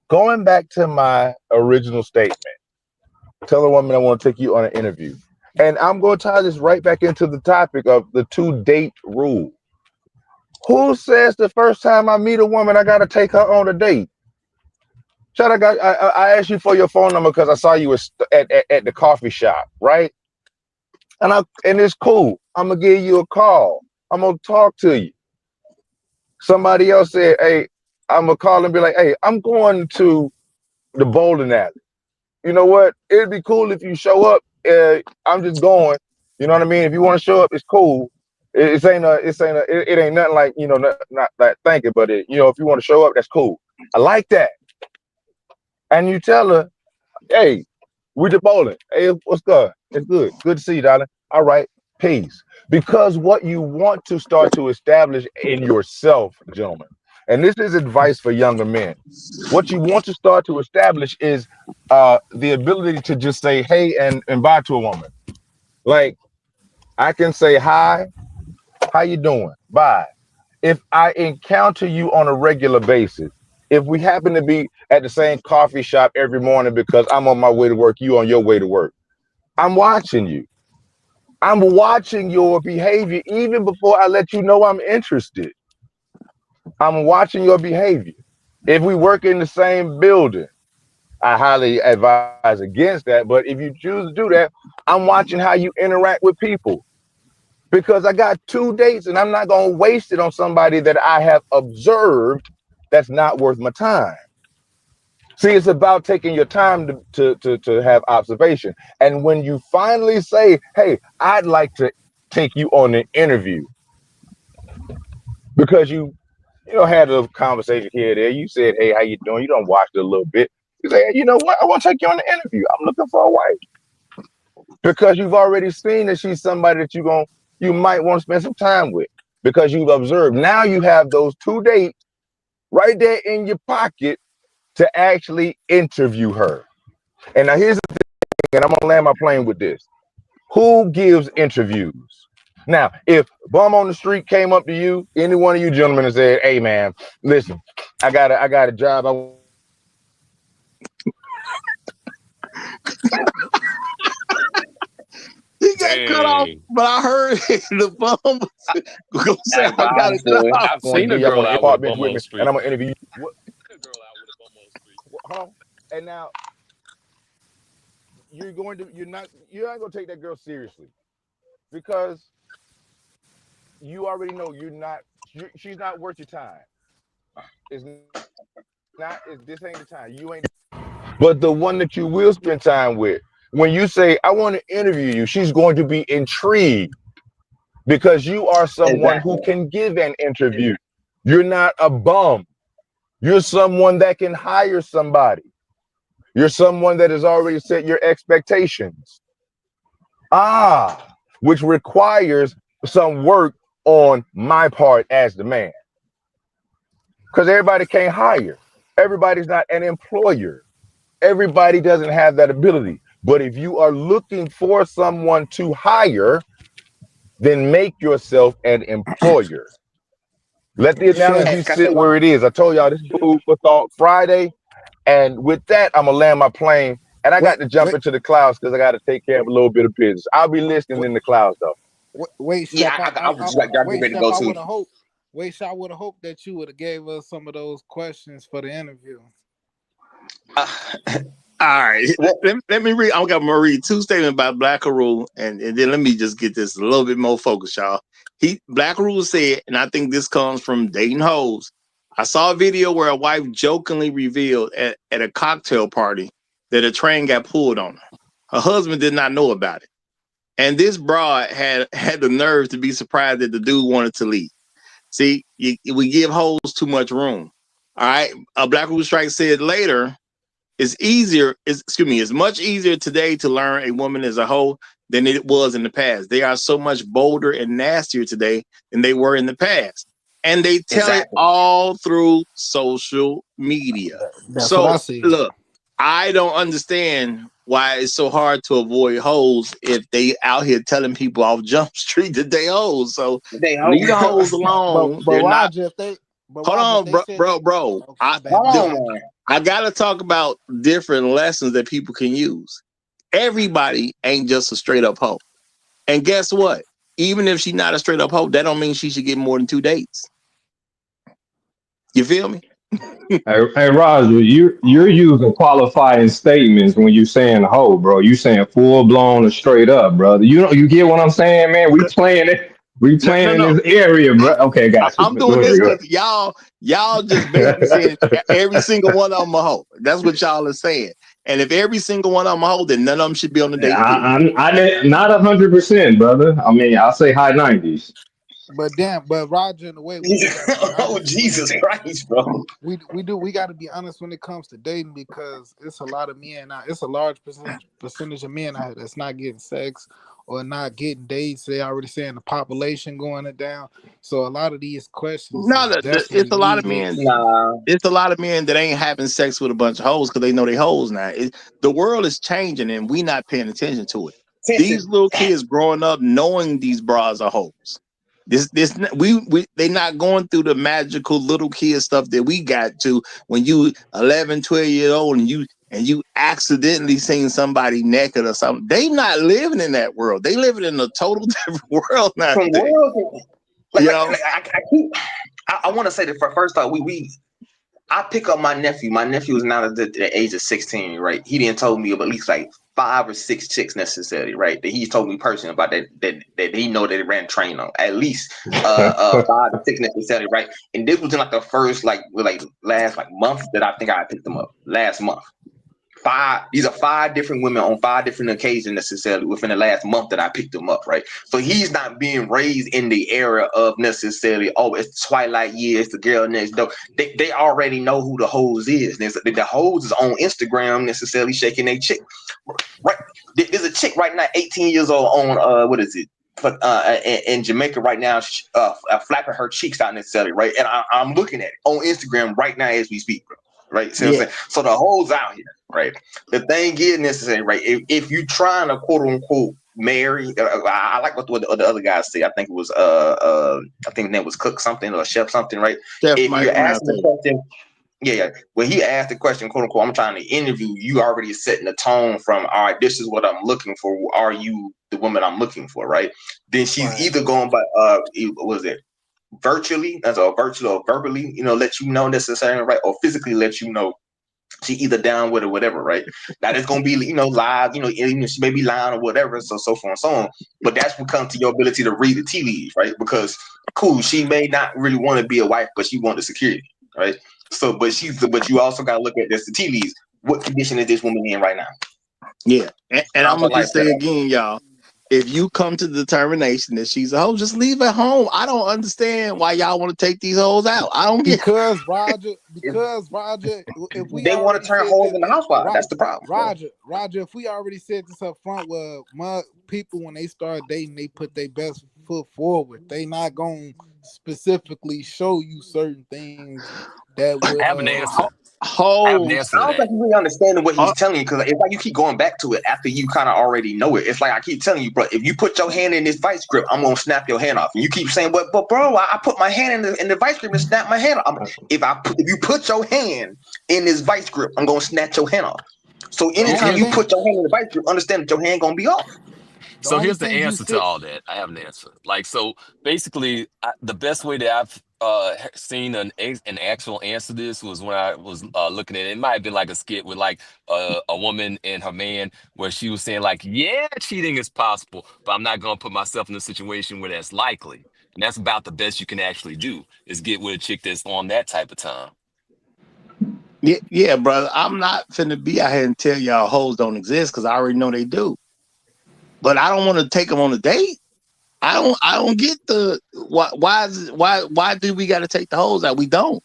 going back to my original statement, tell a woman I want to take you on an interview, and I'm going to tie this right back into the topic of the 2-date rule. Who says the first time I meet a woman I got to take her on a date? Chad, I asked you for your phone number because I saw you at the coffee shop, right? And it's cool. I'm gonna give you a call. I'm gonna talk to you. Somebody else said, "Hey, I'm gonna call and be like, hey, I'm going to the bowling alley. You know what? It'd be cool if you show up. I'm just going. You know what I mean? If you want to show up, it's cool. It ain't nothing like not like thinking, but if you want to show up, that's cool. I like that. And you tell her, hey, we just bowling. Hey, what's good? It's good. Good to see you, darling. All right. Peace. Because what you want to start to establish in yourself, gentlemen, and this is advice for younger men. What you want to start to establish is the ability to just say hey and bye to a woman. Like I can say hi, how you doing? Bye. If I encounter you on a regular basis, if we happen to be at the same coffee shop every morning because I'm on my way to work, you on your way to work, I'm watching you. I'm watching your behavior even before I let you know I'm interested. I'm watching your behavior. If we work in the same building, I highly advise against that. But if you choose to do that, I'm watching how you interact with people because I got 2 dates and I'm not going to waste it on somebody that I have observed that's not worth my time. See, it's about taking your time to have observation. And when you finally say, hey, I'd like to take you on an interview because you had a conversation here or there. You said, hey, how you doing? You don't watch it a little bit. You say, hey, you know what? I want to take you on an interview. I'm looking for a wife. Because you've already seen that she's somebody that you might want to spend some time with because you've observed. Now you have those 2 dates right there in your pocket to actually interview her. And now here's the thing, and I'm gonna land my plane with this. Who gives interviews? Now, if bum on the street came up to you, any one of you gentlemen, and said, "Hey, man, listen, I got a job. He got cut off, dang. but I heard the bum gonna say, At I got a Boston. job. I've want to seen a give you. I girl want to out with a apartments bum with on me, the and street. I'm gonna interview you." A girl out with a bum on the street. Hold on. And now you're not gonna take that girl seriously because you already know she's not worth your time. It's not. This ain't the time. You ain't. But the one that you will spend time with, when you say, I want to interview you, she's going to be intrigued because you are someone who Exactly. can give an interview. You're not a bum. You're someone that can hire somebody. You're someone that has already set your expectations. Which requires some work on my part as the man. Because everybody can't hire. Everybody's not an employer. Everybody doesn't have that ability. But if you are looking for someone to hire, then make yourself an employer. Let the Chef, analogy sit where it is. I told y'all this is food for thought Friday. And with that, I'm gonna land my plane, and I wait, got to jump wait, into the clouds because I got to take care of a little bit of business. I'll be listening wait, in the clouds though. wait, Yeah, Chef. I was like, y'all get Wait, ready to Chef. go I too. would have hoped. Wait, Chef. I would have hoped that you would have gave us some of those questions for the interview. All right. Let me read. I'm gonna read two statements by Black Rule, and then let me just get this a little bit more focused, y'all. Black Rule said, and I think this comes from dating hoes. I saw a video where a wife jokingly revealed at a cocktail party that a train got pulled on her. Her husband did not know about it. And this broad had the nerve to be surprised that the dude wanted to leave. See, we give hoes too much room. All right. Black Rule Strike said later, it's much easier today to learn a woman is a hoe than it was in the past. They are so much bolder and nastier today than they were in the past. And they tell it all through social media. That's what I So see. look, I don't understand why it's so hard to avoid hoes if they out here telling people off Jump Street that they hoes. So They leave the hoes hoes. alone. But They're not. Roger, if they, but Hold Roger, if on, they said they, bro. okay, my bad, Hold on, man. I gotta talk about different lessons that people can use. Everybody ain't just a straight up hoe. And guess what? Even if she's not a straight up hoe, that don't mean she should get more than 2 dates. You feel me? Hey, Roger, you're using qualifying statements when you saying hoe, bro. You saying full blown or straight up, brother. You get what I'm saying, man? We playing in No. this area, bro. Okay, got you. I'm Go doing ahead, this go because y'all just basically saying every single one of them a hoe. That's what y'all are saying. And if every single one of them a hoe, then none of them should be on the ahead. dating pool. I didn't, not 100%, brother. I mean, I'll say high 90s. but Roger, in the way we do got to be Oh, honest Jesus Christ, bro. we got to be honest when it comes to dating because it's a lot of men out. It's a large percentage of men out here that's not getting sex or not getting dates. They already saying the population going down. So a lot of these questions No, is it's definitely a lot of men. needed. Nah. It's a lot of men that ain't having sex with a bunch of hoes because they know they hoes now. The world is changing and we not paying attention to it. These Attention. little kids growing up knowing these bras are hoes. They not going through the magical little kid stuff that we got to when you 11, 12 years old and you accidentally seen somebody naked or something. They not living in that world. They living in a total different world From nowadays. world, You know? I want to say that first off, I pick up my nephew. My nephew is now at the age of 16, right? He didn't told me of at least like 5 or 6 chicks necessarily, right? That he told me personally about that he know that he ran train on. At least 5 to 6 necessarily, right? And this was in like the first last month that I think I picked them up. Last month. These are 5 different women on 5 different occasions necessarily within the last month that I picked them up, right? So he's not being raised in the era of necessarily, oh, it's Twilight year, it's the girl next door. They already know who the hose is. The hose is on Instagram necessarily shaking their chick. Right. There's a chick right now, 18 years old on what is it? In Jamaica right now, flapping her cheeks out necessarily, right? And I'm looking at it on Instagram right now as we speak, bro. Right. See what I'm saying? So the hoes out here, right? The thing is necessary, right? If you trying to quote unquote marry, I like what the other guys say. I think it was I think his name was Cook something or Chef something, right? Chef If Mike you're asking the Matthews. question, yeah. When he asked the question, quote unquote, I'm trying to interview you, already setting the tone from, all right, this is what I'm looking for. Are you the woman I'm looking for, right? Then she's either going by what was it? Virtually, as a virtual or verbally, let you know necessarily, right? Or physically let you know she either down with it or whatever, right? That is gonna be, live, she may be lying or whatever, so forth and so on. But that's what comes to your ability to read the tea leaves, right? Because cool, she may not really want to be a wife, but she wants the security, right? So, but you also gotta look at this the tea leaves. What condition is this woman in right now? Yeah. And I'm How's her gonna life just set say up? again, y'all. If you come to the determination that she's a hoe, just leave her home. I don't understand why y'all want to take these hoes out. I don't get. Because Roger, if we They want to already turn said hoes this, in the housewife. That's the problem. Roger, if we already said this up front, where my people when they start dating, they put their best put forward. They not gonna specifically show you certain things that I would have an answer. I have an Hoes. answer I to don't that. think you really understanding what Uh, he's telling you because it's like you keep going back to it after you kind of already know it. It's like I keep telling you, bro. If you put your hand in this vice grip, I'm gonna snap your hand off. And you keep saying, but bro, I put my hand in the vice grip and snap my hand off. If you put your hand in this vice grip, I'm gonna snap your hand off. So the Here- anytime only you Here's put thing your hand in the vice grip, understand that your hand gonna be off. the so only here's the thing you answer to said. all that. I have an answer. Like so, basically, the best way that I've seen an actual answer to this was when I was looking at it. It might have been like a skit with like a woman and her man, where she was saying like, yeah, cheating is possible, but I'm not gonna put myself in a situation where that's likely. And that's about the best you can actually do is get with a chick that's on that type of time. yeah, brother. I'm not finna be out here and tell y'all hoes don't exist because I already know they do. But I don't want to take them on a date. I don't get the why do we got to take the hoes out? We don't.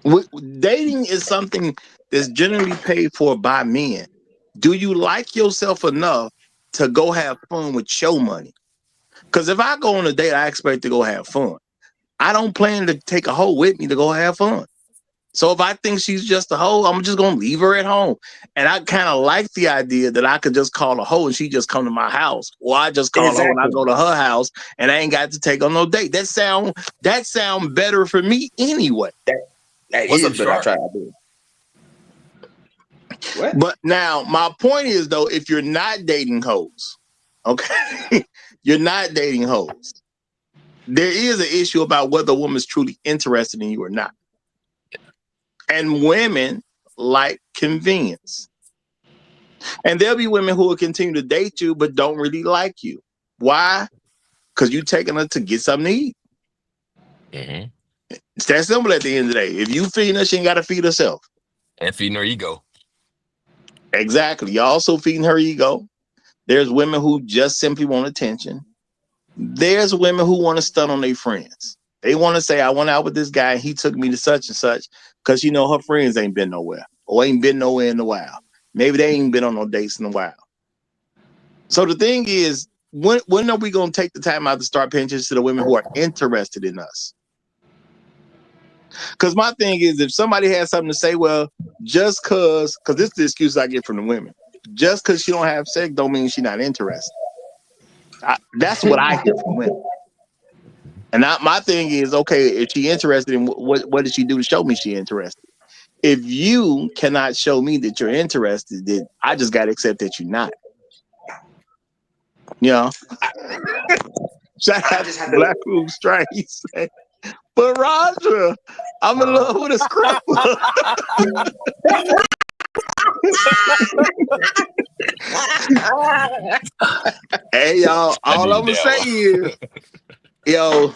We, dating is something that's generally paid for by men. Do you like yourself enough to go have fun with your money? Because if I go on a date, I expect to go have fun. I don't plan to take a hoe with me to go have fun. So if I think she's just a hoe, I'm just gonna leave her at home. And I kind of like the idea that I could just call a hoe and she just come to my house, or I just call a hoe and I Exactly. go to her house and I ain't got to take on no date. That sound better for me anyway. That What's up, is, but I Shark? try to do it. What? But now my point is though, if you're not dating hoes, okay, you're not dating hoes. There is an issue about whether a woman's truly interested in you or not. And women like convenience. And there'll be women who will continue to date you but don't really like you. Why? Because you're taking her to get something to eat. Mm-hmm. It's that simple at the end of the day. If you feed her, she ain't got to feed herself. And feeding her ego. Exactly. You're also feeding her ego. There's women who just simply want attention. There's women who want to stun on their friends. They want to say, I went out with this guy and he took me to such and such because, you know, her friends ain't been nowhere or ain't been nowhere in a while. Maybe they ain't been on no dates in a while. So the thing is, when are we going to take the time out to start paying attention to the women who are interested in us? Because my thing is, if somebody has something to say, well, just because this is the excuse I get from the women. Just because she don't have sex don't mean she's not interested. That's what I hear from women. And my thing is, okay, if she interested in what did she do to show me she interested? If you cannot show me that you're interested, then I just got to accept that you're not. You know? Shout out to Black Room Strike. He said, but Roger, I'm in love with a stripper. Hey, y'all, I all I'm need going to that say one. is, yo,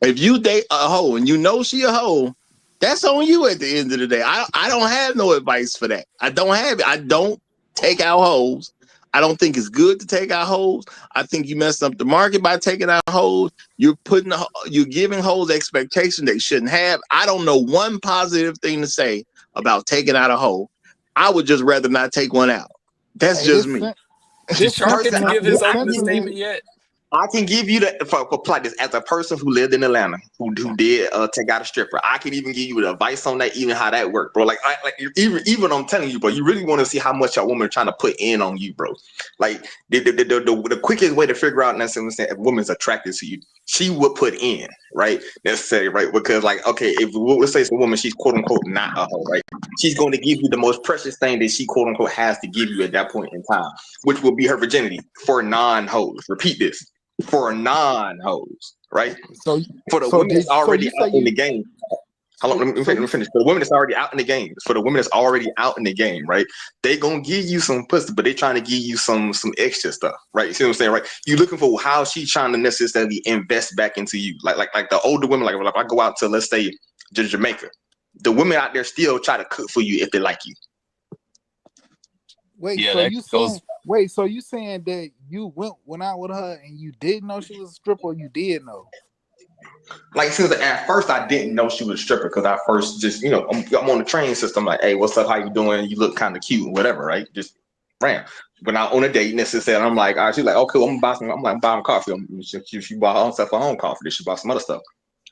if you date a hoe and you know she a hoe, that's on you at the end of the day. I don't have no advice for that. I don't have it. I don't take out hoes. I don't think it's good to take out hoes. I think you messed up the market by taking out hoes. You're giving hoes expectations they shouldn't have. I don't know one positive thing to say about taking out a hoe. I would just rather not take one out. That's Hey, just me. Did this Shark get to sentiment, give his this opening sentiment, statement yet? I can give you the for apply this as a person who lived in Atlanta who did take out a stripper. I can even give you the advice on that, even how that worked, bro. Like even I'm telling you, bro, you really want to see how much a woman trying to put in on you, bro. Like the quickest way to figure out necessarily if a woman's attracted to you, she would put in, right? Necessarily, right? Because like, okay, if let's say it's a woman, she's quote unquote not a hoe, right? She's going to give you the most precious thing that she quote unquote has to give you at that point in time, which will be her virginity for non-hoes. Repeat this. For non-hoes, right? so For the women that's already you say out in the you game. Hold on, let me finish. For the women that's already out in the game, for the women that's already out in the game, right? They gonna give you some pussy, but they trying to give you some extra stuff, right? You see what I'm saying, right? You looking for how she trying to necessarily invest back into you, like the older women, like if I go out to let's say Jamaica, the women out there still try to cook for you if they like you. wait. Yeah, So that you goes. saying you saying that you went out with her and you didn't know she was a stripper, or you did know? Like since at first I didn't know she was a stripper because I first just I'm on the train system like, hey, what's up? How you doing? You look kind of cute, whatever, right? Just ran. when I on a date, necessarily, I'm like, all right, she's like, oh, cool, I'm gonna buy some. I'm like, I'm buying coffee. She bought her own stuff for home coffee. Then she bought some other stuff.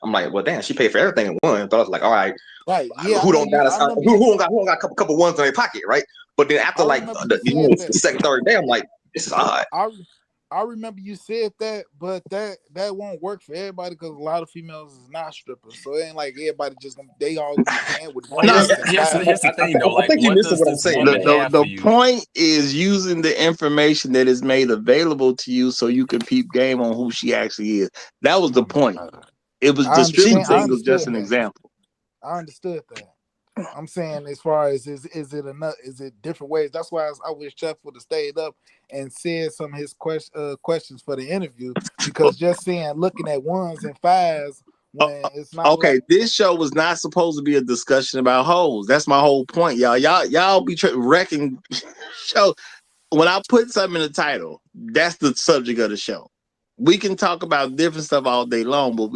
I'm like, well, damn, she paid for everything in one. But I was like, all right, Right. Yeah, who don't got us? Who don't got a couple ones in their pocket, right? But then after I like remember you said the that. second, third day, I'm like, this is odd. I remember you said that, but that won't work for everybody because a lot of females is not strippers. So it ain't like everybody just they all gonna be paying with Well, ones and here's fives. the thing though. I Like, think you what missing does what I'm this saying. woman have for The you? point is using the information that is made available to you so you can peep game on who she actually is. That was the point. It was the stripper I thing was just understood an that. example. I understood that. I'm saying as far as is it enough? Is it different ways? That's why I wish Jeff would have stayed up and said some of his questions for the interview, because just saying looking at ones and fives when it's not Okay, this show was not supposed to be a discussion about hoes. That's my whole point, y'all. Y'all be wrecking show. When I put something in the title, that's the subject of the show. We can talk about different stuff all day long, but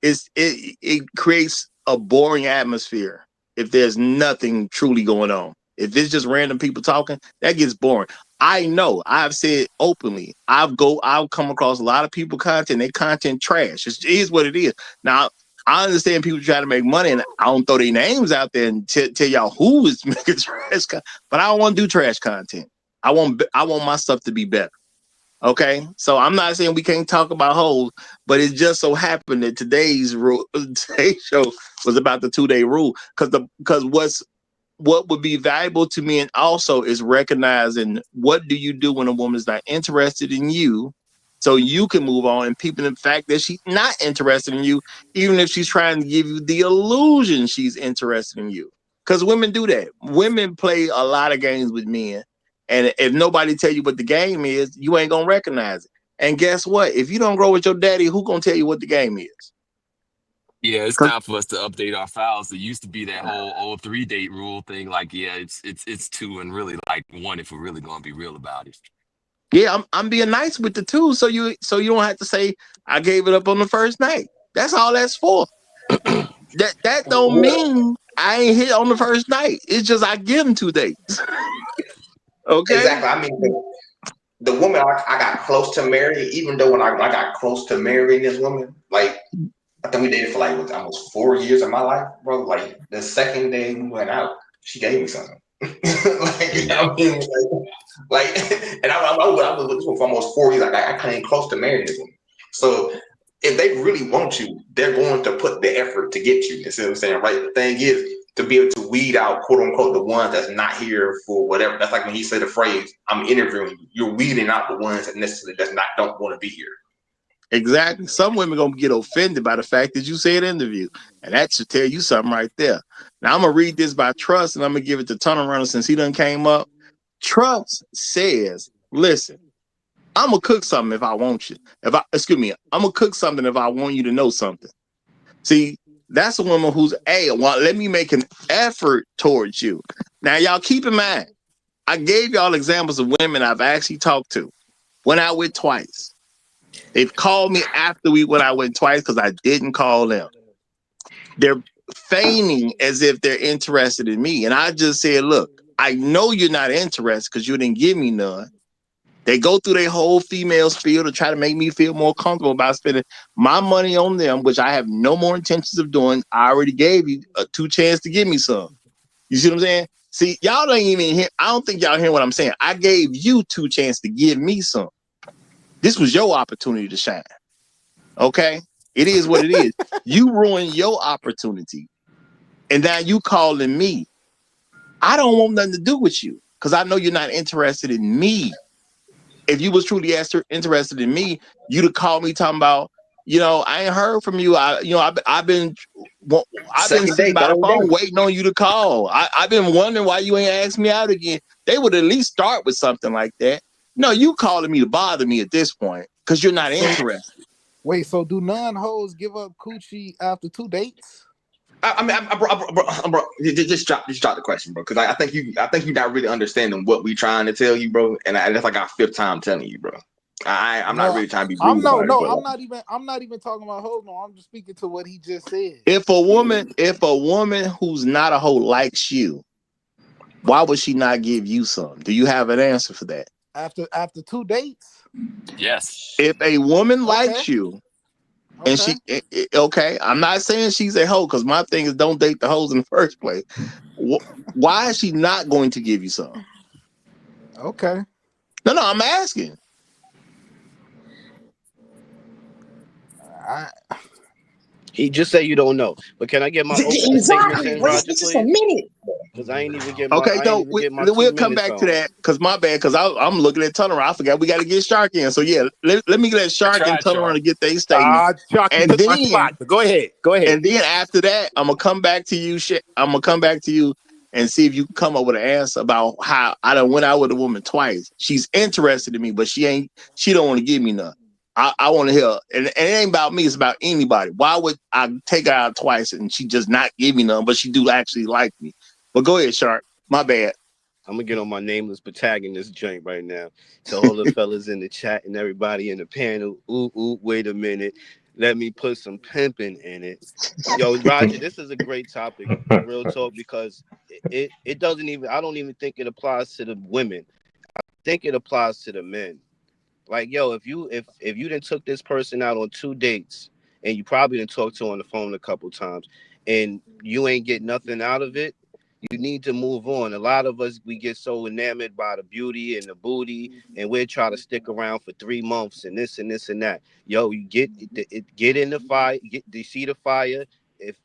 it creates a boring atmosphere if there's nothing truly going on. If it's just random people talking, that gets boring. I know. I've said openly. I've come across a lot of people content. They content trash. It is what it is. Now I understand people try to make money, and I don't throw their names out there and tell y'all who is making trash. But I don't want to do trash content. I want my stuff to be better. Okay, so I'm not saying we can't talk about hoes, but it just so happened that today's show was about the 2-day rule because what would be valuable to me and also is recognizing what do you do when a woman's not interested in you, so you can move on and peeping the fact that she's not interested in you, even if she's trying to give you the illusion she's interested in you. Because women do that. Women play a lot of games with men. And if nobody tell you what the game is, you ain't gonna recognize it. And guess what? If you don't grow with your daddy, who gonna tell you what the game is? Yeah, it's time for us to update our files. It used to be that whole 3-date rule thing. Like, yeah, it's two and really like one if we're really gonna be real about it. Yeah, I'm being nice with the two, so you don't have to say I gave it up on the first night. That's all that's for. that don't mean I ain't hit on the first night. It's just I give them 2 dates. Okay. Exactly. I mean, the woman I got close to marrying, even though when I got close to marrying this woman, like I think we dated for like almost 4 years of my life, bro. Like the second day we went out, she gave me something. I mean, and I was with this one for almost 4 years. Like I came close to marrying this woman. So if they really want you, they're going to put the effort to get you. You see what I'm saying, right? The thing is to be able to weed out, quote unquote, the ones that's not here for whatever. That's like when he said the phrase, "I'm interviewing you." You're weeding out the ones that necessarily don't want to be here. Exactly. Some women gonna get offended by the fact that you said interview, and that should tell you something right there. Now I'm gonna read this by Trust, and I'm gonna give it to Tunnel Runner since he done came up. Trust says, "Listen, I'm gonna cook something if I want you. I'm gonna cook something if I want you to know something." See, that's a woman who's well, let me make an effort towards you. Now, y'all keep in mind, I gave y'all examples of women I've actually talked to, went out with twice. They've called me after we went out with twice because I didn't call them. They're feigning as if they're interested in me. And I just said, look, I know you're not interested because you didn't give me none. They go through their whole female spiel to try to make me feel more comfortable about spending my money on them, which I have no more intentions of doing. I already gave you 2 chances to give me some. You see what I'm saying? See, y'all don't even hear. I don't think y'all hear what I'm saying. I gave you 2 chances to give me some. This was your opportunity to shine. Okay? It is what it is. You ruined your opportunity. And now you calling me. I don't want nothing to do with you because I know you're not interested in me. If you was truly interested in me, you'd have called me talking about, I ain't heard from you. I've been sitting by the phone waiting on you to call. I've been wondering why you ain't asked me out again. They would at least start with something like that. No, you calling me to bother me at this point because you're not interested. Wait, so do non-hoes give up coochie after 2 dates? Bro, just drop the question, bro, because I think you're not really understanding what we trying to tell you, bro, and that's like our 5th time telling you, bro. I'm not really trying to be rude about it. I'm not even talking about hoes. No, I'm just speaking to what he just said. If a woman who's not a hoe likes you, why would she not give you some? Do you have an answer for that? After 2 dates. Yes. If a woman Okay. likes you and Okay. okay, I'm not saying she's a hoe because my thing is don't date the hoes in the first place. Why is she not going to give you some? Okay. No, I'm asking. I, He just say you don't know. But can I get my opening statements Exactly. in, Wait, Roger, just a please? minute. Because I ain't even get my Okay, no, we'll 2 come minutes back to on. that because my bad. Because I'm looking at Turner. I forgot we got to get Shark in. So yeah, let me let I Shark and tried, Turner Shark. to get their statement, Chalky and took my then spot. But go ahead. Go ahead. and then after that, I'm gonna come back to you. I'm gonna come back to you and see if you can come up with an answer about how I done went out with a woman twice. She's interested in me, but she don't want to give me none. I want to hear, and it ain't about me. It's about anybody. Why would I take her out twice and she just not give me none, but she do actually like me? But go ahead, Shark. My bad. I'm gonna get on my nameless protagonist joint right now. To all the fellas in the chat and everybody in the panel. Wait a minute. Let me put some pimping in it. Yo, Roger, this is a great topic, real talk, because it doesn't even I don't even think it applies to the women. I think it applies to the men. Like, yo, if you didn't took this person out on 2 dates and you probably didn't talk to her on the phone a couple times and you ain't get nothing out of it, you need to move on. A lot of us we get so enamored by the beauty and the booty, and we're trying to stick around for 3 months and this and this and that. Yo, you get in the fire, you see the fire. If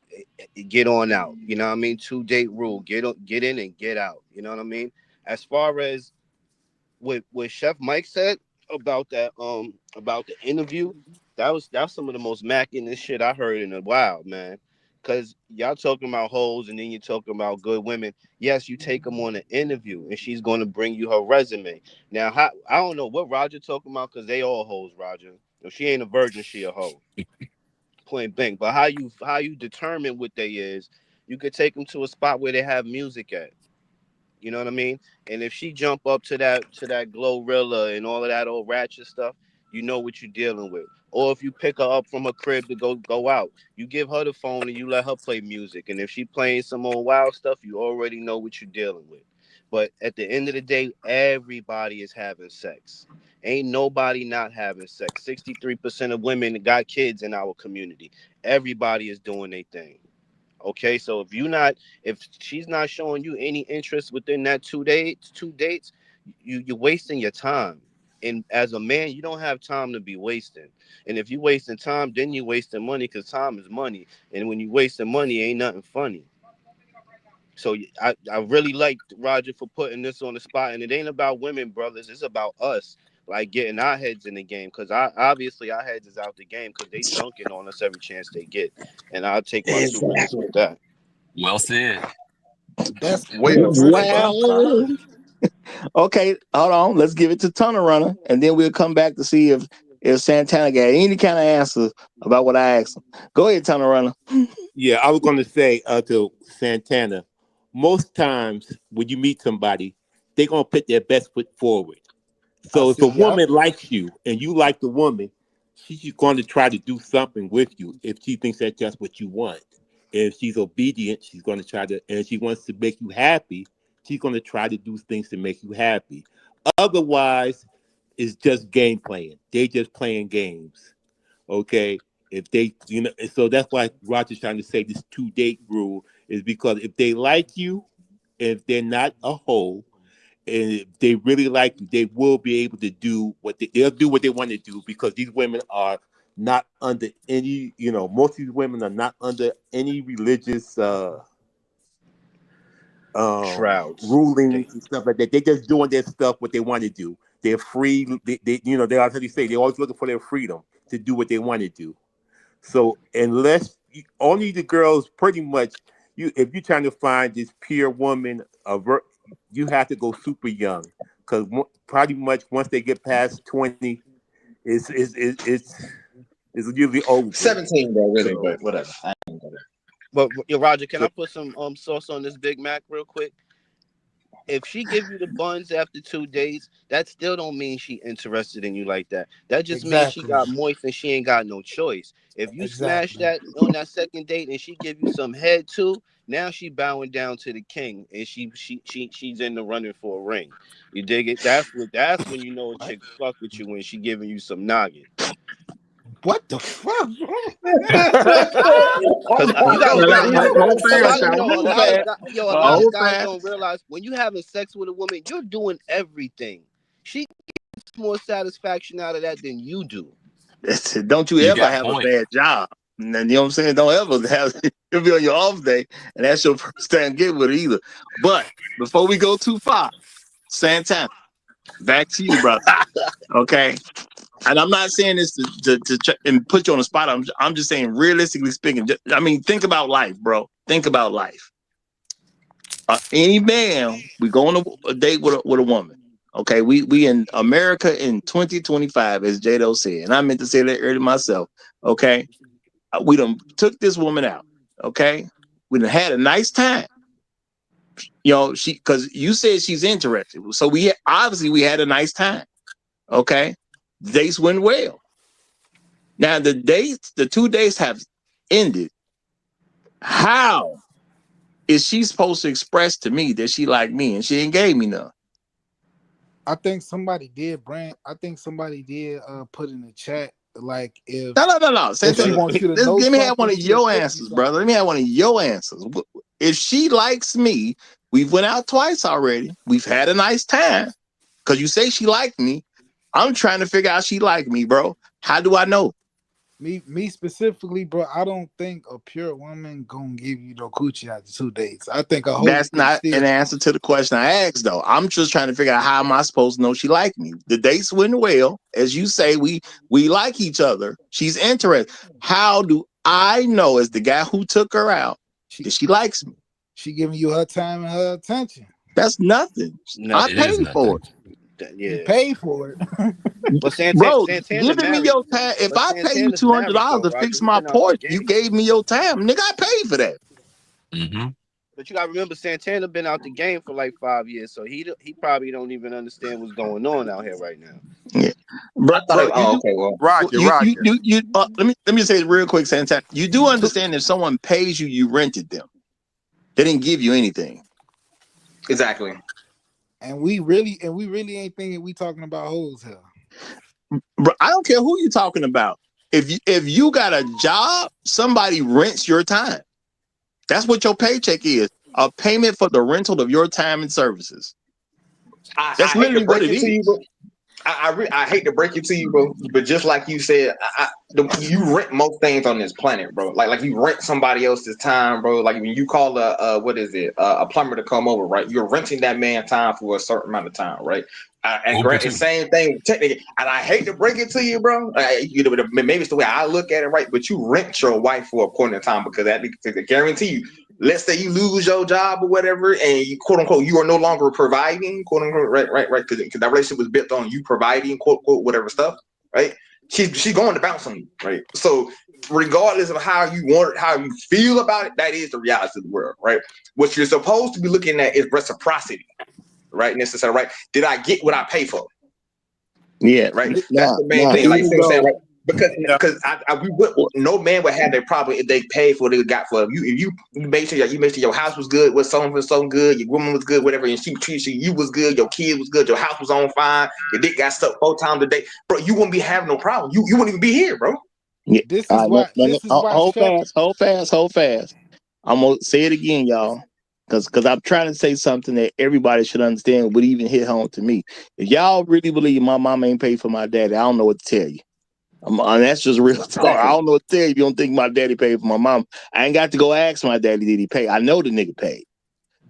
get on out, you know what I mean. 2 date rule: get in and get out. You know what I mean. As far as what Chef Mike said about the interview, that's some of the most macking shit I heard in a while, man. Cause y'all talking about hoes and then you're talking about good women. Yes, you take them on an interview and she's going to bring you her resume. Now, I don't know what Roger talking about because they all hoes, Roger. If she ain't a virgin, she a hoe, point blank. But how you determine what they is? You could take them to a spot where they have music at. You know what I mean? And if she jump up to that Glorilla and all of that old ratchet stuff, you know what you're dealing with. Or if you pick her up from her crib to go out, you give her the phone and you let her play music. And if she playing some old wild stuff, you already know what you're dealing with. But at the end of the day, everybody is having sex. Ain't nobody not having sex. 63% of women got kids in our community. Everybody is doing their thing. Okay, so if she's not showing you any interest within that 2 dates, you're wasting your time. And as a man, you don't have time to be wasting. And if you wasting time, then you wasting money because time is money. And when you wasting money, ain't nothing funny. So I really like Roger for putting this on the spot. And it ain't about women, brothers. It's about us, like getting our heads in the game. Because obviously our heads is out the game because they dunking on us every chance they get. And I'll take my 2 minutes Exactly. with that. Well said. that's Way to put it, that's bro. what I Well, heard. okay, hold on. Let's give it to Tunnel Runner, and then we'll come back to see if Santana got any kind of answer about what I asked him. Go ahead, Tunnel Runner. Yeah, I was going to say to Santana, most times when you meet somebody, they're going to put their best foot forward. I So if see. a Yep. woman likes you and you like the woman, she's going to try to do something with you if she thinks that that's what you want. If she's obedient, she's going to try to, and she wants to make you happy, she's going to try to do things to make you happy. Otherwise, it's just game playing. They just playing games. Okay. If they, so that's why Roger's trying to say this 2 date rule is because if they like you, if they're not a hoe, and if they really like you, they will be able to do they'll do what they want to do because these women are not under any, most of these women are not under any religious Shrouds. They rulings and stuff like that. They're just doing their stuff what they want to do. They're free. They already say they're always looking for their freedom to do what they want to do. So only the girls pretty much if you're trying to find this pure woman, you have to go super young because pretty much once they get past 20, it's usually over. 17 though, really, So but whatever. I ain't gonna- but yo, Roger, can so I put some sauce on this Big Mac real quick? if she give you the buns after 2 days, that still don't mean she interested in you like that. That just means she Exactly. got moist and she ain't got no choice. If you smash Exactly. that on that second date and she give you some head too, now she bowing down to the king and she's in the running for a ring. You dig it? That's when you know a What? chick fuck with you when she giving you some noggin. What the fuck, Cause you gotta Hold realize hold a fast, lot of y'all. yo, a Hold lot of fast. guys, yo, a lot of Hold guys fast. don't realize when you having sex with a woman, you're doing everything. She gets more satisfaction out of that than you do. Don't you You ever got have a point. bad job. And then, you know what I'm saying? Don't ever have you'll be on your off day, and that's your first time getting with her either. But before we go too far, Santana, back to you, brother. Okay. And I'm not saying this and put you on the spot. I'm just saying, realistically speaking, I mean, think about life, bro. Think about life. Any man, we go on a date with a woman. Okay, we in America in 2025, as Jado said, and I meant to say that earlier myself. Okay, we done took this woman out. Okay, we done had a nice time. You know, because you said she's interested, so we obviously we had a nice time. Okay, dates went well. Now the 2 days have ended. How is she supposed to express to me that she liked me and she ain't gave me none? I think somebody did put in the chat like if No. she wants you to know Let me have one something, of she'll your tell you answers, brother. something. Let me have one of your answers. If she likes me, we've went out twice already. We've had a nice time. Because you say she liked me. I'm trying to figure out she liked me, bro. How do I know? Me specifically, bro, I don't think a pure woman gonna give you no coochie after 2 days. I think a hoe That's can not still. an answer to the question I asked, though. I'm just trying to figure out how am I supposed to know she liked me. The dates went well, as you say. We like each other. She's interested. How do I know, as the guy who took her out, that she likes me? She giving you her time and her attention. That's nothing. I It is Nothing. paid for nothing. it. You Yeah. pay for it. But Bro, Santana giving me married. your time. If But I pay you Santana's married $200 though, to Roger. fix He my been out the porch, you game. gave me your time, nigga. I paid for that. Hmm. But you gotta remember, Santana been out the game for like 5 years, so he probably don't even understand what's going on out here right now. Yeah, I thought bro, it. you Oh, do. okay. Well, Roger. Let me say it real quick, Santana. You do understand if someone pays you, you rented them. They didn't give you anything. exactly. And we really ain't thinking we talking about hoes here. Bro, I don't care who you're talking about. If you got a job, somebody rents your time. That's what your paycheck is. A payment for the rental of your time and services. That's I hate to literally what break it it to you, is. but I hate to break it to you, bro. But just like you said, you rent most things on this planet, bro. Like you rent somebody else's time, bro. Like when you call what is it, a plumber to come over, right? You're renting that man time for a certain amount of time, right? Uber too. Same thing technically. And I hate to break it to you, bro. Maybe it's the way I look at it, right? But you rent your wife for a point in time because I guarantee you. Let's say you lose your job or whatever, and you quote unquote you are no longer providing, quote unquote, right, because that relationship was built on you providing, quote unquote, whatever stuff, right? She's going to bounce on you, right? So regardless of how you feel about it, that is the reality of the world, right? What you're supposed to be looking at is reciprocity, right? Necessary, right? Did I get what I pay for? Yeah. Right. That's Now, the main thing. Like you even see what I'm saying, though right? Because no man would have their problem if they paid for what they got for you. If you made sure your house was good, was something good, your woman was good, whatever, and she treated you was good, your kid was good, your house was on fine, your dick got stuck 4 times a day, bro. You wouldn't be having no problem. You wouldn't even be here, bro. yeah. This All is right, why hold Chef. fast. I'm gonna say it again, y'all. Because I'm trying to say something that everybody should understand would even hit home to me. If y'all really believe my mom ain't paid for my daddy, I don't know what to tell you. And that's just real talk. I Exactly. don't know what to tell you if you don't think my daddy paid for my mom. I ain't got to go ask my daddy, did he pay? I know the nigga paid.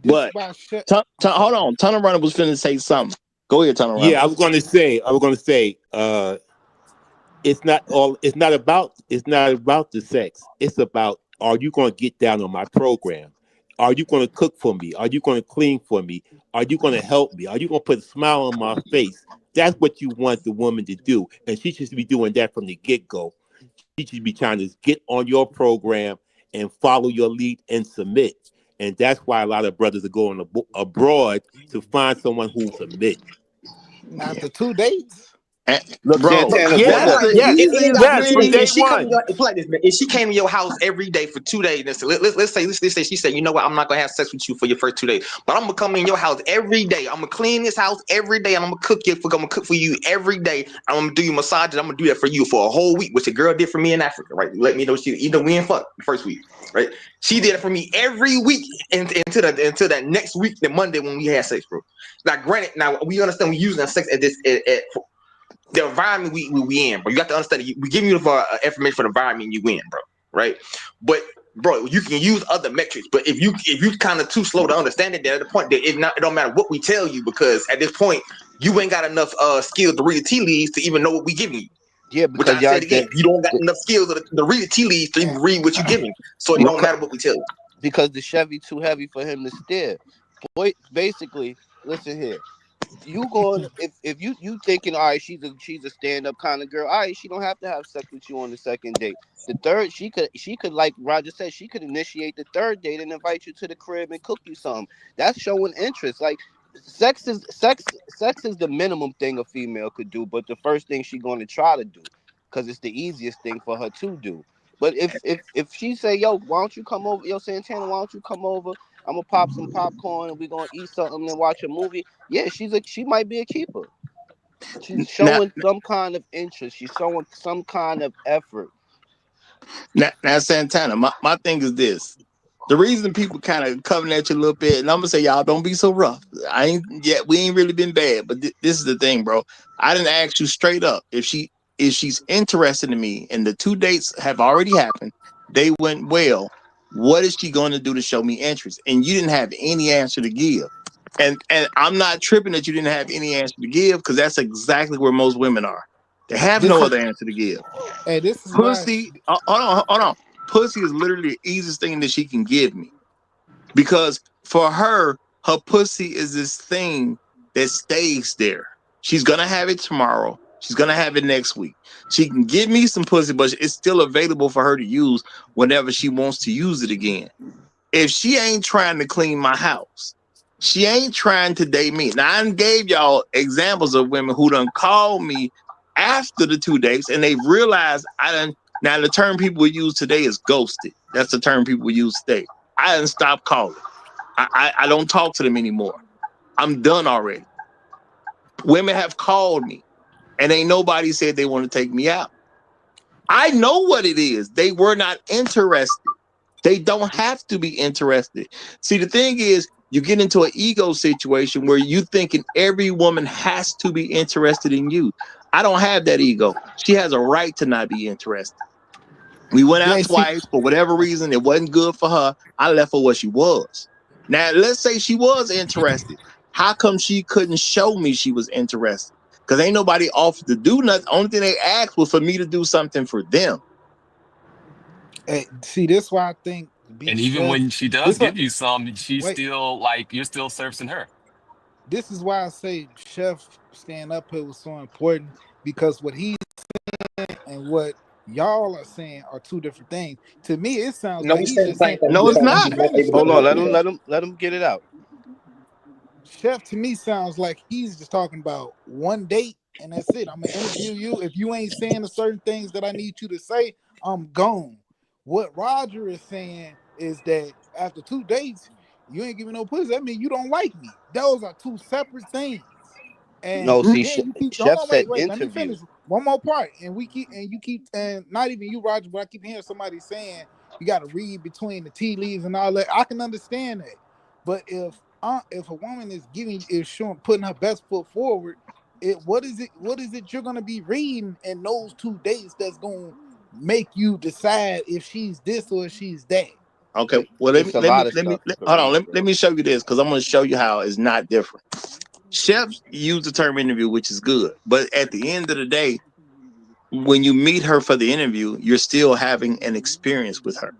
This But why Chef. hold on. Tunnel Runner was finna say something. Go ahead, Tunnel Runner. Yeah, I was gonna say, it's not about the sex. It's about, are you gonna get down on my program? Are you gonna cook for me? Are you gonna clean for me? Are you gonna help me? Are you gonna put a smile on my face? That's what you want the woman to do. And she should be doing that from the get-go. She should be trying to get on your program and follow your lead and submit. and that's why a lot of brothers are going abroad to find someone who'll submit. After 2 dates. Look, Bro, Santana, But look. that's the it ain't got easiest to from say thing. day if she come one. to your, it's like this, man. If she came to your house every day for 2 days, let's say she said, you know what, I'm not gonna have sex with you for your first 2 days, but I'm gonna come in your house every day. I'm gonna clean this house every day, and I'm gonna cook for you every day. I'm gonna do you massages. I'm gonna do that for you for a whole week, which a girl did for me in Africa, right? Let me know she either we ain't fuck the first week, right? She did it for me every week until that next week, the Monday when we had sex, bro. Now, granted, now we understand we using that sex at the environment we in, bro. You got to understand. We giving you the information for the environment you in, bro. Right? But bro, you can use other metrics. But if you kind of too slow to understand it, at the point that it don't matter what we tell you, because at this point you ain't got enough skill to read the tea leaves to even know what we giving you. Yeah, Which because I y'all said again, you don't got enough skills to read the tea leaves to even read what you giving. So it don't matter what we tell you. because the Chevy too heavy for him to steer. Boy, basically, listen here. You going if you thinking, all right, she's a stand-up kind of girl, all right, she don't have to have sex with you on the second date. The third, she could, like Roger said, she could initiate the third date and invite you to the crib and cook you something. That's showing interest. Like sex is the minimum thing a female could do, but the first thing she going to try to do, because it's the easiest thing for her to do. But if she say, yo, why don't you come over, yo, Santana, why don't you come over, I'm gonna pop some popcorn and we're gonna eat something and watch a movie. Yeah, she might be a keeper. She's Now, showing some kind of interest. She's showing some kind of effort. now, Santana, my thing is this. The reason people kind of coming at you a little bit, and I'm gonna say, y'all don't be so rough. We ain't really been bad, but this is the thing, bro. I didn't ask you straight up if she's interested in me, and the 2 dates have already happened. They went well. What is she going to do to show me interest? And you didn't have any answer to give. And I'm not tripping that you didn't have any answer to give, because that's exactly where most women are. They have This no is other answer to give. Hey, this is why. Pussy, hold on. Pussy is literally the easiest thing that she can give me, because for her pussy is this thing that stays there. She's gonna have it tomorrow. She's gonna have it next week. She can give me some pussy, but it's still available for her to use whenever she wants to use it again. If she ain't trying to clean my house, she ain't trying to date me. Now, I gave y'all examples of women who done called me after the 2 dates, and they've realized I done. Now, the term people use today is ghosted. That's the term people use today. I didn't stop calling. I don't talk to them anymore. I'm done already. Women have called me, and ain't nobody said they want to take me out. I know what it is. They were not interested. They don't have to be interested. See, the thing is, you get into an ego situation where you thinking every woman has to be interested in you. I don't have that ego. She has a right to not be interested. We went out JC, twice for whatever reason. It wasn't good for her. I left her what she was. Now, let's say she was interested. How come she couldn't show me she was interested? Because ain't nobody offered to do nothing. Only thing they asked was for me to do something for them. hey, see, this is why I think And even Chef. when she does This what give you some, she's wait. still like you're still servicing her. This is why I say Chef stand up here was so important, because what he's saying and what y'all are saying are two different things. To me, it sounds No, like we he's saying the just same saying, thing. No, We it's listen, saying let me not. she's not finish. able to Hold do Let on, me both let of him them. finish. get it out. Chef to me sounds like he's just talking about one date and that's it. I'm gonna interview you. If you ain't saying the certain things that I need you to say, I'm gone. What Roger is saying is that after 2 dates, you ain't giving no pussy. That means you don't like me. Those are two separate things. And No, see, then you keep hold Chef on, said wait, let me interview. finish one more part. And you keep and not even you, Roger, but I keep hearing somebody saying you gotta read between the tea leaves and all that. I can understand that. But if a woman is showing putting her best foot forward, what is it you're gonna be reading in those 2 dates that's gonna make you decide if she's this or if she's that? Okay. Well, It's a lot of stuff you could hold on. read, Let bro. me show you this, because I'm going to show you how it's not different. Chefs use the term interview, which is good. But at the end of the day, when you meet her for the interview, you're still having an experience with her.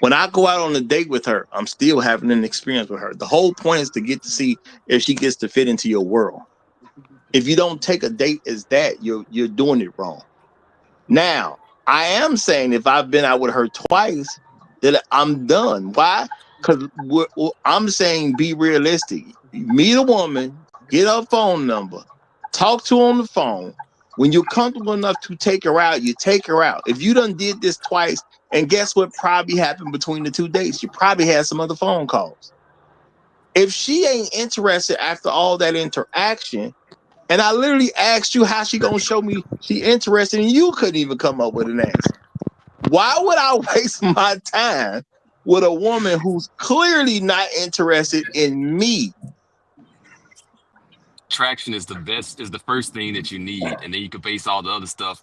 When I go out on a date with her, I'm still having an experience with her. The whole point is to get to see if she gets to fit into your world. If you don't take a date as that, you're doing it wrong. Now, I am saying if I've been out with her twice, that I'm done. Why? Because I'm saying be realistic. Meet a woman, get her phone number, talk to her on the phone. When you're comfortable enough to take her out, you take her out. If you done did this twice, and guess what probably happened between the 2 dates? You probably had some other phone calls. If she ain't interested after all that interaction, and I literally asked you how she gonna show me she interested, and you couldn't even come up with an answer. Why would I waste my time with a woman who's clearly not interested in me? Traction is the first thing that you need, and then you can base all the other stuff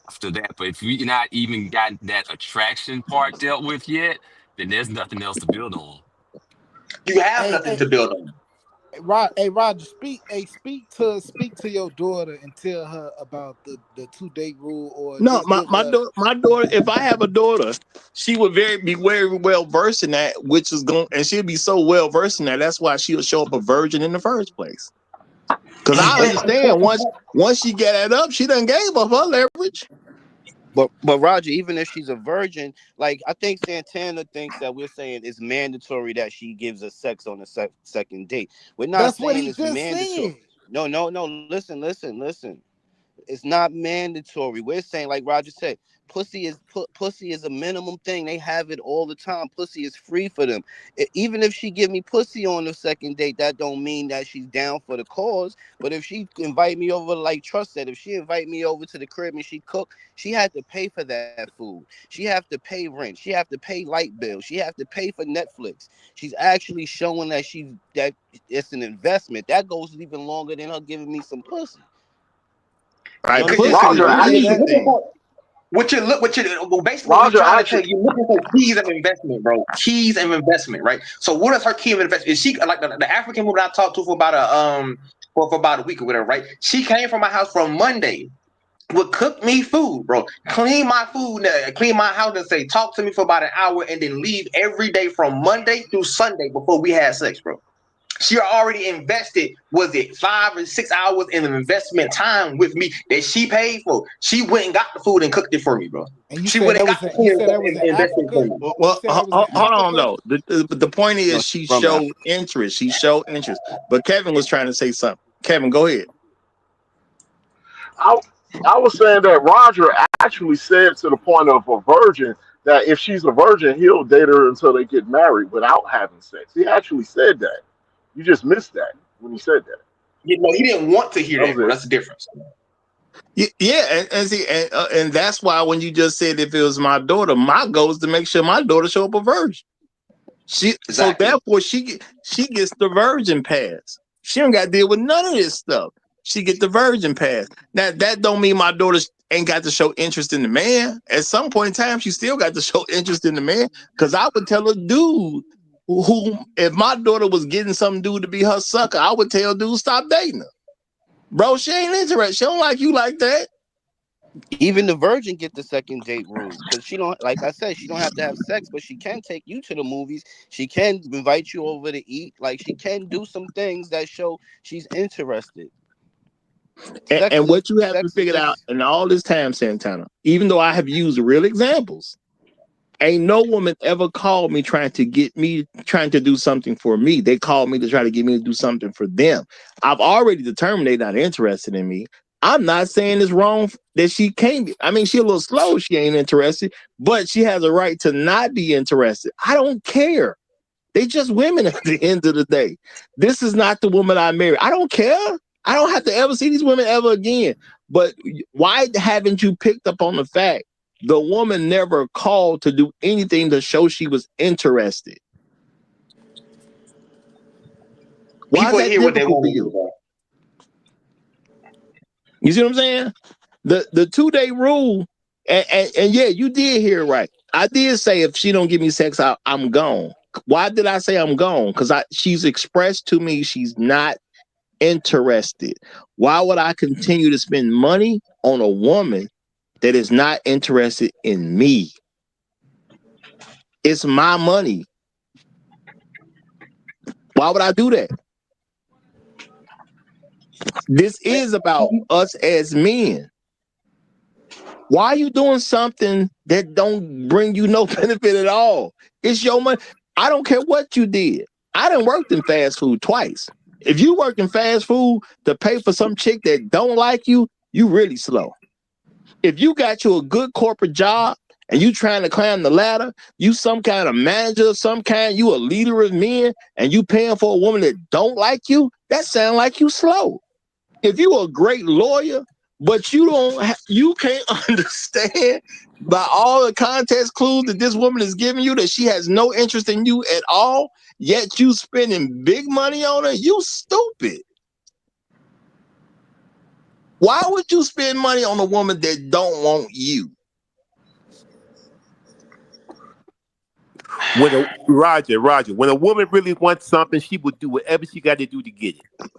after that. But if you're not even got that attraction part dealt with yet, then there's nothing else to build on. You have Hey, nothing to build on. Roger, speak to your daughter and tell her about the 2 date rule, or No, just give her. my daughter. If I have a daughter, she would be very well versed in that, which is going, and she'll be so well versed in that. That's why she'll show up a virgin in the first place. Because I understand once she get that up, she done gave up her leverage. But Roger, even if she's a virgin, like I think Santana thinks that we're saying it's mandatory that she gives us sex on the second date. We're not That's what saying he it's just mandatory. said. No. Listen. It's not mandatory. We're saying, like Roger said, pussy is a minimum thing. They have it all the time. Pussy is free for them. Even if she give me pussy on the second date, that don't mean that she's down for the cause. But if she invite me over, like Trust said, if she invite me over to the crib and she cook, she had to pay for that food. She have to pay rent. She have to pay light bill. She have to pay for Netflix. She's actually showing that it's an investment. That goes even longer than her giving me some pussy. Right, Because pussy is Roger, the you're easy actually, looking thing. for basically what we're Roger, trying to tell actually, you, you're looking for keys of investment, bro. Keys of investment, right? So what is her key of investment? Is she like the African woman I talked to for about for about a week or whatever, right? She came from my house from Monday, would cook me food, bro. Clean my food, clean my house, and say talk to me for about an hour, and then leave every day from Monday through Sunday before we had sex, bro. She already invested, was it 5 or 6 hours in an investment time with me that she paid for? She went and got the food and cooked it for me, bro. And you She said went and that got was the in, you food said that was and in invested for Africa. me. You said that was in Hold on Africa. though. The point No, is she's she from showed Africa. interest. She showed interest. But Kevin was trying to say something. Kevin, go ahead. I, I was saying that Roger actually said to the point of a virgin that if she's a virgin, he'll date her until they get married without having sex. He actually said that. You just missed that when he said that. You know, he didn't want to hear That that, was bro. it. That's the difference. Yeah, and see, and that's why when you just said if it was my daughter, my goal is to make sure my daughter show up a virgin. So Exactly. therefore she gets the virgin pass. She don't got to deal with none of this stuff. She get the virgin pass. Now that don't mean my daughter ain't got to show interest in the man. At some point in time, she still got to show interest in the man. Because I would tell a dude who if my daughter was getting some dude to be her sucker, I would tell dude stop dating her. Bro, she ain't interested. She don't like you like that. Even the virgin get the second date rule because she don't, like I said, she don't have to have sex, but she can take you to the movies. She can invite you over to eat. Like she can do some things that show she's interested. And what you have to Sex is figure out just in all this time, Santana, even though I have used real examples, ain't no woman ever called me trying to do something for me. They called me to try to get me to do something for them. I've already determined they're not interested in me. I'm not saying it's wrong that she can't be. I mean, she a little slow, she ain't interested, but she has a right to not be interested. I don't care. They just women at the end of the day. This is not the woman I married. I don't care. I don't have to ever see these women ever again. But why haven't you picked up on the fact the woman never called to do anything to show she was interested? Why is People that hear what they difficult want for to hear, you? bro. You see what I'm saying? The 2 day rule, and yeah, you did hear it right. I did say if she don't give me sex, I'm gone. Why did I say I'm gone? Because she's expressed to me she's not interested. Why would I continue to spend money on a woman that is not interested in me? It's my money. Why would I do that? This is about us as men. Why are you doing something that don't bring you no benefit at all? It's your money. I don't care what you did. I done worked in fast food twice. If you work in fast food to pay for some chick that don't like you, you really slow. If you got you a good corporate job and you trying to climb the ladder, you some kind of manager of some kind, you a leader of men, and you paying for a woman that don't like you, that sound like you slow. If you a great lawyer, but you can't understand by all the context clues that this woman is giving you that she has no interest in you at all, yet you spending big money on her, you stupid. Why would you spend money on a woman that don't want you? Roger, when a woman really wants something, she will do whatever she got to do to get it.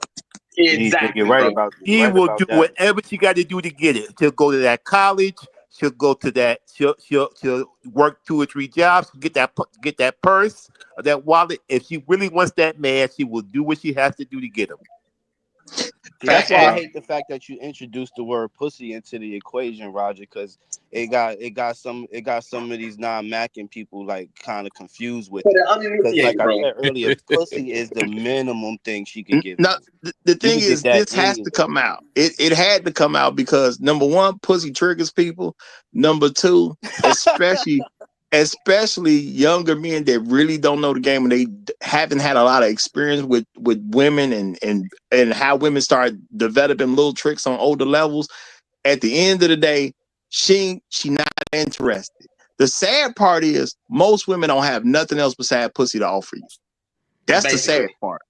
He's thinking right about She will do that. whatever she got to do to get it. She'll go to that college. She'll go to that. She'll work 2 or 3 jobs. Get that purse or that wallet. If she really wants that man, she will do what she has to do to get him. See, that's why I hate the fact that you introduced the word pussy into the equation, Roger, because it got some of these non-macking people like kind of confused with it. Because like I said earlier, pussy is the minimum thing she can give. No, the thing is, this has to come out. It had to come out because number one, pussy triggers people. Number two, especially younger men that really don't know the game and they haven't had a lot of experience with women and how women start developing little tricks on older levels. At the end of the day, she not interested. The sad part is most women don't have nothing else besides pussy to offer you. That's the sad part.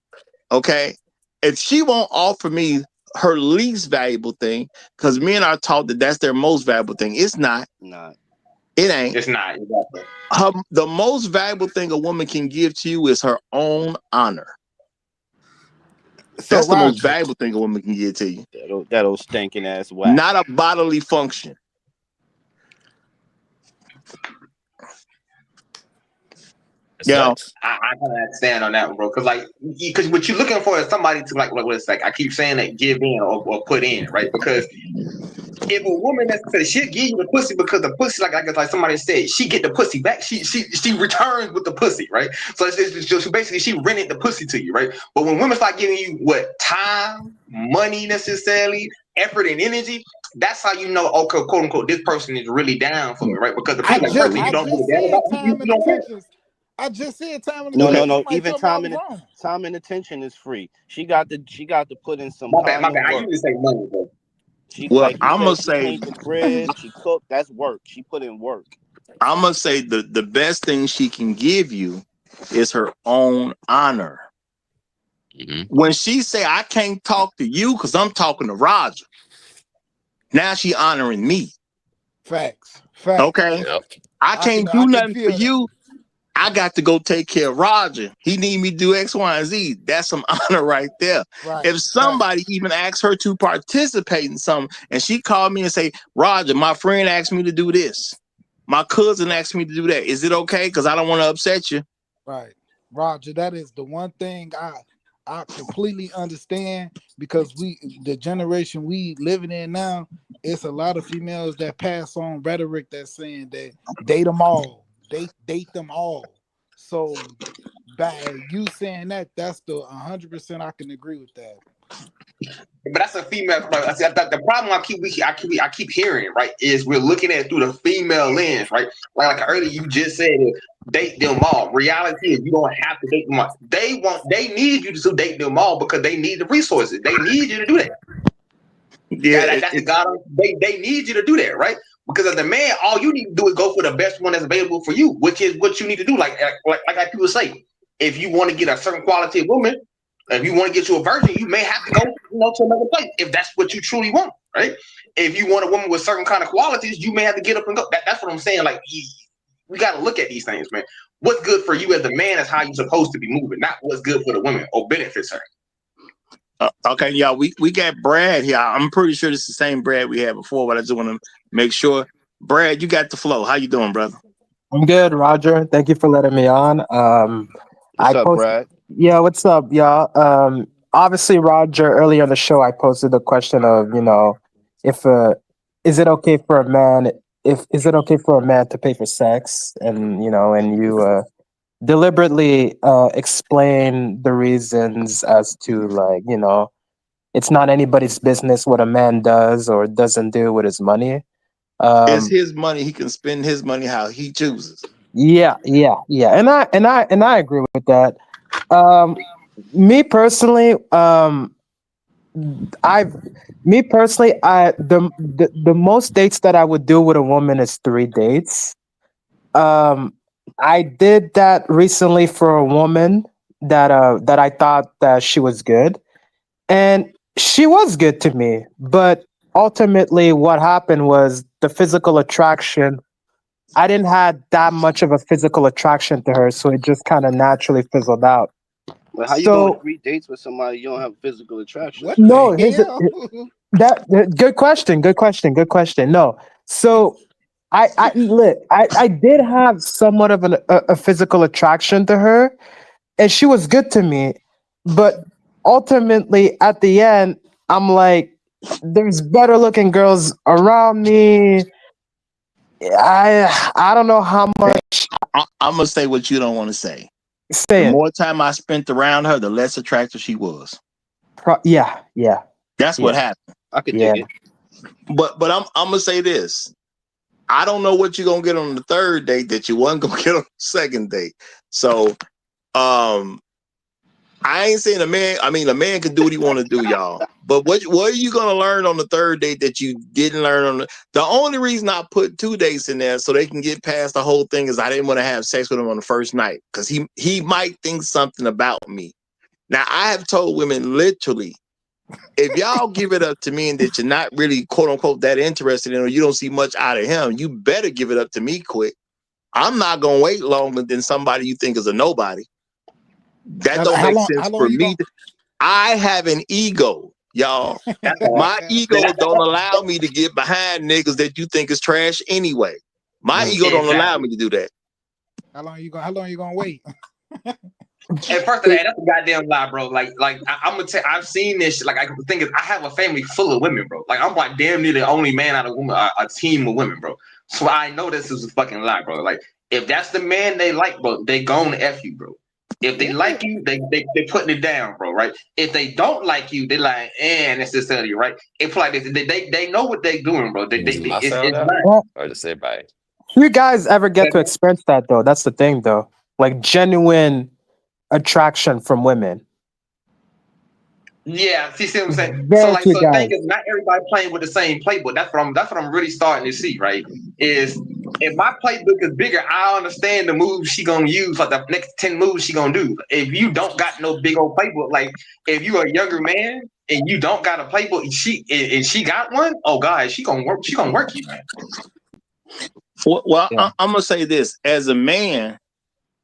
Okay? If she won't offer me her least valuable thing, because men are taught that that's their most valuable thing. It's not. It ain't. It's not. Exactly. The most valuable thing a woman can give to you is her own honor. That's the most valuable thing a woman can give to you. That old stinking ass whack. Not a bodily function. I gotta stand on that one, bro. Because what you're looking for is somebody to like what it's like. I keep saying that give in or put in, right? Because if a woman necessarily she'll give you the pussy because the pussy, like somebody said, she get the pussy back. She returns with the pussy, right? So it's basically she rented the pussy to you, right? But when women start giving you what time, money necessarily, effort and energy, that's how you know, okay, quote unquote, this person is really down for me, right? Because the person you don't give a damn about, you don't care. I just said time and attention. No. Even time and attention is free. She got to put in some. My bad. I usually say money, bro. I'm gonna say the bread. She cooked. That's work. She put in work. I'm gonna say the best thing she can give you is her own honor. Mm-hmm. When she say I can't talk to you because I'm talking to Roger, now she honoring me. Facts. Okay. Yep. I can't do nothing for you. I got to go take care of Roger. He need me to do X, Y, and Z. That's some honor right there. Right. If somebody even asks her to participate in something and she called me and say, Roger, my friend asked me to do this. My cousin asked me to do that. Is it okay? Because I don't want to upset you. Right. Roger, that is the one thing I completely understand because the generation we living in now, it's a lot of females that pass on rhetoric that's saying that date them all. Date them all. So by you saying that, that's the 100% I can agree with that. But that's a female. The problem I keep hearing, right, is we're looking at it through the female lens, right? Like earlier you just said, date them all. Reality is you don't have to date them all. They need you to date them all because they need the resources. They need you to do that. Yeah, that's the God. They need you to do that, right? Because as a man, all you need to do is go for the best one that's available for you, which is what you need to do. Like people say, if you want to get a certain quality of woman, if you want to get you a virgin, you may have to go, to another place if that's what you truly want, right? If you want a woman with certain kind of qualities, you may have to get up and go. That's what I'm saying. Like we got to look at these things, man. What's good for you as a man is how you're supposed to be moving, not what's good for the woman or benefits her. Okay, y'all, we got Brad here. I'm pretty sure this is the same Brad we had before, but I just want to make sure. Brad, you got the flow. How you doing, brother? I'm good, Roger. Thank you for letting me on. What's up, Brad? Yeah, what's up, y'all? Obviously, Roger, earlier on the show, I posted the question of, if is it okay for a man to pay for sex, and and you deliberately explain the reasons as to, like, it's not anybody's business what a man does or doesn't do with his money. It's his money. He can spend his money how he chooses. Yeah, and I agree with that. Um, me personally, I've me personally, the most dates that I would do with a woman is 3 dates. I did that recently for a woman that I thought that she was good, and she was good to me. But ultimately, what happened was the physical attraction. I didn't have that much of a physical attraction to her, so it just kind of naturally fizzled out. But how you go on So 3 dates with somebody you don't have physical attraction What to? no, the here's hell? good question, good question, good question. No, so I did have somewhat of a physical attraction to her, and she was good to me, but ultimately at the end, I'm like, there's better looking girls around me. I don't know how much. I'm gonna say what you don't want to say. The Say it. more time I spent around her, the less attractive she was. Yeah, That's what happened. I could yeah. dig it. But I'm gonna say this. I don't know what you're gonna get on the third date that you wasn't gonna get on the second date. So I ain't saying a man can do what he want to do, y'all. But what are you gonna learn on the third date that you didn't learn on the only reason I put 2 dates in there so they can get past the whole thing is I didn't want to have sex with him on the first night because he might think something about me. Now I have told women literally, if y'all give it up to me and that you're not really quote unquote that interested in or you don't see much out of him, you better give it up to me quick. I'm not gonna wait longer than somebody you think is a nobody. That don't make sense How for long you me. gonna? I have an ego, y'all. That's all. My ego don't allow me to get behind niggas that you think is trash anyway. My Mm. ego don't allow Exactly. me to do that. How long you gonna wait? And first of that, that's a goddamn lie, bro. I'm gonna tell. I've seen this. Shit. Like, the thing is, I have a family full of women, bro. Like, I'm like damn near the only man out of women, a team of women, bro. So I know this is a fucking lie, bro. Like, if that's the man they like, bro, they gonna f you, bro. If they like you, they putting it down, bro. Right? If they don't like you, they like, necessarily, right? It's like this. They know what they doing, bro. Is my sound It's out? not. Well, Or just everybody? you guys ever get to experience that though? That's the thing though. Like genuine attraction from women. Yeah, see what I'm saying? So Very like, few so the thing guys. is, not everybody playing with the same playbook. That's what I'm really starting to see. Right? Is if my playbook is bigger, I understand the moves she gonna use, like the next 10 moves she gonna do. If you don't got no big old playbook, like if you a younger man and you don't got a playbook, she got one. Oh God, she gonna work. She gonna work you, man. Well, Yeah. I'm gonna say this: as a man,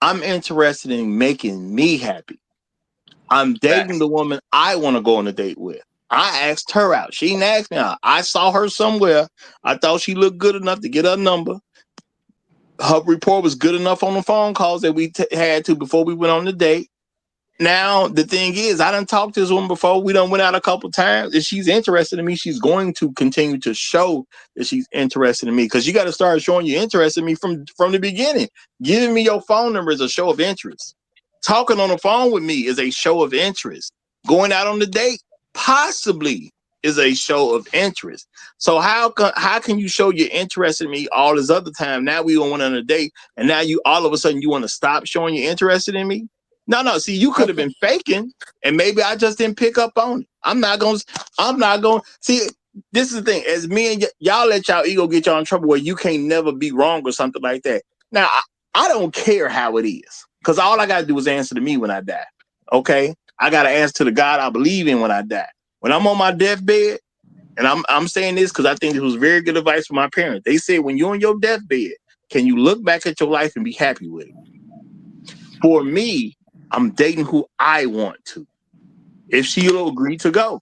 I'm interested in making me happy. I'm dating Facts. the woman I want to go on a date with. I asked her out. She didn't ask me out. I saw her somewhere. I thought she looked good enough to get her number. Her report was good enough on the phone calls that we had to before we went on the date. Now the thing is, I done talked to this woman before. We done went out a couple times. If she's interested in me, she's going to continue to show that she's interested in me. Because you got to start showing you interest in me from the beginning. Giving me your phone number is a show of interest. Talking on the phone with me is a show of interest. Going out on the date possibly is a show of interest. So how can you show your interest in me all this other time? Now we went on a date, and now you all of a sudden you want to stop showing you're interested in me? No. See, you could have been faking, and maybe I just didn't pick up on it. I'm not gonna. See, this is the thing. As me and y'all let y'all ego get y'all in trouble where you can't never be wrong or something like that. Now, I don't care how it is, because all I gotta do is answer to me when I die. Okay, I gotta answer to the God I believe in when I die. When I'm on my deathbed, and I'm saying this because I think it was very good advice from my parents. They said when you're on your deathbed, can you look back at your life and be happy with it? For me, I'm dating who I want to. If she'll agree to go,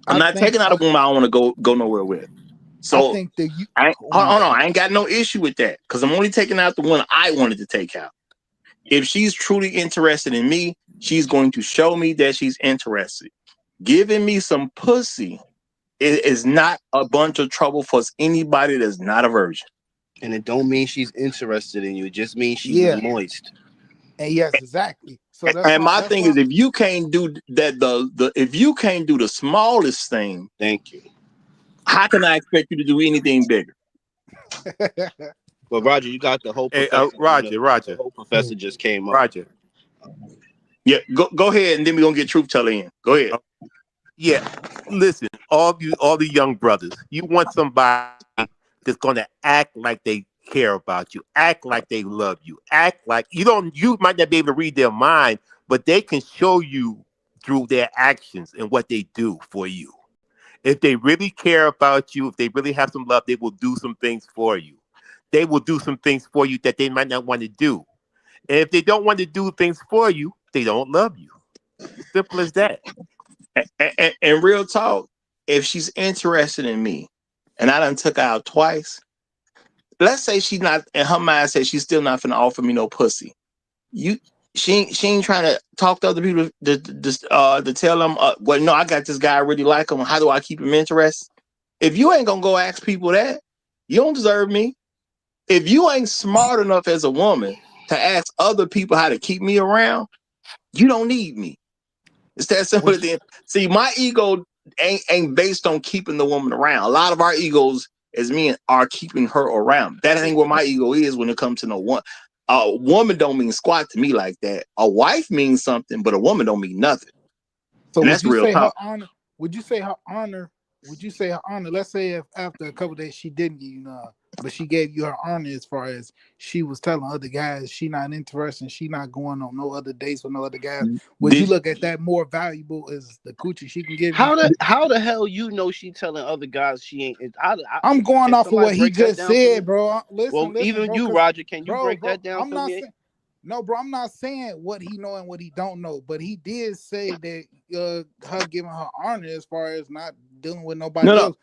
I'm I not think taking out a woman I don't want to go nowhere with. I So think that you. hold on, I ain't got no issue with that because I'm only taking out the one I wanted to take out. If she's truly interested in me, she's going to show me that she's interested. Giving me some pussy is not a bunch of trouble for anybody that's not a virgin. And it don't mean she's interested in you. It just means she's Yeah, moist. And yes, exactly. So And my thing is, if you can't do that, if you can't do the smallest thing, thank you. how can I expect you to do anything bigger? Well, Roger, you got the whole Hey, professor. The Roger, whole professor just came up. Roger. Yeah, go ahead, and then we're gonna get truth teller in. Go ahead. Yeah, listen, all the young brothers, you want somebody that's gonna act like they care about you, act like they love you, act like you might not be able to read their mind, but they can show you through their actions and what they do for you. If they really care about you, if they really have some love, they will do some things for you. They will do some things for you that they might not want to do. And if they don't want to do things for you, they don't love you. Simple as that. And real talk, if she's interested in me, and I done took her out twice, let's say she's not in her mindset, she's still not finna offer me no pussy. She ain't trying to talk to other people to tell them, well, no, I got this guy, I really like him. How do I keep him interested? If you ain't gonna go ask people that, you don't deserve me. If you ain't smart enough as a woman to ask other people how to keep me around, you don't need me. It's that simple. See, my ego ain't based on keeping the woman around. A lot of our egos as men are keeping her around. That ain't where my ego is when it comes to no one. A woman don't mean squat to me like that. A wife means something, but a woman don't mean nothing. So and would that's you real say her talk. honor? Would you say her honor? Would you say her honor? Let's say if after a couple of days she didn't give you none, but she gave you her honor as far as she was telling other guys she not interested, she not going on no other dates with no other guys. Would you look at that more valuable as the coochie she can give you? How the hell you know she telling other guys she ain't? I'm going off of what he just said, bro. Well, Listen, even bro, you, Roger, can you break bro, that down I'm for not me? saying. No, bro, I'm not saying what he know and what he don't know, but he did say that her giving her honor as far as not dealing with nobody else.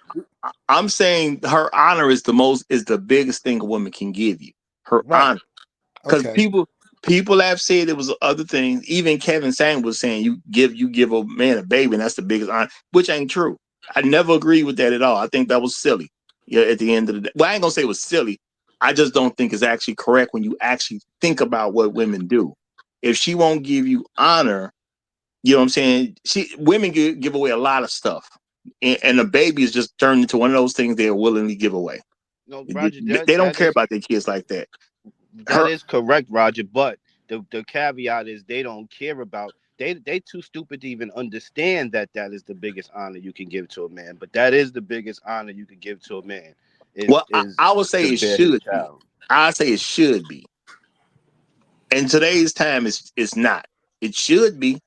I'm saying her honor is the biggest thing a woman can give you. Her honor. Because people have said it was other things. Even Kevin Sang was saying you give a man a baby, and that's the biggest honor, which ain't true. I never agreed with that at all. I think that was silly. Yeah, at the end of the day. Well, I ain't gonna say it was silly. I just don't think it's actually correct when you actually think about what women do. If she won't give you honor, you know what I'm saying? Women give away a lot of stuff. And a baby is just turned into one of those things they'll willingly give away. No, Roger, They don't care about their kids like that. That is correct, Roger. But the caveat is they don't care about they too stupid to even understand that is the biggest honor you can give to a man. But that is the biggest honor you can give to a man. I would say it should be. I say it should be. In today's time, it's not. It should be,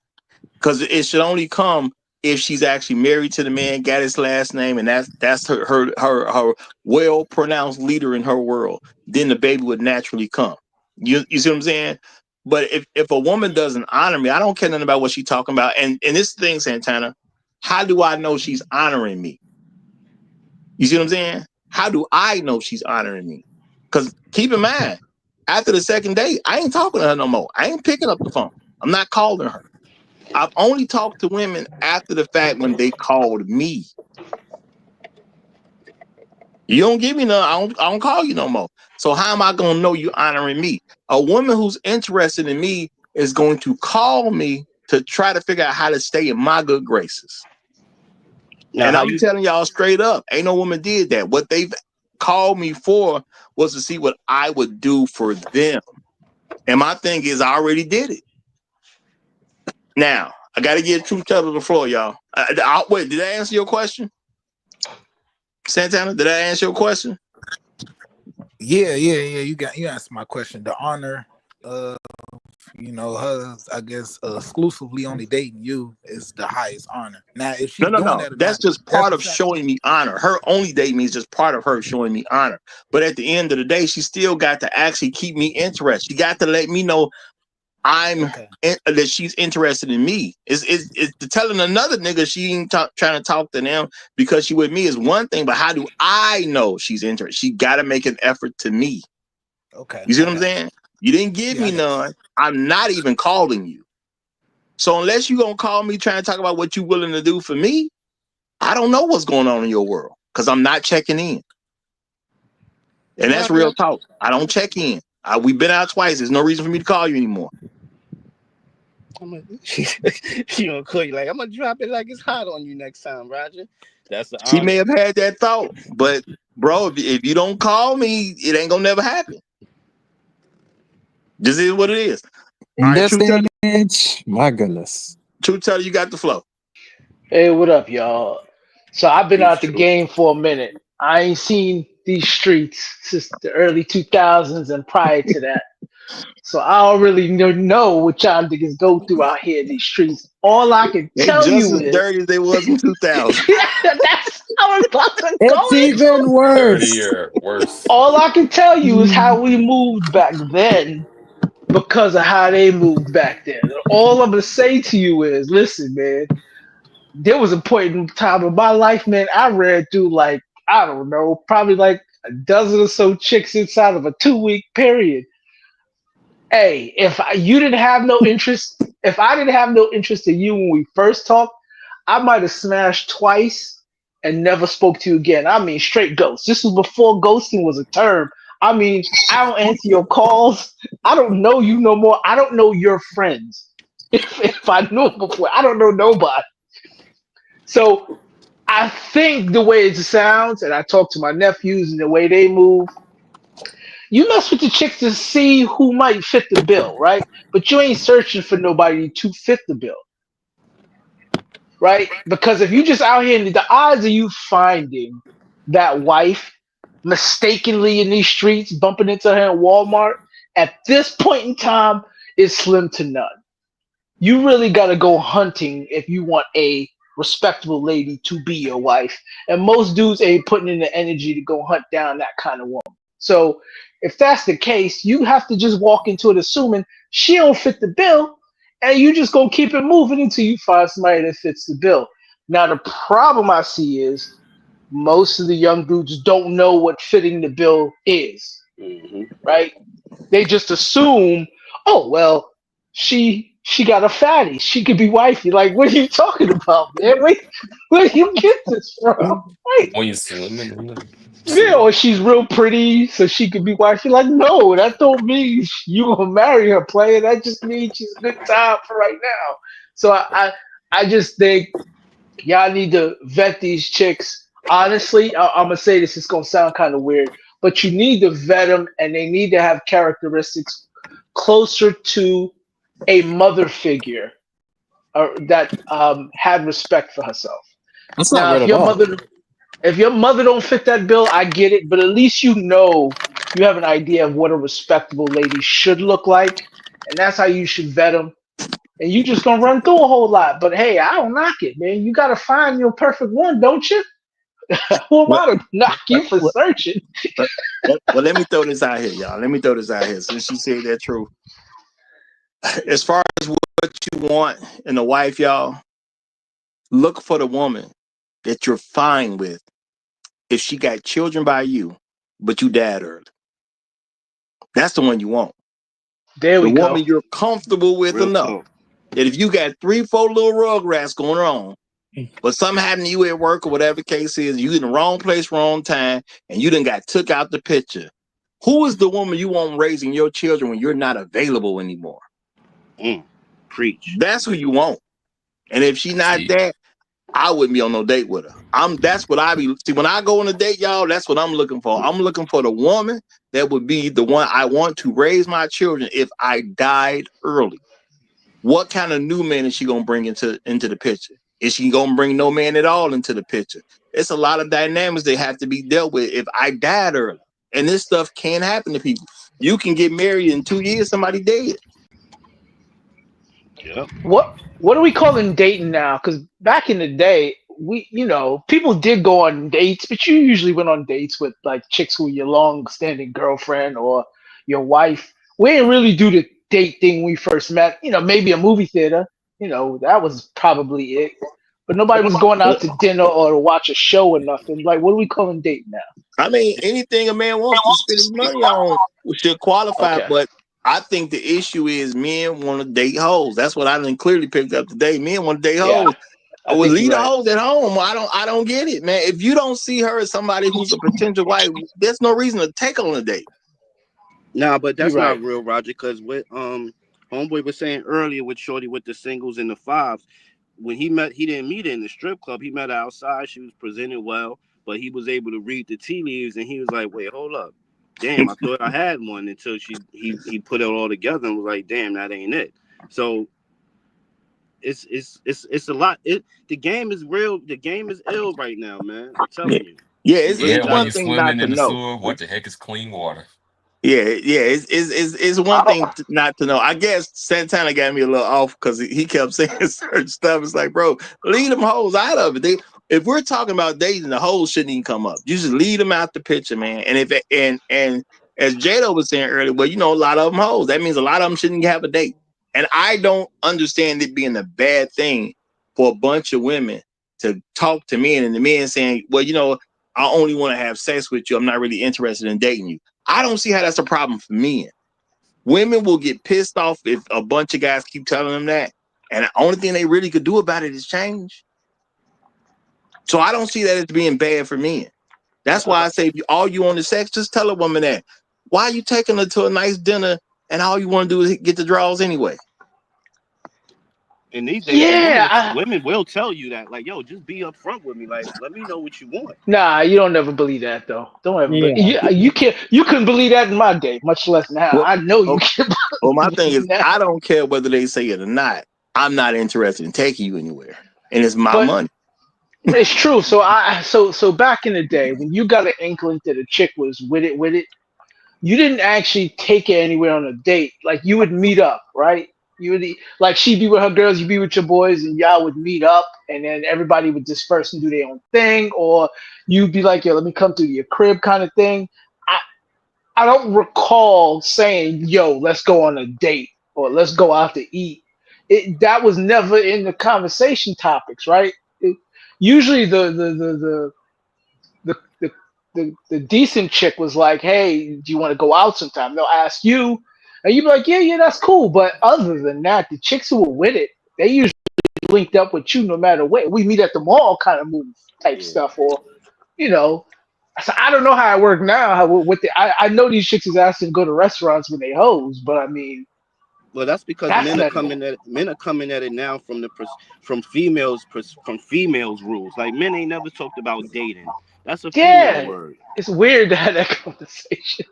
because it should only come if she's actually married to the man, got his last name, and that's her well pronounced leader in her world. Then the baby would naturally come. You see what I'm saying? But if a woman doesn't honor me, I don't care nothing about what she's talking about. And this thing, Santana, how do I know she's honoring me? You see what I'm saying? How do I know she's honoring me? Because keep in mind, after the second date, I ain't talking to her no more. I ain't picking up the phone. I'm not calling her. I've only talked to women after the fact when they called me. You don't give me none, I don't call you no more. So how am I gonna know you honoring me? A woman who's interested in me is going to call me to try to figure out how to stay in my good graces. Now, and I'm telling y'all straight up, ain't no woman did that. What they've called me for was to see what I would do for them. And my thing is, I already did it. Now, I got to give truth teller the floor, y'all. Wait, did I answer your question? Santana, did I answer your question? Yeah. You answered my question. The honor of her, I guess, exclusively only dating you is the highest honor. Now, if she's doing that or that's not, just part of showing me honor. Her only dating me is just part of her showing me honor. But at the end of the day, she still got to actually keep me interested. She got to let me know that she's interested in me. It's telling another nigga she ain't trying to talk to them because she with me is one thing, but how do I know she's interested? She got to make an effort to me. You see what I'm saying? You didn't give me none. I'm not even calling you. So unless you gonna call me trying to talk about what you're willing to do for me, I don't know what's going on in your world because I'm not checking in. And that's real talk. I don't check in. We've been out twice. There's no reason for me to call you anymore. She gonna call you like, I'm gonna drop it like it's hot on you next time, Roger. That's the She may honest. have had that thought, but bro, if you don't call me, it ain't gonna never happen. This is what it is. In this day and age, my goodness. Truth teller, you got the flow. Hey, what up, y'all? So I've been Peace, out the truth. game for a minute. I ain't seen these streets since the early 2000s and prior to that. So I don't really know what y'all niggas go through out here in these streets. All I can They tell just you as is dirty as they was in 2000. that's how I'm about to go It's into. even worse. Dirtier, worse. All I can tell you is how we moved back then because of how they moved back then. All I'm gonna say to you is, listen, man. There was a point in time in my life, man. I ran through like I don't know, probably like a dozen or so chicks inside of a 2 week period. Hey, you didn't have no interest, if I didn't have no interest in you when we first talked, I might have smashed twice and never spoke to you again. I mean, straight ghost. This was before ghosting was a term. I mean, I don't answer your calls. I don't know you no more. I don't know your friends. If I knew them before, I don't know nobody. So I think the way it sounds, and I talk to my nephews and the way they move, you mess with the chicks to see who might fit the bill, right? But you ain't searching for nobody to fit the bill, right? Because if you just out here, the odds of you finding that wife mistakenly in these streets, bumping into her in Walmart, at this point in time, is slim to none. You really got to go hunting if you want a respectable lady to be your wife. And most dudes ain't putting in the energy to go hunt down that kind of woman. So if that's the case, you have to just walk into it assuming she don't fit the bill, and you just gonna keep it moving until you find somebody that fits the bill. Now the problem I see is most of the young dudes don't know what fitting the bill is, Mm-hmm. right? They just assume, oh well, she got a fatty. She could be wifey. Like, what are you talking about, man? Where do you get this from? Right? When you slimming in the Yeah, slim. or she's real pretty, so she could be wifey. Like, no, that don't mean you gonna marry her, player. That just means she's a good time for right now. So I just think y'all need to vet these chicks. Honestly, I'm gonna say this. It's gonna sound kind of weird, but you need to vet them, and they need to have characteristics closer to a mother figure that had respect for herself. That's not Now, weird if at your all. mother don't fit that bill, I get it, but at least you have an idea of what a respectable lady should look like, and that's how you should vet them. And you just gonna run through a whole lot. But hey, I don't knock it, man. You gotta find your perfect one, don't you? Who am Well, I to knock you for well, searching? well, let me throw this out here, y'all. Let me throw this out here since she said that truth. As far as what you want in a wife, y'all, look for the woman that you're fine with if she got children by you, but you died early. That's the one you want. There The we go. woman you're comfortable with Real enough. talk. That if you got 3, 4 little rugrats going on, but something happened to you at work or whatever the case is, you in the wrong place, wrong time, and you done got took out the picture. Who is the woman you want raising your children when you're not available anymore? Preach. That's who you want. And if she not See, that, I wouldn't be on no date with her. That's what I be. See, when I go on a date, y'all, that's what I'm looking for. I'm looking for the woman that would be the one I want to raise my children if I died early. What kind of new man is she gonna bring into the picture? Is she gonna bring no man at all into the picture? It's a lot of dynamics that have to be dealt with if I died early. And this stuff can happen to people. You can get married in 2 years, somebody dead. Yep. What are we calling dating now? Because back in the day, people did go on dates, but you usually went on dates with like chicks who were your long-standing girlfriend or your wife. We didn't really do the date thing when we first met. Maybe a movie theater. That was probably it. But nobody was going out to dinner or to watch a show or nothing. Like, what are we calling dating now? I mean, anything a man wants to spend his money on should qualify, Okay, but I think the issue is men want to date hoes. That's what I done clearly picked up today. Men want to date yeah, hoes. I I would think leave you're the right. hoes at home. I don't get it, man. If you don't see her as somebody who's a potential wife, there's no reason to take on a date. Nah, but You're that's right. not real, Roger. Because with Homeboy was saying earlier with Shorty with the singles and the fives. When he didn't meet her in the strip club. He met her outside. She was presented well, but he was able to read the tea leaves, and he was like, "Wait, hold up, damn, I thought I had one." Until he put it all together and was like, "Damn, that ain't it." So it's a lot. The game is real. The game is ill right now, man. I'm Yeah, telling you. yeah. You really Yeah, It's when got one you're to. thing not swimming to in the know. sewer, what the heck is clean water? Yeah, yeah. It's one thing not to know. I guess Santana got me a little off because he kept saying certain stuff. It's like, bro, leave them hoes out of it. If we're talking about dating, the hoes shouldn't even come up. You just leave them out the picture, man. And if and as Jado was saying earlier, well, a lot of them hoes. That means a lot of them shouldn't have a date. And I don't understand it being a bad thing for a bunch of women to talk to men and the men saying, well, I only want to have sex with you. I'm not really interested in dating you. I don't see how that's a problem for men. Women will get pissed off if a bunch of guys keep telling them that. And the only thing they really could do about it is change. So I don't see that as being bad for men. That's why I say, if all you want is sex, just tell a woman that. Why are you taking her to a nice dinner and all you want to do is get the draws anyway? And these days, Yeah, women will tell you that, like, yo, just be upfront with me, like, let me know what you want. nah, you don't ever believe that though. Don't ever. Yeah. You can't. You couldn't believe that in my day, much less now. Well, I know you oh, can't well, my thing believe is, that. I don't care whether they say it or not. I'm not interested in taking you anywhere, and it's my But money. it's true. So back in the day, when you got an inkling that a chick was with it, you didn't actually take her anywhere on a date. Like you would meet up, right? You would like she'd be with her girls, you'd be with your boys, and y'all would meet up, and then everybody would disperse and do their own thing, or you'd be like, "Yo, let me come to your crib," kind of thing. I I don't recall saying, "Yo, let's go on a date" or "let's go out to eat." That was never in the conversation topics, right? Usually the the, the decent chick was like, "Hey, do you want to go out sometime?" They'll ask you, and you'd be like, "Yeah, yeah, that's cool." But other than that, the chicks who were with it, they usually linked up with you no matter what. We meet at the mall, kind of move type Yeah. stuff, or you know. So I don't know how it worked now. How with I know these chicks is asking to go to restaurants when they hoes, but I mean Well, that's because that's not. men are coming at it now from from females rules. Like men ain't never talked about dating. That's a female Yeah, word. it's weird to have that conversation.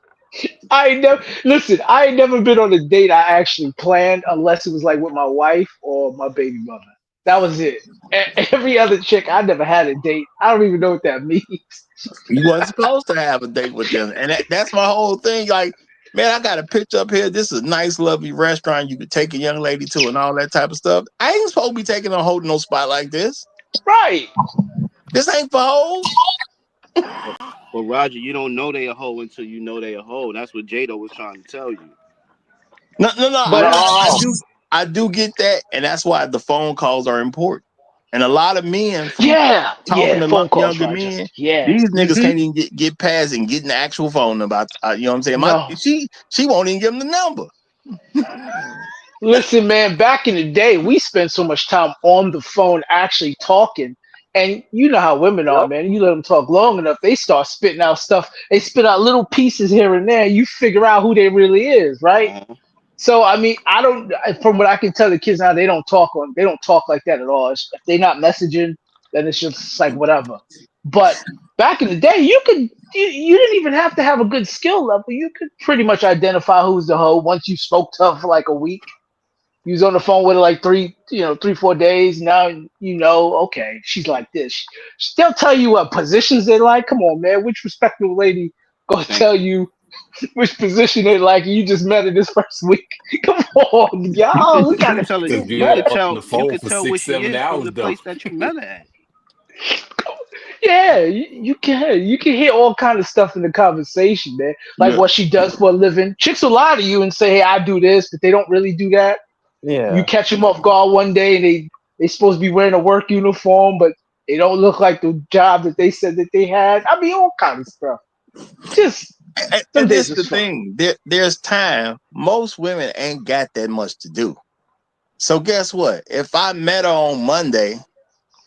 I ain't never listen. I ain't never been on a date I actually planned unless it was like with my wife or my baby mother. That was it. Every other chick, I never had a date. I don't even know what that means. You wasn't supposed to have a date with them, and that's my whole thing. Like, man, I got a picture up here. This is a nice, lovely restaurant you could take a young lady to, and all that type of stuff. I ain't supposed to be taking her holding no spot like this. Right. This ain't for hoes. But Roger, you don't know they a hoe until you know they a hoe. That's what Jado was trying to tell you. No, no, no. But I do get that, and that's why the phone calls are important. And a lot of men, from yeah, talking yeah, to phone calls, younger Roger. men, Yeah. these niggas Hmm. can't even get past and get in the actual phone about. You know what I'm saying? No. She won't even give them the number. Listen, man, back in the day, we spent so much time on the phone actually talking. And you know how women are, Yep. man. You let them talk long enough, they start spitting out stuff. They spit out little pieces here and there. You figure out who they really is, right? Uh-huh. So I mean, I don't. From what I can tell the kids now, they don't talk like that at all. If they're not messaging, then it's just like whatever. But back in the day, you didn't even have to have a good skill level. You could pretty much identify who's the hoe once you spoke to her for like a week. You was on the phone with her like 3, 4 days. Now okay, she's like this. They'll tell you what positions they like. Come on, man. Which respectable lady gonna Thank tell you which position they like? You just met her this first week. Come on, y'all. We gotta Because do you're better. on the you phone could for tell what six, she seven is from hours the though. place that you met her at. Yeah, you can hear all kind of stuff in the conversation, man. Like Yeah. what she does for a living. Chicks will lie to you and say, "Hey, I do this," but they don't really do that. You Yeah. catch them off guard one day, and they supposed to be wearing a work uniform, but they don't look like the job that they said that they had. I mean, all kind of stuff. Just some And days this was the fun. thing. There's time. Most women ain't got that much to do. So guess what? If I met her on Monday,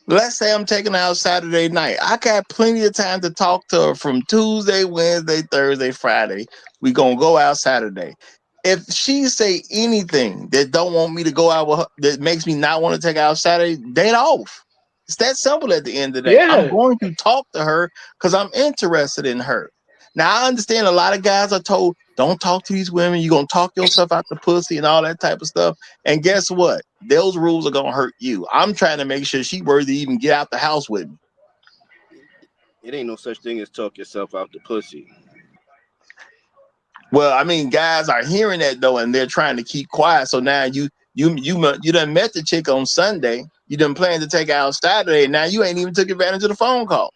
let's say I'm taking her out Saturday night, I got plenty of time to talk to her from Tuesday, Wednesday, Thursday, Friday. We gonna go out Saturday. if she say anything that don't want me to go out with her, that makes me not want to take her out Saturday, date off. It's that simple at the end of the day. I'm Yeah. going to talk to her because I'm interested in her. Now, I understand a lot of guys are told, don't talk to these women. You're going to talk yourself out the pussy and all that type of stuff. And guess what? Those rules are going to hurt you. I'm trying to make sure she worthy to even get out the house with me. It ain't no such thing as talk yourself out the pussy. Well, I mean, guys are hearing that though, and they're trying to keep quiet. So now you done met the chick on Sunday. You done planned to take her out Saturday. Now you ain't even took advantage of the phone calls.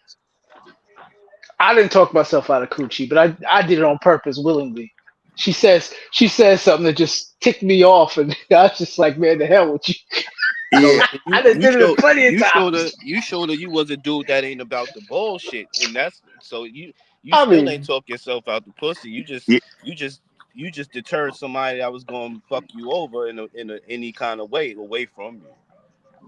I didn't talk myself out of coochie, but I did it on purpose willingly. She says something that just ticked me off, and I was just like, man, the hell with you. Yeah. I done did it plenty of times. You showed her you was a dude that ain't about the bullshit, and that's so you I still ain't mean, talk yourself out the pussy. Yeah. You just deterred somebody that was going to fuck you over in any kind of way away from you.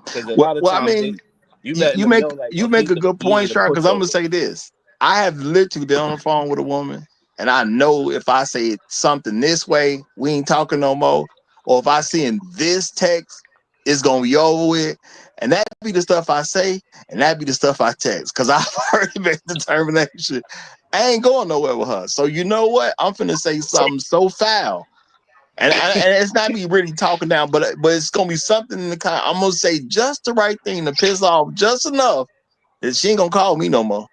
Because a lot of Well, I times mean, you letting you them make know like, you yo, make a good he point, ain't a Shark. Because I'm gonna pushover. say this: I have literally been on the phone with a woman, and I know if I say something this way, we ain't talking no more. Or if I send this text, it's gonna be over with. And that be the stuff I say, and that be the stuff I text. Cause I've already made the determination. I ain't going nowhere with her. So you know what? I'm finna say something so foul. And it's not me really talking down, but it's gonna be something in the kind. I'm gonna say just the right thing to piss off just enough that she ain't gonna call me no more.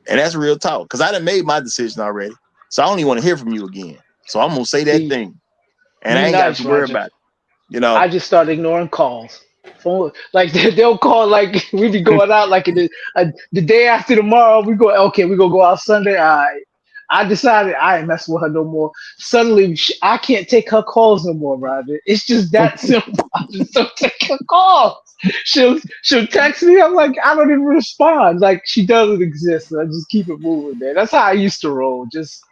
And that's real talk. Cause I done made my decision already. So I don't even want to hear from you again. So I'm gonna say that see, thing. And I be ain't got nice, to worry Roger. about it. You know. I just started ignoring calls. Phone like they'll call like we be going out like the day after tomorrow. We go okay. We gonna go out Sunday. I decided I ain't messing with her no more. Suddenly I can't take her calls no more, Roger. It's just that simple. I just don't take her calls. She'll text me. I'm like I don't even respond. Like she doesn't exist. I just keep it moving, man. That's how I used to roll. Just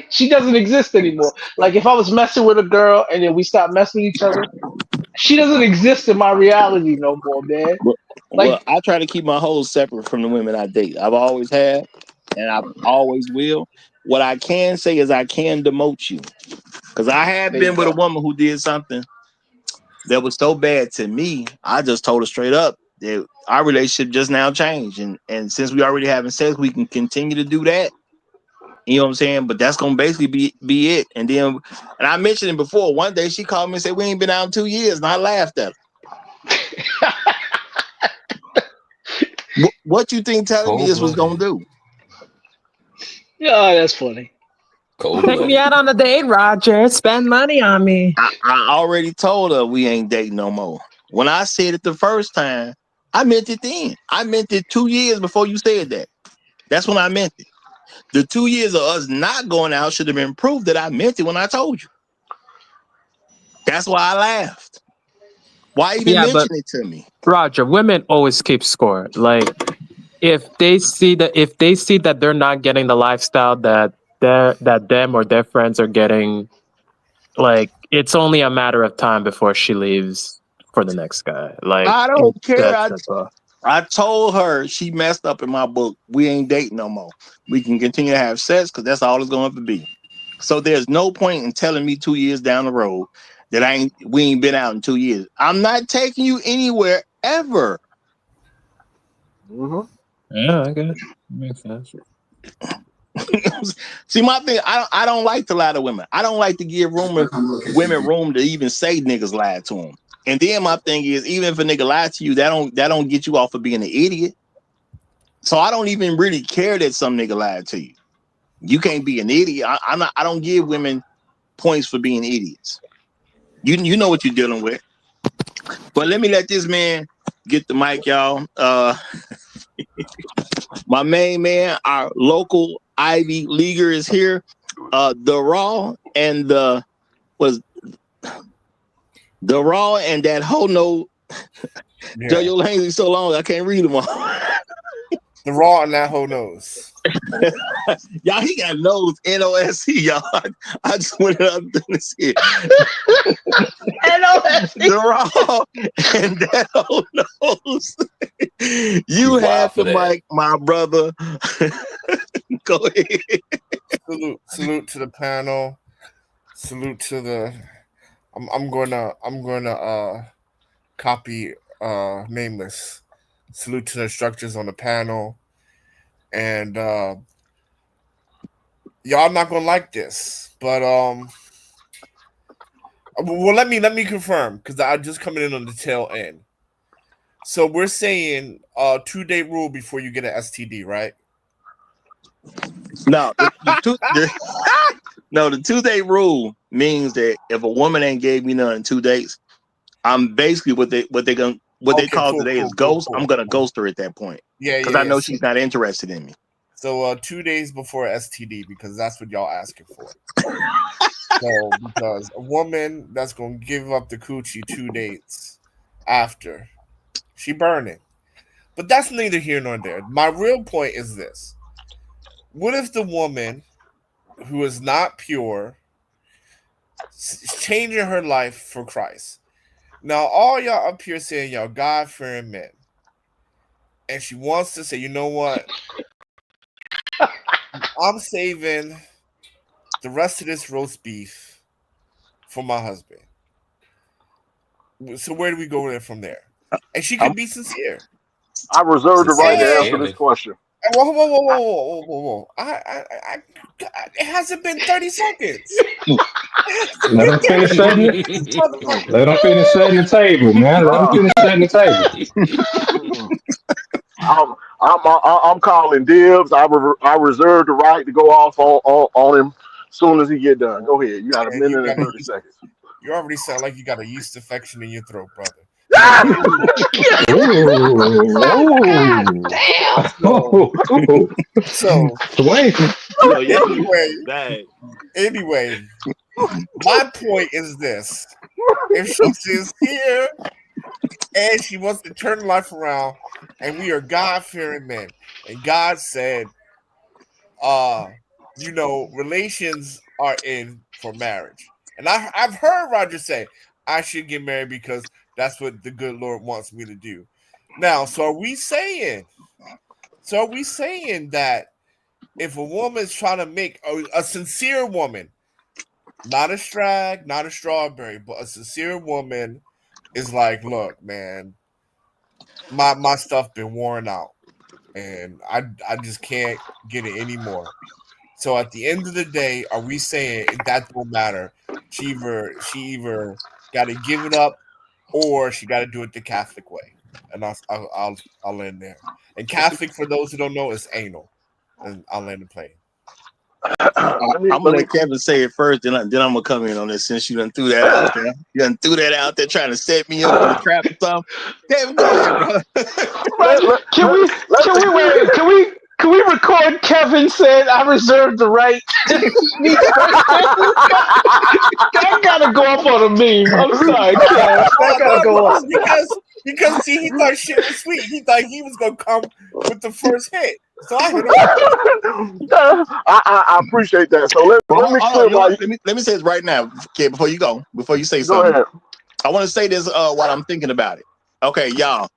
she doesn't exist anymore. Like if I was messing with a girl and then we stopped messing with each other, she doesn't exist in my reality no more, man. Well, Like I try to keep my hoes separate from the women I date. I've always had, and I always will. What I can say is I can demote you. Because I have there you been with a go. woman who did something that was so bad to me. I just told her straight up that our relationship just now changed. And since we already having sex, we can continue to do that. You know what I'm saying? But that's gonna basically be it. And I mentioned it before. One day she called me and said, we ain't been out in 2 years, and I laughed at her. What you think telling me Cold this was gonna blooded. do? Yeah, that's funny. Cold Take me blooded. out on a date, Roger. Spend money on me. I already told her we ain't dating no more. When I said it the first time, I meant it then. I meant it 2 years before you said that. That's when I meant it. The 2 years of us not going out should have been proof that I meant it when I told you. That's why I laughed. Why even Yeah, but mention it to me? Roger, women always keep score. Like if they see that they're not getting the lifestyle that them or their friends are getting, like it's only a matter of time before she leaves for the next guy. Like I it's don't care. that simple. I told her she messed up in my book. We ain't dating no more. We can continue to have sex because that's all it's going to be. So there's no point in telling me 2 years down the road that we ain't been out in 2 years. I'm not taking you anywhere ever. Mm-hmm. Yeah, I guess makes sense. See, my thing, I don't like to lie to women. I don't like to give women room to even say niggas lied to them. And then my thing is, even if a nigga lied to you, that don't get you off of being an idiot. So I don't even really care that some nigga lied to you. You can't be an idiot. I don't give women points for being idiots. You know what you're dealing with. But let me let this man get the mic, y'all. My main man, our local Ivy Leaguer is here. The Raw and the was the Raw and that whole no. Yeah. Your lanes is so long I can't read them all. The Raw and that whole nose. Y'all, he got nose NOSC, y'all. I just went up to this here. NOSC. The Raw and that whole nose. You have the mic, my brother. Go ahead. Salute to the panel. Salute to the. I'm gonna copy nameless. Salute to the instructors on the panel, and y'all not gonna like this, but well, let me confirm because I just coming in on the tail end. So we're saying 2-day rule before you get an STD, right? No, no, the 2-day rule means that if a woman ain't gave me none in 2 days, I'm basically what they Okay, call cool, today is cool, cool, ghost. I'm cool. gonna ghost her at that point Yeah, because yeah, I yeah. know So, she's not interested in me. so 2 days before STD because that's what y'all asking for. So because a woman that's gonna give up the coochie 2 days after she burning, but that's neither here nor there. My real point is this: what if the woman who is not pure is changing her life for Christ? Now all y'all up here saying y'all God fearing men, and she wants to say, you know what? I'm saving the rest of this roast beef for my husband. So where do we go there from there? And she could be sincere. I reserve the right to Sincerely answer And this scamming. question. whoa. It hasn't been 30 seconds. It Let hasn't them been 30 finish setting seconds. it. Motherfucker. Let them finish setting the table, man. Let them Uh, finish setting the table. mm-mm. I'm calling dibs. I reserve the right to go off on him as soon as he get done. Go ahead. You got a And you minute and got a 30 seconds. you already sound like you got a yeast infection in your throat, brother. So God Ooh. damn. so Oh. so Wait. Yo, yeah, anyway, bad. anyway, my point is this: if she's sincere and she wants to turn life around, and we are God fearing men, and God said, uh, relations are in for marriage. And I've heard Roger say I should get married because that's what the good Lord wants me to do. Now, so are we saying that if a woman's trying to make a sincere woman, not a strag, not a strawberry, but a sincere woman is like, look, man, my stuff been worn out and I just can't get it anymore. So at the end of the day, are we saying that don't matter? She either got to give it up, or she got to do it the Catholic way, and I'll end there. And Catholic, for those who don't know, is anal, and I'll end the plane. let me I'm let gonna me let Kevin say it first, then I'm gonna come in on this since you done threw that out there. You done threw that out there trying to set me up for the trap or something. Kevin, go ahead, bro. let, Roger, let, can let, we let, can we wait? Can we record Kevin said I reserve the right to speak first? That gotta go up on a meme. I'm sorry, Kev. That gotta No, go up. because see, he thought shit was sweet. He thought he was gonna come with the first hit, so I hit him up. I appreciate that. So Well, let me hold on. clear You know what? my. Let me say this right now, kid. Before you say Go something, ahead. I want to say this while I'm thinking about it. Okay, y'all.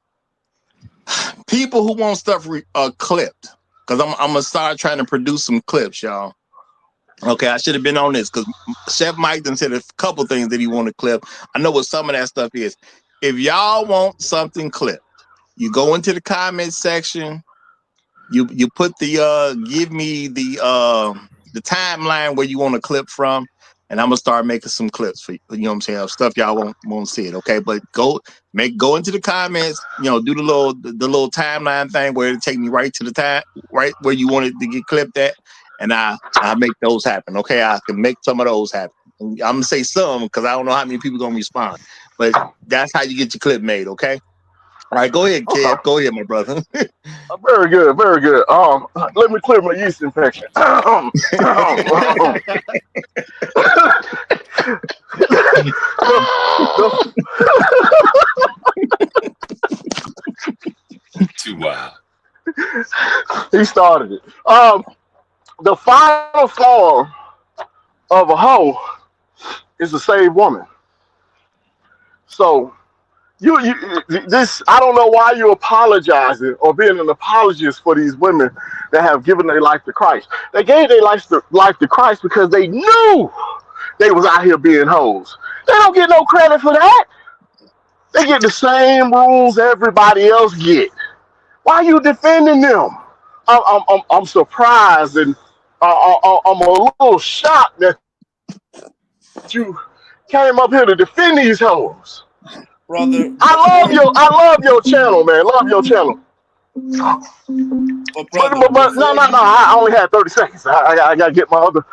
People who want stuff clipped, because I'm gonna start trying to produce some clips, y'all. Okay, I should have been on this because Chef Mike done said a couple things that he want to clip. I know what some of that stuff is. If y'all want something clipped, you go into the comment section. You put the give me the timeline where you want to clip from, and I'm gonna start making some clips for you. You know what I'm saying? Stuff y'all won't see it. Okay, but go into the comments. Do the little timeline thing where it take me right to the time right where you want it to get clipped at, and I make those happen. Okay, I can make some of those happen. I'm gonna say some because I don't know how many people gonna respond, but that's how you get your clip made. Okay. All right, go ahead, Okay. Kev. Go ahead, my brother. Very good. Very good. Let me clear my yeast infection. the, Too wild. he started it. The final form of a hoe is a saved woman. So you this I don't know why you're apologizing or being an apologist for these women that have given their life to Christ. They gave their life to Christ because they knew they was out here being hoes. They don't get no credit for that. They get the same rules everybody else get. Why are you defending them? I'm surprised and I'm a little shocked that you came up here to defend these hoes. brother. I love your channel, man. Love your channel. But brother, But no, before no, no. you, I only had 30 seconds. I gotta get my other.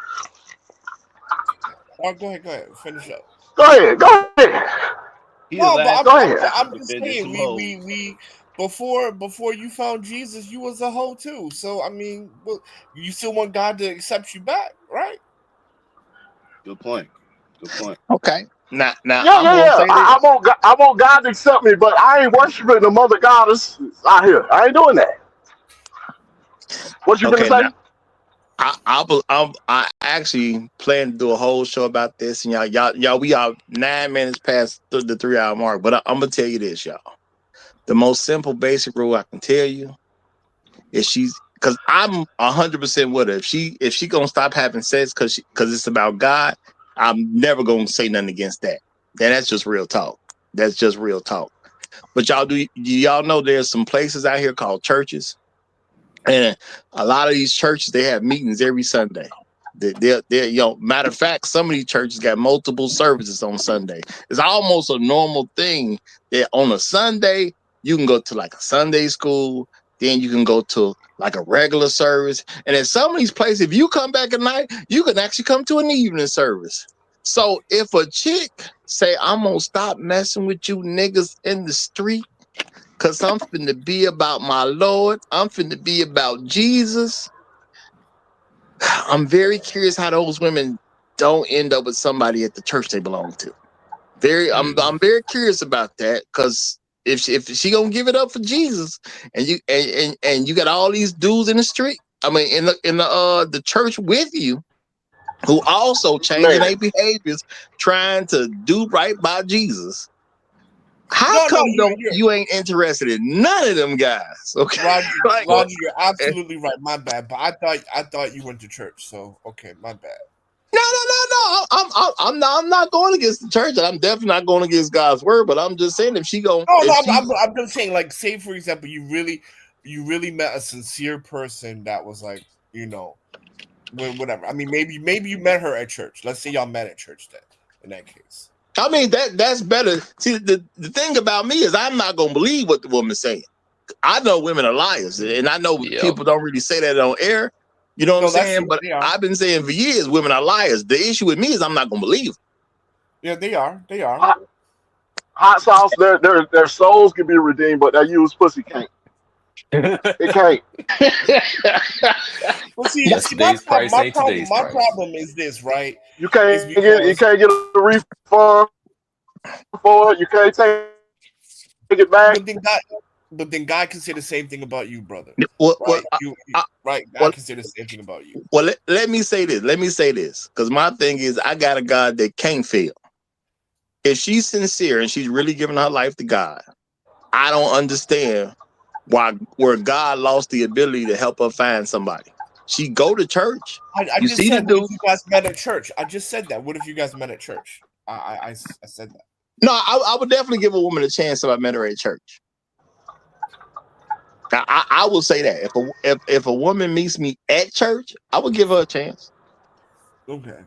oh, go ahead, finish up. Go ahead. Go ahead. He the No, but last Go I'm ahead. I'm just defended saying some hoes. we before you found Jesus, you was a hoe too. So I mean, you still want God to accept you back, right? Good point. Good point. Okay. Now Yeah, I'm yeah, gonna yeah. say this. I want God to accept me, but I ain't worshiping the mother goddess out here. I ain't doing that. What you gonna Okay, now say? I actually plan to do a whole show about this, and y'all, we are 9 minutes past the 3 hour mark. But I'm gonna tell you this, y'all. The most simple, basic rule I can tell you is because I'm 100% with her. If she gonna stop having sex because it's about God, I'm never gonna say nothing against that. That's just real talk. That's just real talk. But y'all know there's some places out here called churches, and a lot of these churches, they have meetings every Sunday. Matter of fact, some of these churches got multiple services on Sunday. It's almost a normal thing that on a Sunday you can go to like a Sunday school, then you can go to like a regular service, and in some of these places, if you come back at night, you can actually come to an evening service. So if a chick say, "I'm gonna stop messing with you niggas in the street, cause I'm finna be about my Lord. I'm finna be about Jesus." I'm very curious how those women don't end up with somebody at the church they belong to. I'm very curious about that, because if she gonna give it up for Jesus, and you got all these dudes in the street, I mean in the church with you, who also changing Man, their behaviors, trying to do right by Jesus. How No, come you're you ain't interested in none of them guys? Okay, Roger. like, Roger, you're absolutely right. My bad. But I thought you went to church. So okay, my bad. no. I'm not going against the church, and I'm definitely not going against God's word. But I'm just saying, No, if she, I'm just saying, like, say for example, you really met a sincere person that was like, whatever. I mean, maybe you met her at church. Let's say y'all met at church then. In that case, I mean that's better. See, the thing about me is I'm not gonna believe what the woman's saying. I know women are liars, and I know Yep. people don't really say that on air. You know what I'm no, that's saying? true. But They are. I've been saying for years women are liars. The issue with me is I'm not gonna believe them. Yeah, they are. They are. hot sauce. Their souls can be redeemed, but that used pussy can't. It can't. Well, see, Yesterday's price ain't today's my price. problem is this, right? You Is can't because get a refund for it. You can't take it back. but then God, but then God can say the same thing about you, brother. Well, Right? Right? well, God can say the same thing about you. let me say this. Let me say this, because my thing is I got a God that can't fail. If she's sincere and she's really giving her life to God, I don't understand where God lost the ability to help her find somebody. She go to church. I You just see the said, what if dude. you guys met at church? I just said that. What if you guys met at church? I said that. No, I would definitely give a woman a chance if I met her at church. I will say that if a woman meets me at church, I would give her a chance. Okay.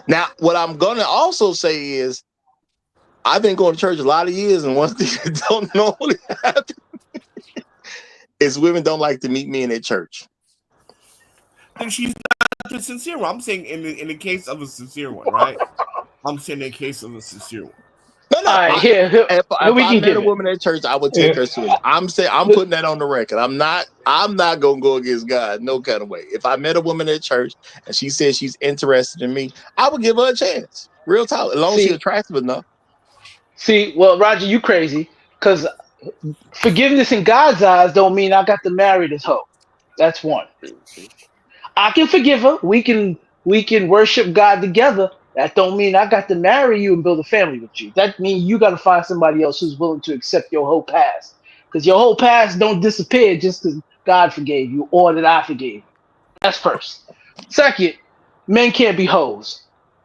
Now, what I'm gonna also say is I've been going to church a lot of years, and one thing that don't normally happen is women don't like to meet me in their church. Then she's not the sincere one. I'm saying in the case of a sincere one, right? I'm saying in the case of a sincere one. No, All no. right, here If we I can met a give it. woman at church, I would take Yeah. her seriously. I'm putting that on the record. I'm not gonna go against God, no kind of way. If I met a woman at church and she says she's interested in me, I would give her a chance. Real talk, as long as she's See, attractive enough. well, Roger, you crazy because forgiveness in God's eyes don't mean I got to marry this hoe. That's one. I can forgive her. We can worship God together. That don't mean I got to marry you and build a family with you. That means you got to find somebody else who's willing to accept your whole past. Because your whole past don't disappear just because God forgave you or that I forgave you. That's first. Second, men can't be hoes.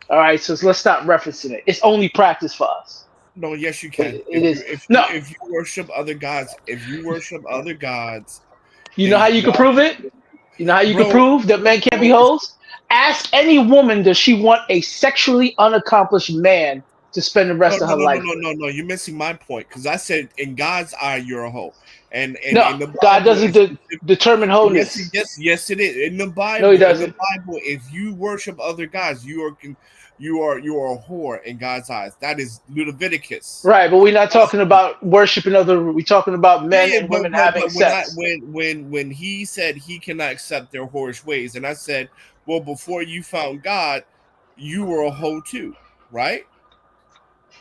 All right, so let's stop referencing it. It's only practice for us. No, yes, you can. It is. If No, you worship other gods, if you worship other gods, you know then how you can God, prove it? You know how you can bro, prove that men can't be hoes? Ask any woman, does she want a sexually unaccomplished man to spend the no, rest of no, her no, no, life no, with? no, no. You're missing my point because I said in God's eye you're a hoe, and No, in the God Bible doesn't it's determine yes, wholeness. yes, it is. No, he In the doesn't. Bible, if you worship other gods, you are a whore in God's eyes. That is Leviticus. Right, but we're not talking about worshiping other. We're talking about Yeah, men yeah, and women but having when I sex. when he said he cannot accept their whorish ways, and I said, well, before you found God, you were a hoe too, right?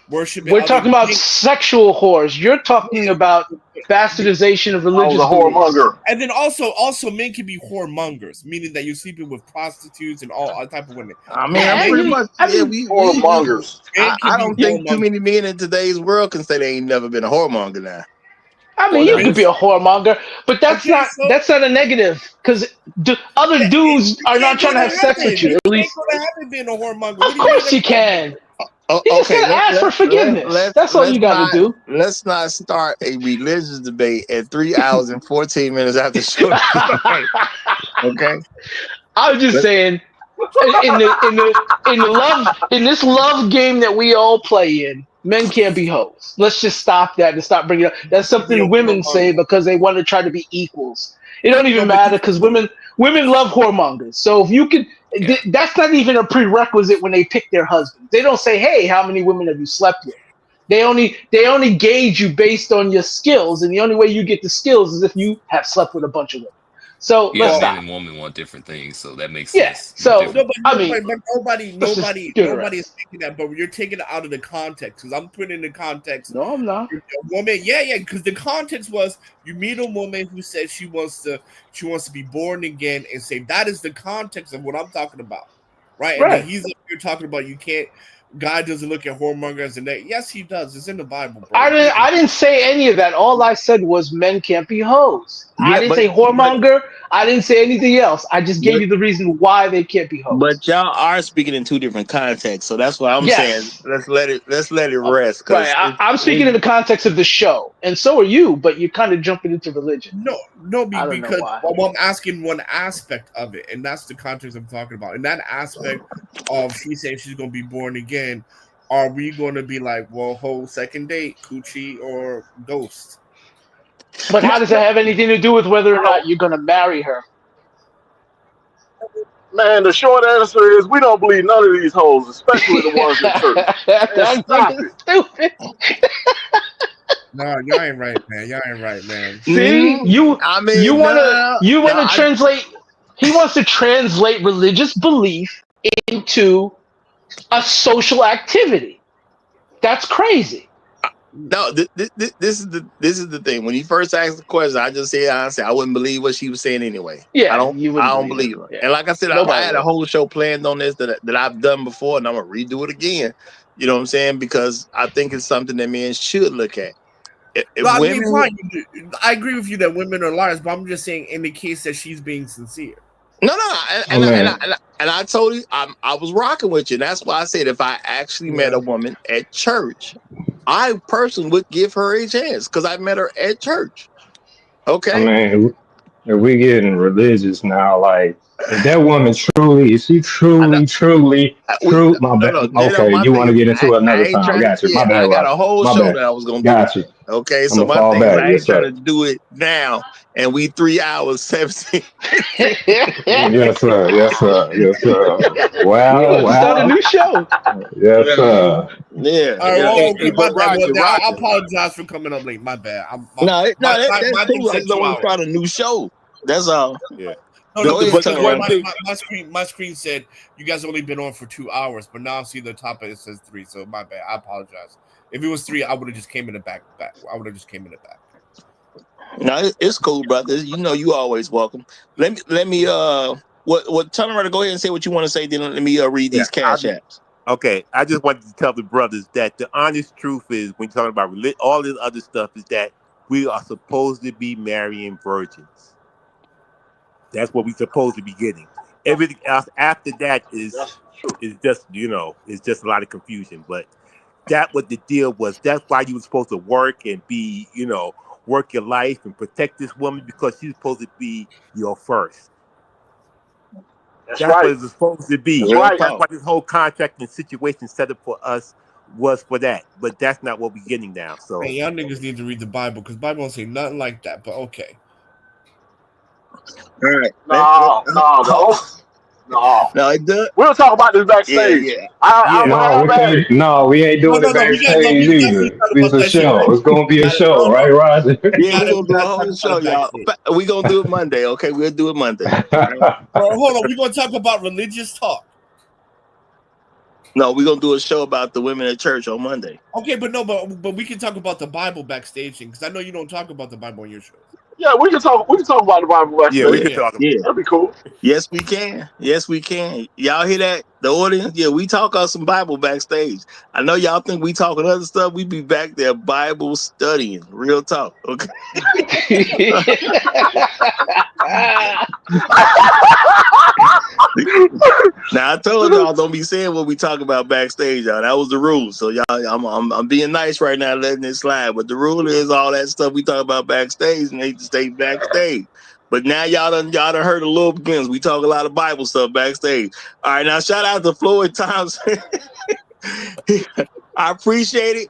Worshiping We're other talking about things. sexual whores. You're talking about bastardization of I was religious a beliefs. whoremonger. And then also men can be whoremongers, meaning that you're sleeping with prostitutes and all type of women. I mean, I'm Yeah, pretty you. much I yeah. mean, We Whoremongers. Men can I be don't think too whoremongers. many men in today's world can say they ain't never been a whoremonger now. I mean, Boy, you that could Men, be is a whoremonger, but okay, so that's not a negative because other dudes you are not can't go trying to to have sex with heaven. you. You At can't least, go to heaven being a whoremonger. What of do you mean? course, you can. You just Okay, gotta ask for forgiveness. That's all you gotta do. let's not start a religious debate at 3 hours and 14 minutes after the show started. Okay, I was just Let- saying, in this love game that we all play in, men can't be hoes. Let's just stop that and stop bringing it up. That's You be a something women say whoremonger. because they want to try to be equals. It don't No, even but matter because women love whoremongers. So if you can, Yeah. that's not even a prerequisite when they pick their husbands. They don't say, "Hey, how many women have you slept with?" They only gauge you based on your skills, and the only way you get the skills is if you have slept with a bunch of women. So Yeah, let's well, man stop. and woman want different things, so that makes Yeah. sense. You're So no, different. I mean, but let's just do the nobody is rest. thinking that. But you're taking it out of the context because I'm putting in the context. No, I'm not. A woman, yeah, because the context was you meet a woman who says she wants to be born again and saved. That is the context of what I'm talking about, right? And then Right. he's up here talking about you can't. God doesn't look at whoremongers and that. Yes, he does. It's in the Bible, bro. I You didn't. can, I didn't say any of that. All I said was men can't be hoes. I yeah, didn't say whoremonger. I didn't say anything else. I just gave but you the reason why they can't be hoes. but y'all are speaking in two different contexts, so that's what I'm saying. Yes. Let's let it Uh, rest right. because I'm speaking in the context of the show, and so are you. But you're kind of jumping into religion. no, I don't know because why. well, I'm asking one aspect of it, and that's the context I'm talking about. And that aspect of she saying she's going to be born again, are we going to be like, well, whole second date, coochie or ghost? But how does that have anything to do with whether or I don't. not you're gonna marry her? Man, the short answer is we don't believe none of these hoes, especially the ones in church. Man, That stop nigga's it. stupid. No, y'all ain't right, man. Y'all ain't right, man. See, I you mean, wanna no, you no, wanna translate. He wants to translate religious belief into a social activity. That's crazy. no. This is the thing. When you first asked the question, I just said I wouldn't believe what she was saying anyway. I Yeah, don't you I wouldn't don't believe it. believe her. Yeah, And like I said, I nobody had a would. whole show planned on this that I've done before, and I'm gonna redo it again. You know what I'm saying? Because I think it's something that men should look at. If No, I mean, women, fine. I agree with you that women are liars, but I'm just saying in the case that she's being sincere. no, Oh man, and I told you I was rocking with you. And that's why I said if I actually met Yeah. a woman at church, I personally would give her a chance because I met her at church. I Okay. mean, if we getting religious now, like if that woman truly, is she I know, true? My no, bad. no. There know Okay, my you want thing to is get into it I another ain't time? I trying. got you. My Yeah, bad, I got a Roger. whole My show bad. that I was gonna do. Got you. Okay, I'm so gonna my fall thing is back. I ain't Yes, trying sir. to do it now, and we 3 hours 17. Yes, sir. Yes, sir. Yes, sir. We Well, about to start a well. new show. Yes, Yeah, sir. yeah, All right. yeah. Well, okay. My But bad. Well, Roger, then I Roger. apologize for coming up late. My bad. No, that's My thing cool. I said just don't want to 2 hours. start a new show. That's all. Yeah. No, Go ahead, But because the Tony. one thing, my screen said you guys only been on for 2 hours, but now I see the top it says 3. So my bad. I apologize. If it was 3, I would have just came in the back. I would have just came in the back. No, it's cool, brother. You know you always welcome. Let me what tell them to go ahead and say what you want to say. Then let me read yeah. these cash apps. Okay, I just wanted to tell the brothers that the honest truth is when you're talking about all this other stuff is that we are supposed to be marrying virgins. That's what we're supposed to be getting. Everything else after that is It's just it's just a lot of confusion. But that what the deal was. That's why you were supposed to work and be work your life and protect this woman because she's supposed to be your first. That's That's what right. it was supposed to be. That's Real right. That's talk. why this whole contract and situation set up for us was for that. But that's not what we're getting now. Man, So y'all niggas need to read the Bible because Bible don't say nothing like that. But okay. All right. No, no, no. No, it does. We'll talk about this Yeah, backstage. yeah. I'm yeah. gonna have at it. We ain't No, doing no, it no. backstage We definitely either. talk It's about a that shit show. It's backstage. gonna be a Got it. show, right, Roger? Yeah, we're gonna We do a gotta talk whole about show, it y'all. backstage. But we gonna do it Monday, okay? We'll do it Monday. All right? Bro, hold on. We're gonna talk about religious talk. No, we're gonna do a show about the women at church on Monday. Okay, but we can talk about the Bible backstage because I know you don't talk about the Bible on your shows. Yeah, we can talk. We can talk about the Bible Yeah, we backstage. can Yeah. talk about Yeah. That'd be cool. Yes, we can. Yes, we can. Y'all hear that? The audience? Yeah, we talk on some Bible backstage. I know y'all think we talking other stuff. We be back there Bible studying. Real talk. Okay. Now I told y'all don't be saying what we talk about backstage, y'all. That was the rule. So y'all, I'm being nice right now, letting it slide. But the rule is all that stuff we talk about backstage and they just stay backstage. But now y'all done heard a little glimpse. We talk a lot of Bible stuff backstage. All right, now shout out to Floyd Thompson. I appreciate it.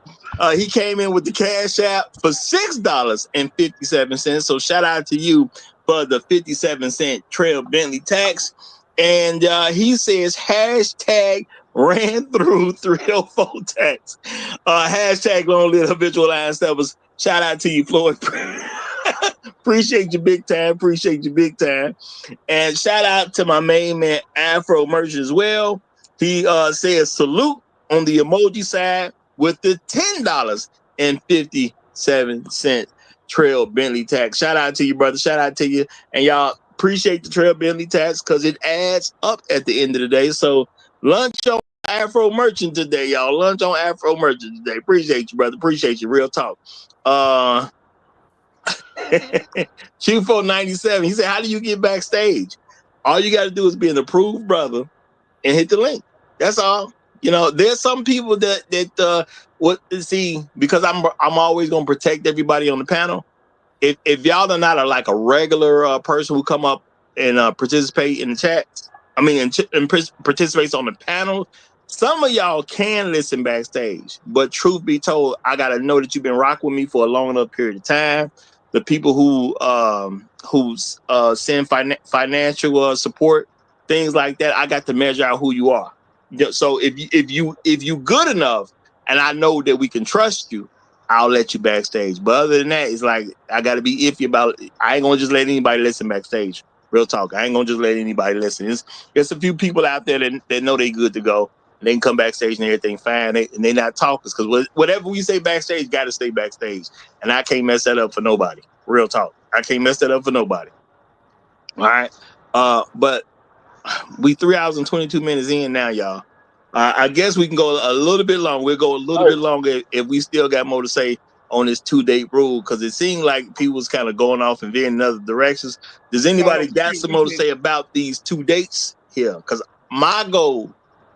He came in with the cash app for $6.57. So shout out to you for the 57-cent Trail Bentley tax. And he says hashtag ran through 304 tax. Hashtag long live habitual line steppers. Shout out to you, Floyd. Appreciate you big time. Appreciate you big time. And shout out to my main man Afro Merchant as well. He says salute on the emoji side with the $10.57 Trail Bentley tax. Shout out to you, brother. Shout out to you. And y'all appreciate the Trail Bentley tax because it adds up at the end of the day. So lunch on Afro Merchant today, y'all. Lunch on Afro Merchant today. Appreciate you, brother. Appreciate you. Real talk. Q497. He said, how do you get backstage? All you got to do is be an approved brother and hit the link. That's all. There's some people that what see because I'm always gonna protect everybody on the panel. If y'all are not like a regular person who come up and participate in the chat, and participates on the panel, some of y'all can listen backstage. But truth be told, I gotta know that you've been rocking with me for a long enough period of time. The people who send financial support, things like that, I got to measure out who you are. So if you good enough, and I know that we can trust you, I'll let you backstage. But other than that, it's like I gotta be iffy about it. I ain't gonna just let anybody listen backstage. Real talk. I ain't gonna just let anybody listen. There's a few people out there that know they good to go. And they can come backstage and everything fine. And they not talkers because whatever we say backstage, gotta stay backstage. And I can't mess that up for nobody. Real talk. I can't mess that up for nobody. All right. But we 3 hours and 22 minutes in now, y'all. I guess we can go a little bit long. We'll go a little bit longer if we still got more to say on this 2-date rule because it seemed like people was kind of going off and veering in other directions. Does anybody got some more to say about these 2 dates here? Because my goal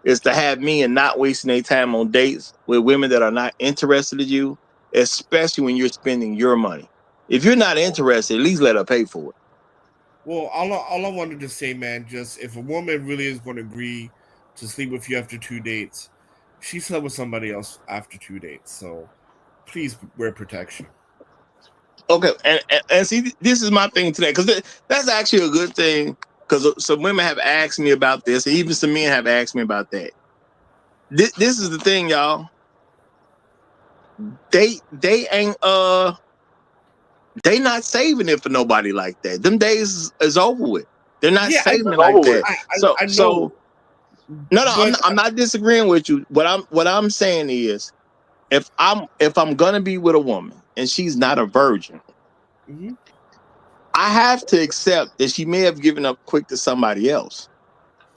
is to have men not wasting their time on dates with women that are not interested in you, especially when you're spending your money. If you're not interested, at least let her pay for it. Well, all I wanted to say, man, just if a woman really is going to agree to sleep with you after 2 dates, she slept with somebody else after 2 dates. So please wear protection. Okay, and see, this is my thing today because that's actually a good thing because some women have asked me about this, and even some men have asked me about that. This is the thing, y'all. They ain't they not saving it for nobody like that. Them days is over with. They're not saving it like that. I know. No, I'm not disagreeing with you. What I'm saying is, if I'm gonna be with a woman and she's not a virgin. Mm-hmm. I have to accept that she may have given up quick to somebody else.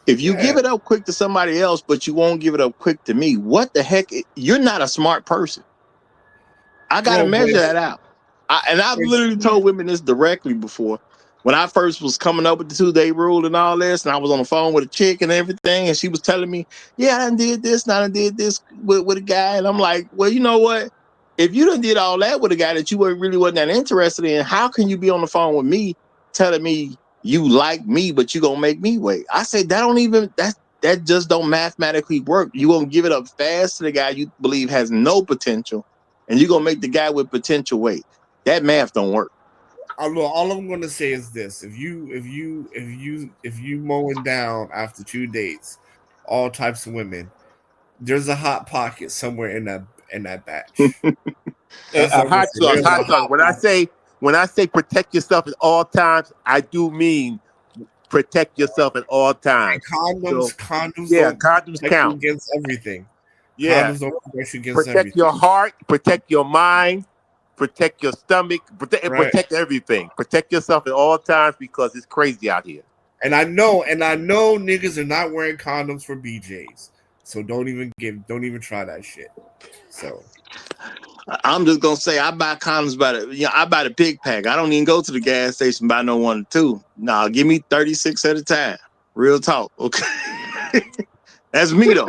If you give it up quick to somebody else, but you won't give it up quick to me, what the heck? You're not a smart person. I got to measure that out. I've literally told women this directly before. when I first was coming up with the 2-day rule and all this, and I was on the phone with a chick and everything, and she was telling me, yeah, I done did this, and I done did this with a guy. And I'm like, well, you know what? If you done did all that with a guy that you really wasn't that interested in, how can you be on the phone with me telling me you like me, but you gonna make me wait? I said, that just don't mathematically work. You gonna give it up fast to the guy you believe has no potential, and you gonna make the guy with potential wait. That math don't work. All I'm gonna say is this: if you mowing down after 2 dates, all types of women, there's a hot pocket somewhere in that batch. That's all I'm gonna Hot say. sauce, There's a hot sauce. hot pocket. When I say protect yourself at all times, I do mean protect yourself at all times. And So condoms yeah, don't condoms protect you count. against everything. Yeah, Condoms don't protect you against protect everything. your heart, protect your mind, protect your stomach, Right. protect everything. Protect yourself at all times because it's crazy out here. And I know niggas are not wearing condoms for BJs. So don't even try that shit. So I'm just gonna say I buy condoms I buy the big pack. I don't even go to the gas station buy no 1 or 2. Nah, give me 36 at a time. Real talk. Okay. That's me though.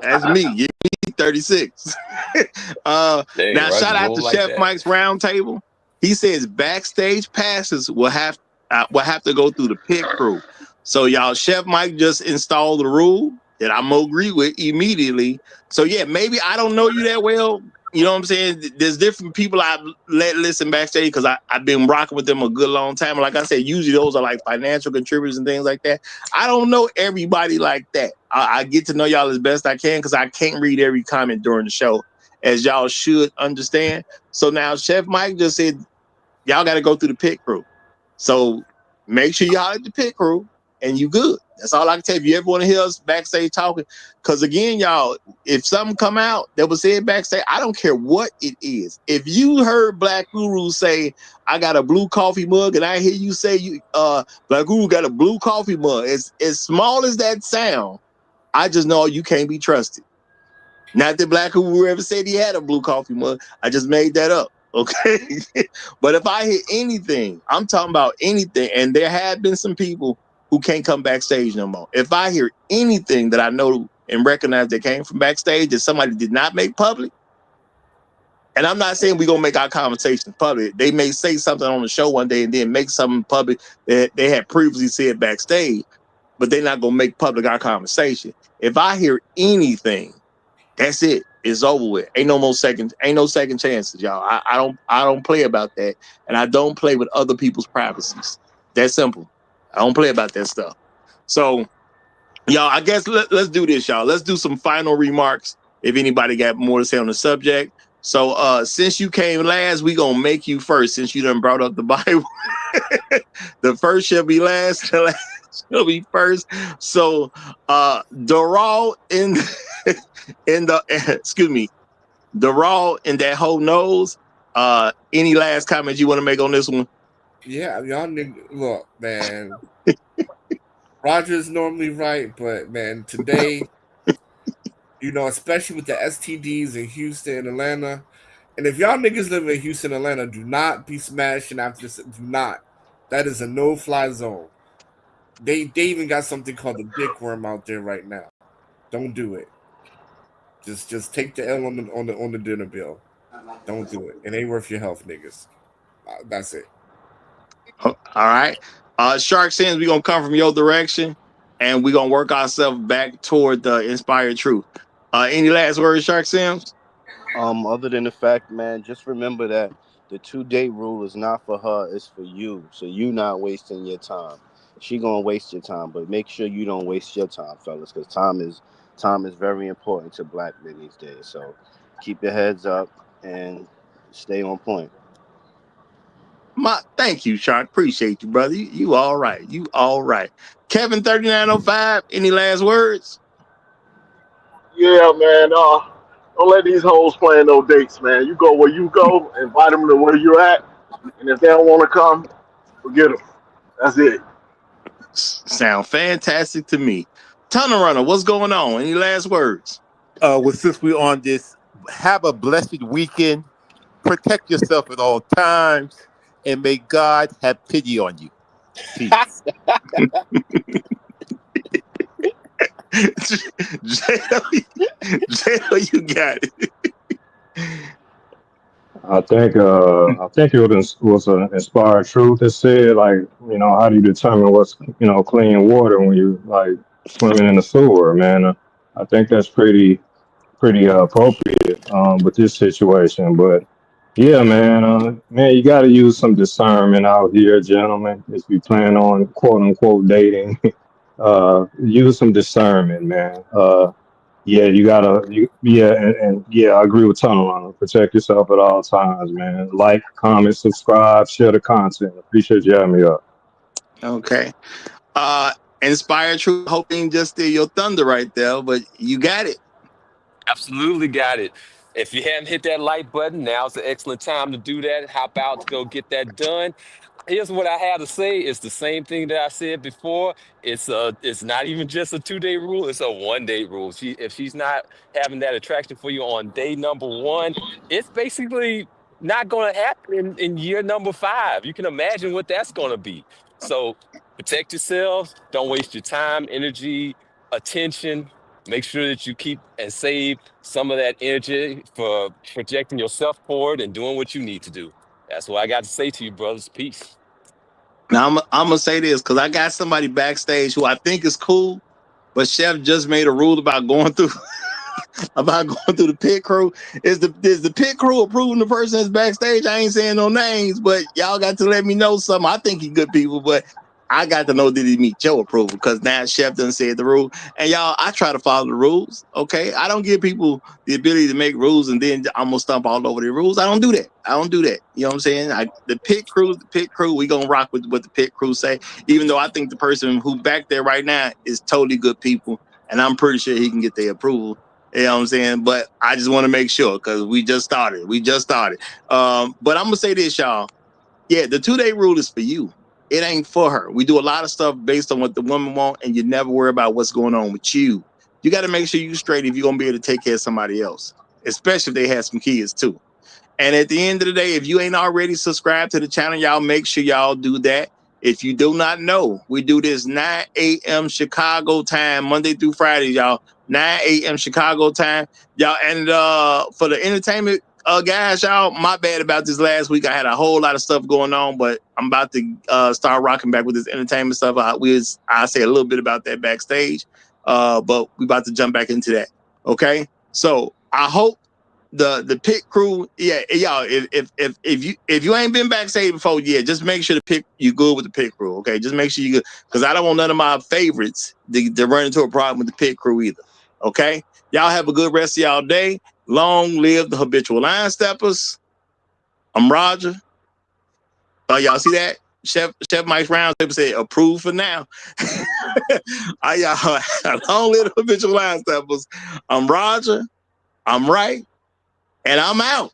That's me. Give me 36. Dang, Now Roger shout out roll to like Chef that. Mike's roundtable. He says backstage passes will have to go through the pit crew. So y'all, Chef Mike just installed the rule that I'm gonna agree with immediately. So yeah, maybe I don't know you that well. You know what I'm saying? There's different people I let listen backstage because I've been rocking with them a good long time. Like I said, usually those are like financial contributors and things like that. I don't know everybody like that. I get to know y'all as best I can because I can't read every comment during the show, as y'all should understand. So now Chef Mike just said, y'all got to go through the pit crew. So make sure y'all at the pit crew and you good. That's all I can tell you. If you ever want to hear us backstage talking, because again, y'all, if something come out that was said backstage, I don't care what it is. If you heard Black Guru say, I got a blue coffee mug, and I hear you say Black Guru got a blue coffee mug, as small as that sound, I just know you can't be trusted. Not that Black Guru ever said he had a blue coffee mug. I just made that up. Okay. But if I hear anything, I'm talking about anything, and there have been some people who can't come backstage no more. If I hear anything that I know and recognize that came from backstage that somebody did not make public, and I'm not saying we're gonna make our conversations public. They may say something on the show one day and then make something public that they had previously said backstage, but they're not gonna make public our conversation. If I hear anything, that's it. It's over with. Ain't no second chances, y'all. I don't play about that. And I don't play with other people's privacies. That's simple. I don't play about that stuff. So, y'all, I guess let's do this, y'all. Let's do some final remarks if anybody got more to say on the subject. So since you came last, we gonna make you first since you done brought up the Bible. The first shall be last, the last shall be first. So Doral in in the excuse me, Doral in that whole nose. Any last comments you want to make on this one? yeah, y'all niggas, look, man. Roger's normally right, but man, today, especially with the STDs in Houston and Atlanta, and if y'all niggas live in Houston, Atlanta, do not be smashing after this. Do not. That is a no-fly zone. They even got something called the dick worm out there right now. Don't do it. Just take the L on the dinner bill. Don't do it. It ain't worth your health, niggas. That's it. All right. Shark Sins, we're gonna come from your direction and we're gonna work ourselves back toward the inspired truth. Any last words, Shark Sims? Other than the fact, man, just remember that the 2 day rule is not for her, it's for you. So you not wasting your time. She gonna waste your time, but make sure you don't waste your time, fellas, because time is very important to black men these days. So keep your heads up and stay on point. Thank you, Shark. Appreciate you, brother. You all right. You all right. Kevin 3905, any last words? Yeah, man. Don't let these hoes plan no dates, man. You go where you go, invite them to where you're at, and if they don't want to come, forget them. That's it. Sound fantastic to me. Tunnel Runner, what's going on? Any last words? Well, since we're on this, have a blessed weekend. Protect yourself at all times, and may God have pity on you. Peace. JL, you got it. I think it was an inspired truth that said, like, how do you determine what's, clean water when you like swimming in the sewer, man? I think that's pretty appropriate with this situation. But yeah, man, you got to use some discernment out here, gentlemen, if you plan on quote unquote dating. Use some discernment, man. Yeah, and yeah, I agree with Tunnel on it. Protect yourself at all times, man. Like, comment, subscribe, share the content. Appreciate you having me up. Okay. Inspired truth, hoping just steal your thunder right there, but you got it. Absolutely got it. If you haven't hit that like button, now's an excellent time to do that. Hop out to go get that done. Here's what I have to say. It's the same thing that I said before. It's not even just a 2-day rule. It's a 1-day rule. If she's not having that attraction for you on day number 1, it's basically not going to happen in year number 5. You can imagine what that's going to be. So protect yourselves. Don't waste your time, energy, attention. Make sure that you keep and save some of that energy for projecting yourself forward and doing what you need to do. That's what I got to say to you, brothers. Peace. Now I'm gonna say this because I got somebody backstage who I think is cool, but Chef just made a rule about going through the pit crew. Is the pit crew approving the person that's backstage? I ain't saying no names, but y'all got to let me know something. I think he good people, but I got to know, did he meet your approval? Because now Chef done said the rule. And y'all, I try to follow the rules. Okay. I don't give people the ability to make rules and then I'm gonna stump all over the rules. I don't do that. You know what I'm saying? The pit crew, we gonna rock with what the pit crew say, even though I think the person who back there right now is totally good people. And I'm pretty sure he can get their approval. You know what I'm saying? But I just want to make sure because we just started. But I'm gonna say this, y'all. Yeah, the 2-day rule is for you. It ain't for her. We do a lot of stuff based on what the woman want, and you never worry about what's going on with you. You got to make sure you're straight if you're gonna be able to take care of somebody else, especially if they have some kids too. And at the end of the day, if you ain't already subscribed to the channel, y'all make sure y'all do that. If you do not know, we do this 9 a.m. Chicago time, Monday through Friday, y'all. 9 a.m. Chicago time, y'all. And for the entertainment guys, y'all, my bad about this last week. I had a whole lot of stuff going on, but I'm about to start rocking back with this entertainment stuff. I'll say a little bit about that backstage, but we about to jump back into that. Okay, so I hope the pit crew, yeah, y'all. If you ain't been backstage before, yeah, just make sure you good with the pit crew. Okay, just make sure you good because I don't want none of my favorites to run into a problem with the pit crew either. Okay, y'all have a good rest of y'all day. Long live the habitual line steppers. I'm Roger. Y'all see that? Chef Mike's Roundtable said approved for now. Y'all long live the habitual line steppers. I'm Roger. I'm right. And I'm out.